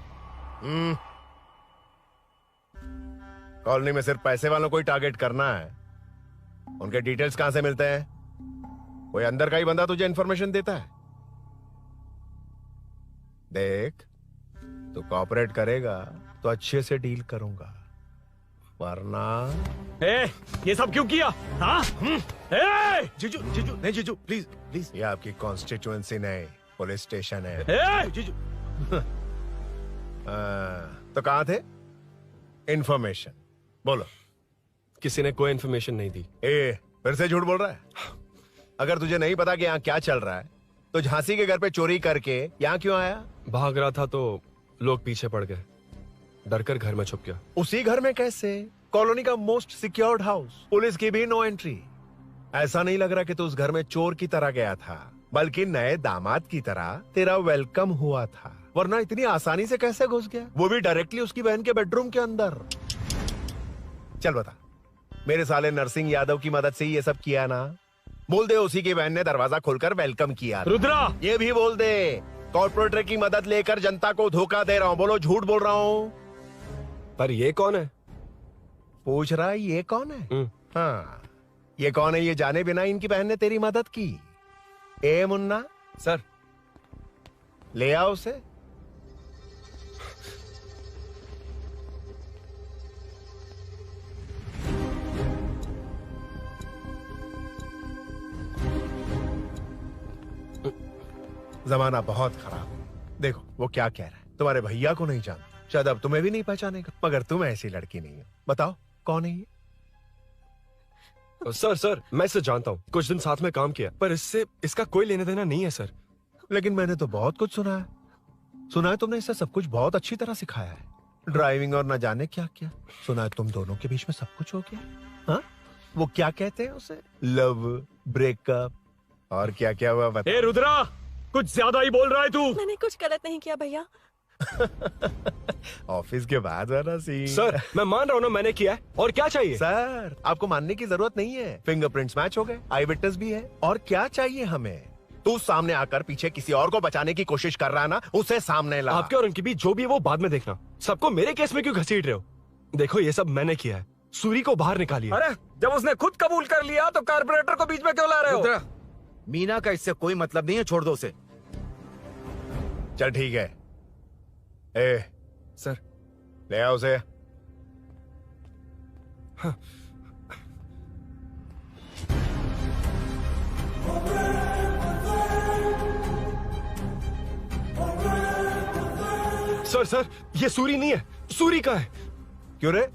कॉलोनी में सिर्फ पैसे वालों को ही टारगेट करना है। उनके डिटेल्स कहां से मिलते हैं? कोई अंदर का ही बंदा तुझे इंफॉर्मेशन देता है? देख, तू कोऑपरेट करेगा तो अच्छे से डील करूंगा, वरना ये सब क्यों किया? हाँ? जीजू जीजू नहीं, जीजू प्लीज प्लीज। ये आपकी कॉन्स्टिट्यूएंसी नहीं, पुलिस स्टेशन है। जीजू तो कहाँ थे? इंफॉर्मेशन बोलो। किसी ने कोई इन्फॉर्मेशन नहीं दी। फिर से झूठ बोल रहा है? अगर तुझे नहीं पता कि यहाँ क्या चल रहा है तो झांसी के घर पे चोरी करके यहाँ क्यों आया? भाग रहा था तो लोग पीछे पड़ गए, डर कर घर में छुप गया। उसी घर में कैसे? कॉलोनी का मोस्ट सिक्योर्ड हाउस, पुलिस की भी नो एंट्री। ऐसा नहीं लग रहा कि तू उस घर में चोर की तरह गया था, बल्कि नए दामाद की तरह तेरा वेलकम हुआ था। वरना इतनी आसानी से कैसे घुस गया, वो भी डायरेक्टली उसकी बहन के बेडरूम के अंदर? चल बता, मेरे साले नरसिंह यादव की मदद से ही ये सब किया ना? बोल दे उसी की बहन ने दरवाजा खोलकर वेलकम किया। रुद्रा, ये भी बोल दे कॉर्पोरेटर की मदद लेकर जनता को धोखा दे रहा हूँ। बोलो झूठ बोल रहा हूँ। पर ये कौन है? पूछ रहा है ये कौन है? हाँ, ये कौन है ये जाने बिना इनकी बहन ने तेरी मदद की। ए मुन्ना सर, ले आओ उसे। जमाना बहुत खराब है। देखो वो क्या कह रहा है, तुम्हारे भैया को नहीं जानता, शायद अब तुम्हें भी नहीं पहचानेगा, मगर तुम ऐसी लड़की नहीं हो। बताओ कौन है ये? सर मैं इसे जानता हूँ, कुछ दिन साथ में काम किया, पर इससे इसका कोई लेना देना नहीं है सर। लेकिन मैंने तो बहुत कुछ सुना है तुमने इसे सब कुछ बहुत अच्छी तरह सिखाया है, ड्राइविंग और न जाने क्या क्या। सुना है तुम दोनों के बीच में सब कुछ हो गया। हाँ, वो क्या कहते हैं उसे, लव, ब्रेकअप और क्या क्या हुआ बता। ए रुद्रा, कुछ ज्यादा ही बोल रहा है तू। मैंने कुछ गलत नहीं किया भैया। ऑफिस के बाद वाला सीन। सर मैं मान रहा हूँ ना मैंने किया है, और क्या चाहिए? सर आपको मानने की जरूरत नहीं है, फिंगरप्रिंट्स मैच हो गए, आई विटनेस भी है, और क्या चाहिए हमें? तू सामने आकर पीछे किसी और को बचाने की कोशिश कर रहा है ना, उसे सामने ला। आपके और उनके बीच जो भी है वो बाद में देखना, सबको मेरे केस में क्यों घसीट रहे हो? देखो ये सब मैंने किया है, सूरी को बाहर निकालिए। अरे जब उसने खुद कबूल कर लिया तो कारपोरेटर को बीच में क्यों ला रहे हो? मीना का इससे कोई मतलब नहीं है, छोड़ दो उसे। चल ठीक है। ए सर, ले आओ उसे। हाँ। सर ये सूरी नहीं है, सूरी का है। क्यों रे,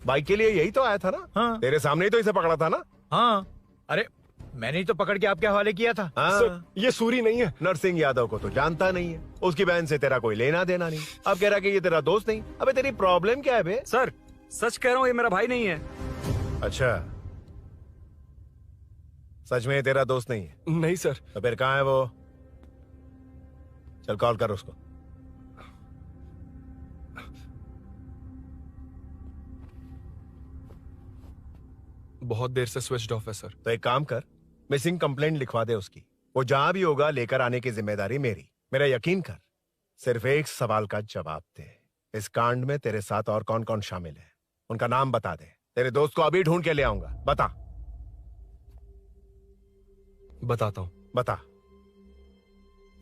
बाइक के लिए यही तो आया था ना? हाँ। तेरे सामने ही तो इसे पकड़ा था ना? हाँ, अरे मैंने ही तो पकड़ के आपके हवाले किया था। हाँ। सर ये सूरी नहीं है। नरसिंह यादव को तो जानता नहीं है, उसकी बहन से तेरा कोई लेना देना नहीं, अब कह रहा कि ये तेरा दोस्त नहीं। अबे तेरी प्रॉब्लम क्या है बे? सर सच कह रहा हूँ, ये मेरा भाई नहीं है। अच्छा, सच में ये तेरा दोस्त नहीं है? नहीं सर। तो फिर कहाँ है वो? चल कॉल कर उसको। बहुत देर से स्विच ऑफ है सर। तो एक काम कर, मिसिंग कंप्लेंट लिखवा दे उसकी, वो जहां भी होगा लेकर आने की जिम्मेदारी मेरी। मेरा यकीन कर, सिर्फ एक सवाल का जवाब दे, इस कांड में तेरे साथ और कौन कौन शामिल है, उनका नाम बता दे। तेरे दोस्त को अभी ढूंढ के ले आऊंगा। बता। बताता हूँ। बता।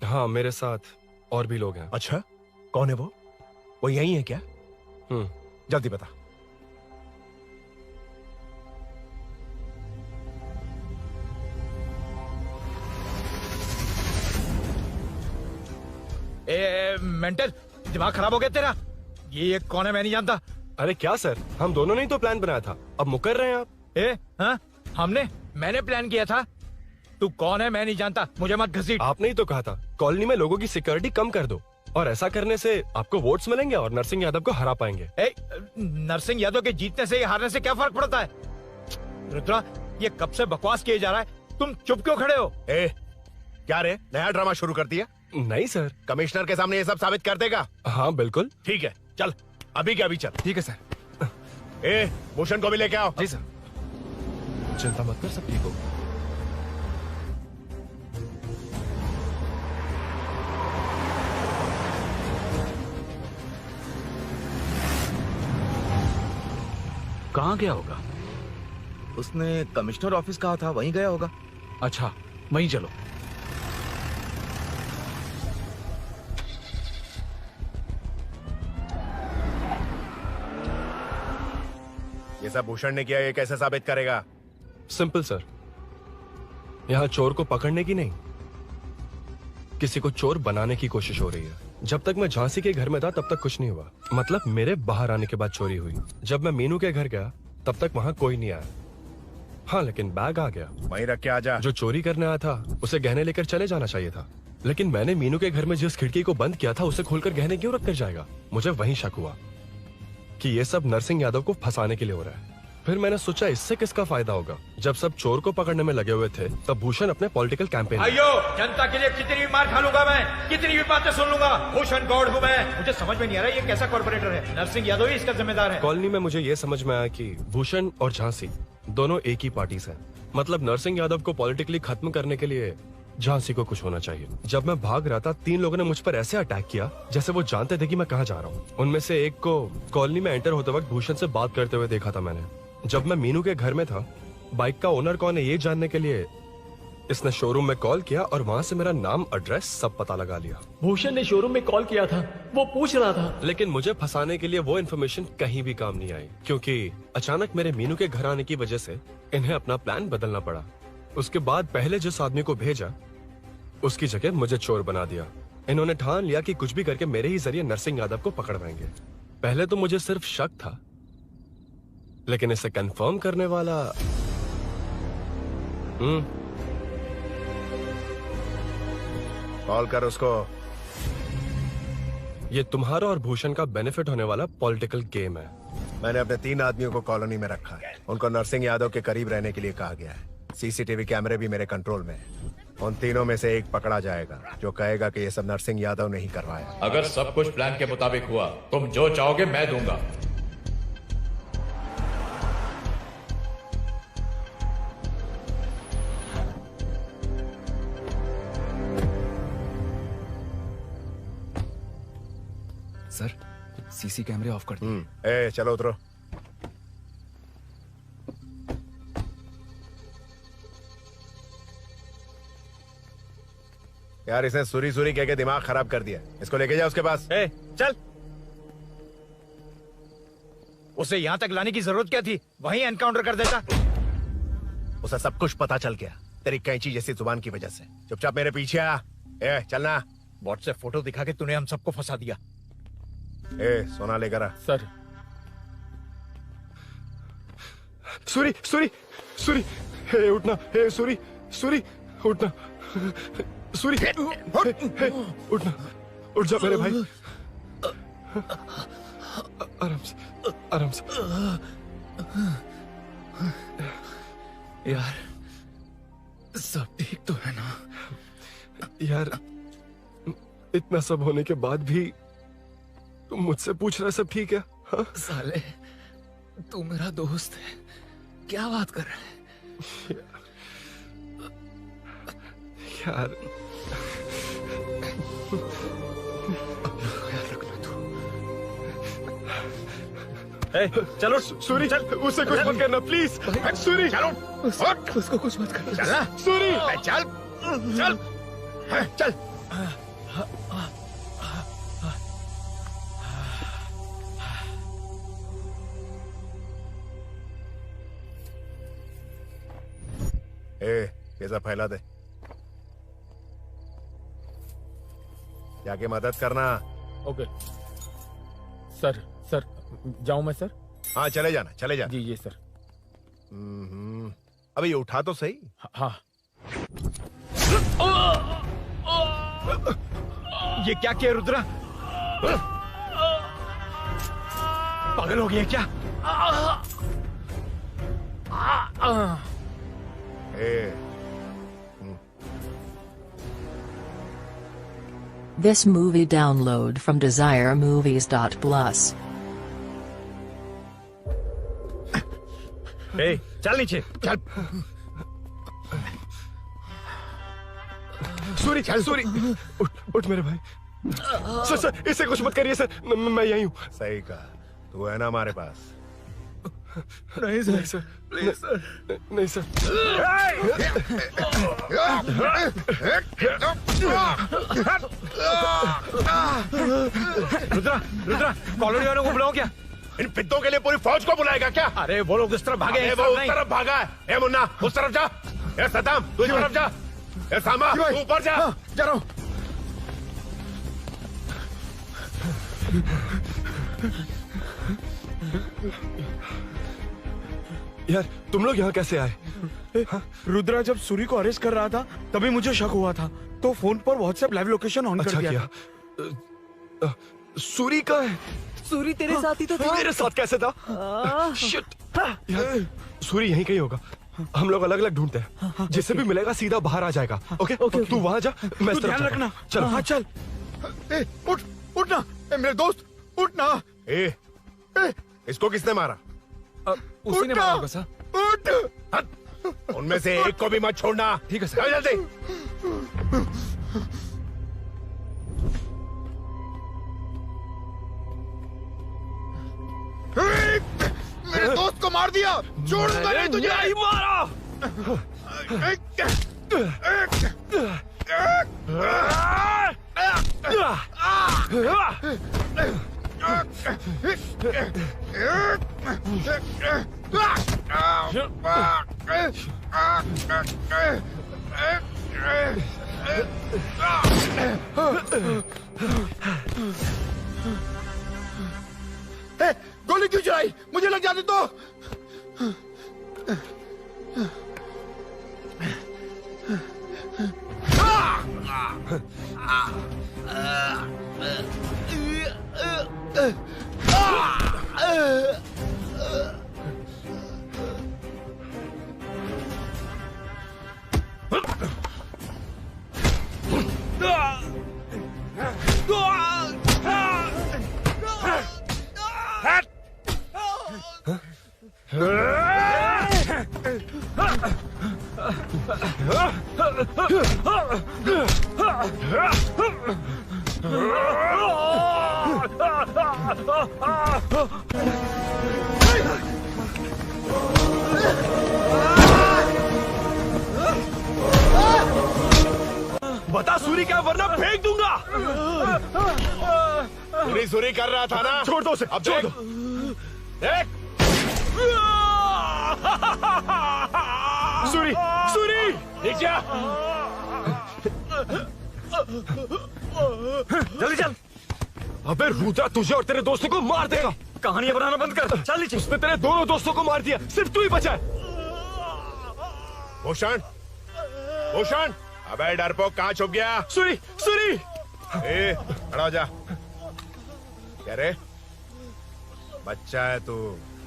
हाँ, मेरे साथ और भी लोग हैं। अच्छा, कौन है वो यही है क्या? जल्दी बता। मेंटल, दिमाग खराब हो गया तेरा? ये कौन है, मैं नहीं जानता। अरे क्या सर, हम दोनों ने ही तो प्लान बनाया था, अब मुकर रहे हैं आप। हाँ, मैंने प्लान किया था। तू कौन है मैं नहीं जानता, मुझे मत घसीट। आपने ही तो कहा था कॉलोनी में लोगों की सिक्योरिटी कम कर दो, और ऐसा करने से आपको वोट्स मिलेंगे और नरसिंह यादव को हरा पाएंगे। नरसिंह यादव के जीतने से या हारने से क्या फर्क पड़ता है? रुद्रा, ये कब से बकवास किए जा रहा है, तुम चुप क्यों खड़े हो? क्या रे, नया ड्रामा शुरू कर दिया? नहीं सर। कमिश्नर के सामने ये सब साबित कर देगा? हाँ बिल्कुल। ठीक है, चल अभी क्या अभी चल। ठीक है सर। भूषण को भी लेके आओ। जी सर। चिंता मत कर, सब ठीक हो। कहाँ गया होगा? उसने कमिश्नर ऑफिस कहा था, वहीं गया होगा। अच्छा, वहीं चलो। ये सब भूषण ने किया, ये कैसे साबित करेगा? सिंपल सर, यहाँ चोर को पकड़ने की नहीं, किसी को चोर बनाने की कोशिश हो रही है। जब तक मैं झांसी के घर में था तब तक कुछ नहीं हुआ, मतलब मेरे बाहर आने के बाद चोरी हुई। जब मैं मीनू के घर गया तब तक वहाँ कोई नहीं आया। हाँ, लेकिन बैग आ गया। वहीं रख के आ जा। जो चोरी करने आया था उसे गहने लेकर चले जाना चाहिए था, लेकिन मैंने मीनू के घर में जिस खिड़की को बंद किया था उसे खोलकर गहने क्यों रख कर जाएगा। मुझे वहीं शक हुआ कि ये सब नरसिंह यादव को फंसाने के लिए हो रहा है। फिर मैंने सोचा इससे किसका फायदा होगा। जब सब चोर को पकड़ने में लगे हुए थे तब भूषण अपने पॉलिटिकल कैंपेन। अयो, जनता के लिए कितनी भी मार खा लूंगा मैं, कितनी भी बातें सुन लूंगा, भूषण गौड़ हूँ मैं। मुझे समझ में नहीं आ रहा ये कैसा कॉर्पोरेटर है। नरसिंह यादव ही इसका जिम्मेदार है। कॉलोनी में मुझे ये समझ में आया कि भूषण और झांसी दोनों एक ही पार्टी से, मतलब नरसिंह यादव को पॉलिटिकली खत्म करने के लिए झांसी को कुछ होना चाहिए। जब मैं भाग रहा था 3 लोगों ने मुझ पर ऐसे अटैक किया जैसे वो जानते थे कि मैं कहाँ जा रहा हूँ। उनमें से एक को कॉलोनी में एंटर होते वक्त भूषण से बात करते हुए देखा था मैंने। जब मैं मीनू के घर में था, बाइक का ओनर कौन है ये जानने के लिए इसने शोरूम में कॉल किया और वहाँ से मेरा नाम, एड्रेस सब पता लगा लिया। भूषण ने शोरूम में कॉल किया था, वो पूछ रहा था। लेकिन मुझे फंसाने के लिए वो इन्फॉर्मेशन कहीं भी काम नहीं आई, क्योंकि अचानक मेरे मीनू के घर आने की वजह से इन्हें अपना प्लान बदलना पड़ा। उसके बाद पहले जिस आदमी को भेजा उसकी जगह मुझे चोर बना दिया। इन्होंने ठान लिया कि कुछ भी करके मेरे ही जरिए नरसिंह यादव को पकड़वाएंगे। पहले तो मुझे सिर्फ शक था, लेकिन इसे कंफर्म करने वाला कॉल कर उसको। ये तुम्हारा और भूषण का बेनिफिट होने वाला पॉलिटिकल गेम है। मैंने अपने 3 आदमियों को कॉलोनी में रखा है। उनको नरसिंह यादव के करीब रहने के लिए कहा गया है। सीसीटीवी कैमरे भी मेरे कंट्रोल में है। उन तीनों में से एक पकड़ा जाएगा जो कहेगा कि ये सब नरसिंह यादव ने ही करवाया। अगर सब कुछ प्लान के मुताबिक हुआ, तुम जो चाहोगे मैं दूंगा। सर, सीसी कैमरे ऑफ कर दिए। ए, चलो उतरो। यार इसने सुरी सुरी कह के दिमाग खराब कर दिया। इसको लेके जा उसके पास। ए, चल। उसे यहाँ तक लाने की जरूरत क्या थी? वहीं एनकाउंटर कर देता। उसे सब कुछ पता चल गया तेरी कैंची जैसी जुबान की वजह से। चुपचाप मेरे पीछे आ। ए, चलना। व्हाट्सएप फोटो दिखा के तूने हम सबको फंसा दिया। ए, सोना लेकर आ। सर। सूरी, सूरी, सूरी, हे उठना, हे सूरी, सूरी, उठना, सूरी, हे, उठना, उठ जा मेरे भाई। आराम से, आराम से। यार, सब ठीक तो है ना? यार, इतना सब होने के बाद भी तुम मुझसे पूछ रहा सब ठीक है? हाँ? साले, तू मेरा दोस्त है, क्या बात कर रहा है? यार, यार रखना तू। चलो सूरी, चल, उसे कुछ मत करना प्लीज। सूरी, चलो, उसको कुछ मत करना। चल, सूरी, चल, चल, चल। ए, ये सब फैला दे। जाके मदद करना। Okay sir. सर, जाऊं मैं सर? हाँ, चले जाना, चले जा। जी सर। अबे ये उठा तो सही। हाँ। ये क्या किया रुद्रा? पागल हो गया क्या? This movie download from DesireMovies.plus. ए, चल नीचे, चल। सूरी, सूरी, उठ मेरे भाई। सर, सर, इसे कुछ मत करिए सर, मैं यहीं हूँ। सही कहा, तू है ना हमारे पास। नहीं सर, नहीं सर, प्लीज सर, नहीं सर। रुद्रा, रुद्रा, कॉलोनी वालों को बुलाओ क्या? इन पिद्दों के लिए पूरी फौज को बुलाएगा क्या? अरे वो लोग उस तरफ भागे हैं। वो उस तरफ भागा है। ए मुन्ना, उस तरफ जा। ए सदाम, तू इस तरफ जा। ए सामा, तू ऊपर जा। जा रहा हूँ। यार तुम लोग यहाँ कैसे आए? रुद्रा जब सूरी को अरेस्ट कर रहा था तभी मुझे शक हुआ था, तो फोन पर व्हाट्सएप लाइव लोकेशन ऑन कर दिया। सूरी का है? सूरी तेरे साथ ही तो था। मेरे साथ कैसे था? शिट। यार, सूरी यहीं कहीं होगा। हम लोग अलग अलग ढूंढते हैं, जिससे भी मिलेगा सीधा बाहर आ जाएगा। ओके तू वहां जा, मैं इस तरफ ध्यान जाता हूं। रखना। चल हाँ चल। उठ उठना मेरे दोस्त, उठना। इसको किसने मारा? उसी ने मारा होगा सर। उठ। उनमें से एक को भी मत छोड़ना। ठीक है सर। जल्दी। मेरे दोस्त को मार दिया, छोड़ूंगा नहीं तुझे। नहीं मारा। गोली क्यों चलाई? मुझे लग जाती तो। बता सूरी क्या, वरना फेंक दूंगा। सूरी कर रहा था ना? छोड़ दो उसे, अब छोड़ दो। सूरी, सूरी, देख जा। जल्दी चल। अबे रुद्रा तुझे और तेरे दोस्तों को मार देगा। कहानियां बनाना बंद कर। चल नीचे। उसने तेरे दोनों दोस्तों को मार दिया, सिर्फ तू ही बचा है। भूषण, भूषण, अबे डरपोक कहाँ छुप गया? सूरी, सूरी। खड़ा हो जा। क्या रे? बच्चा है तू,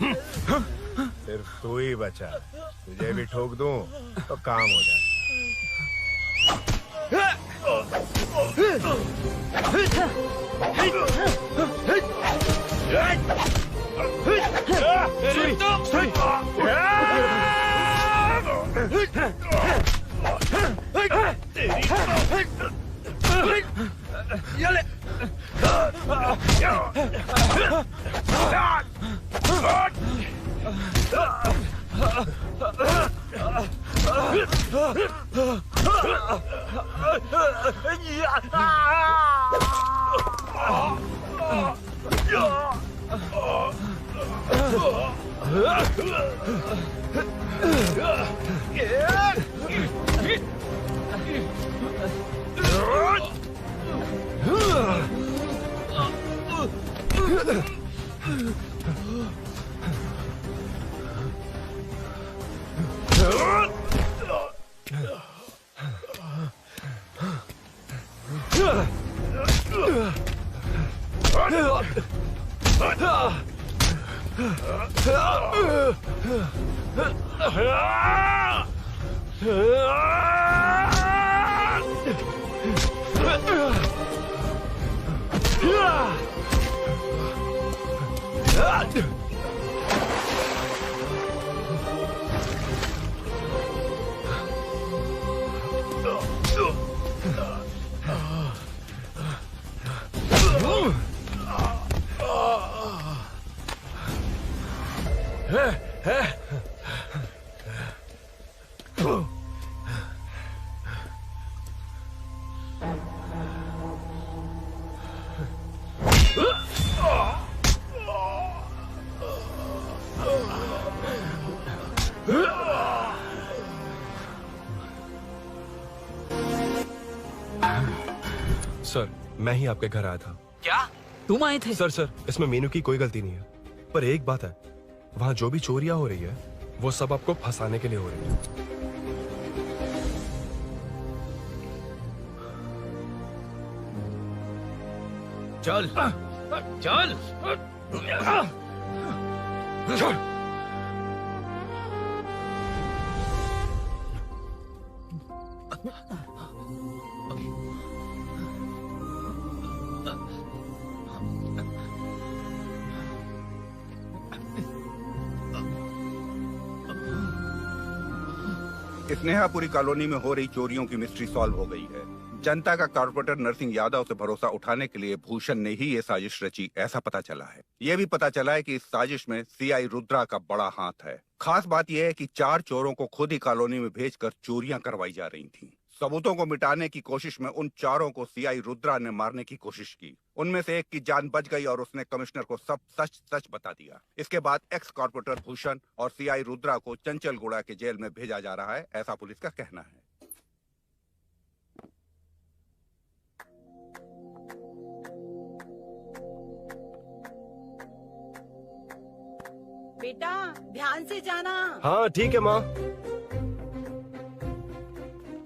सिर्फ तू ही बचा। तुझे भी ठोक दूं तो काम हो जाए। सर, मैं ही आपके घर आया था। क्या? तुम आए थे? सर इसमें मीनू की कोई गलती नहीं है, पर एक बात है, वहाँ जो भी चोरियां हो रही है वो सब आपको फंसाने के लिए हो रही है। चल चल चल। स्नेहापुरी कॉलोनी में हो रही चोरियों की मिस्ट्री सॉल्व हो गई है। जनता का कॉर्पोरेटर नरसिंह यादव से भरोसा उठाने के लिए भूषण ने ही ये साजिश रची, ऐसा पता चला है। ये भी पता चला है कि इस साजिश में सीआई रुद्रा का बड़ा हाथ है। खास बात यह है कि 4 चोरों को खुद ही कॉलोनी में भेजकर चोरियां करवाई जा रही थीं। सबूतों को मिटाने की कोशिश में उन 4 को सीआई रुद्रा ने मारने की कोशिश की। उनमें से एक की जान बच गई और उसने कमिश्नर को सब सच सच बता दिया। इसके बाद एक्स कॉर्पोरेटर भूषण और सीआई रुद्रा को चंचलगुड़ा के जेल में भेजा जा रहा है, ऐसा पुलिस का कहना है। बेटा ध्यान से जाना। हाँ ठीक है माँ।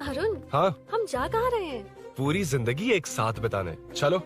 अरुण, हाँ हम जा कहाँ रहे हैं? पूरी जिंदगी एक साथ बिताने, चलो।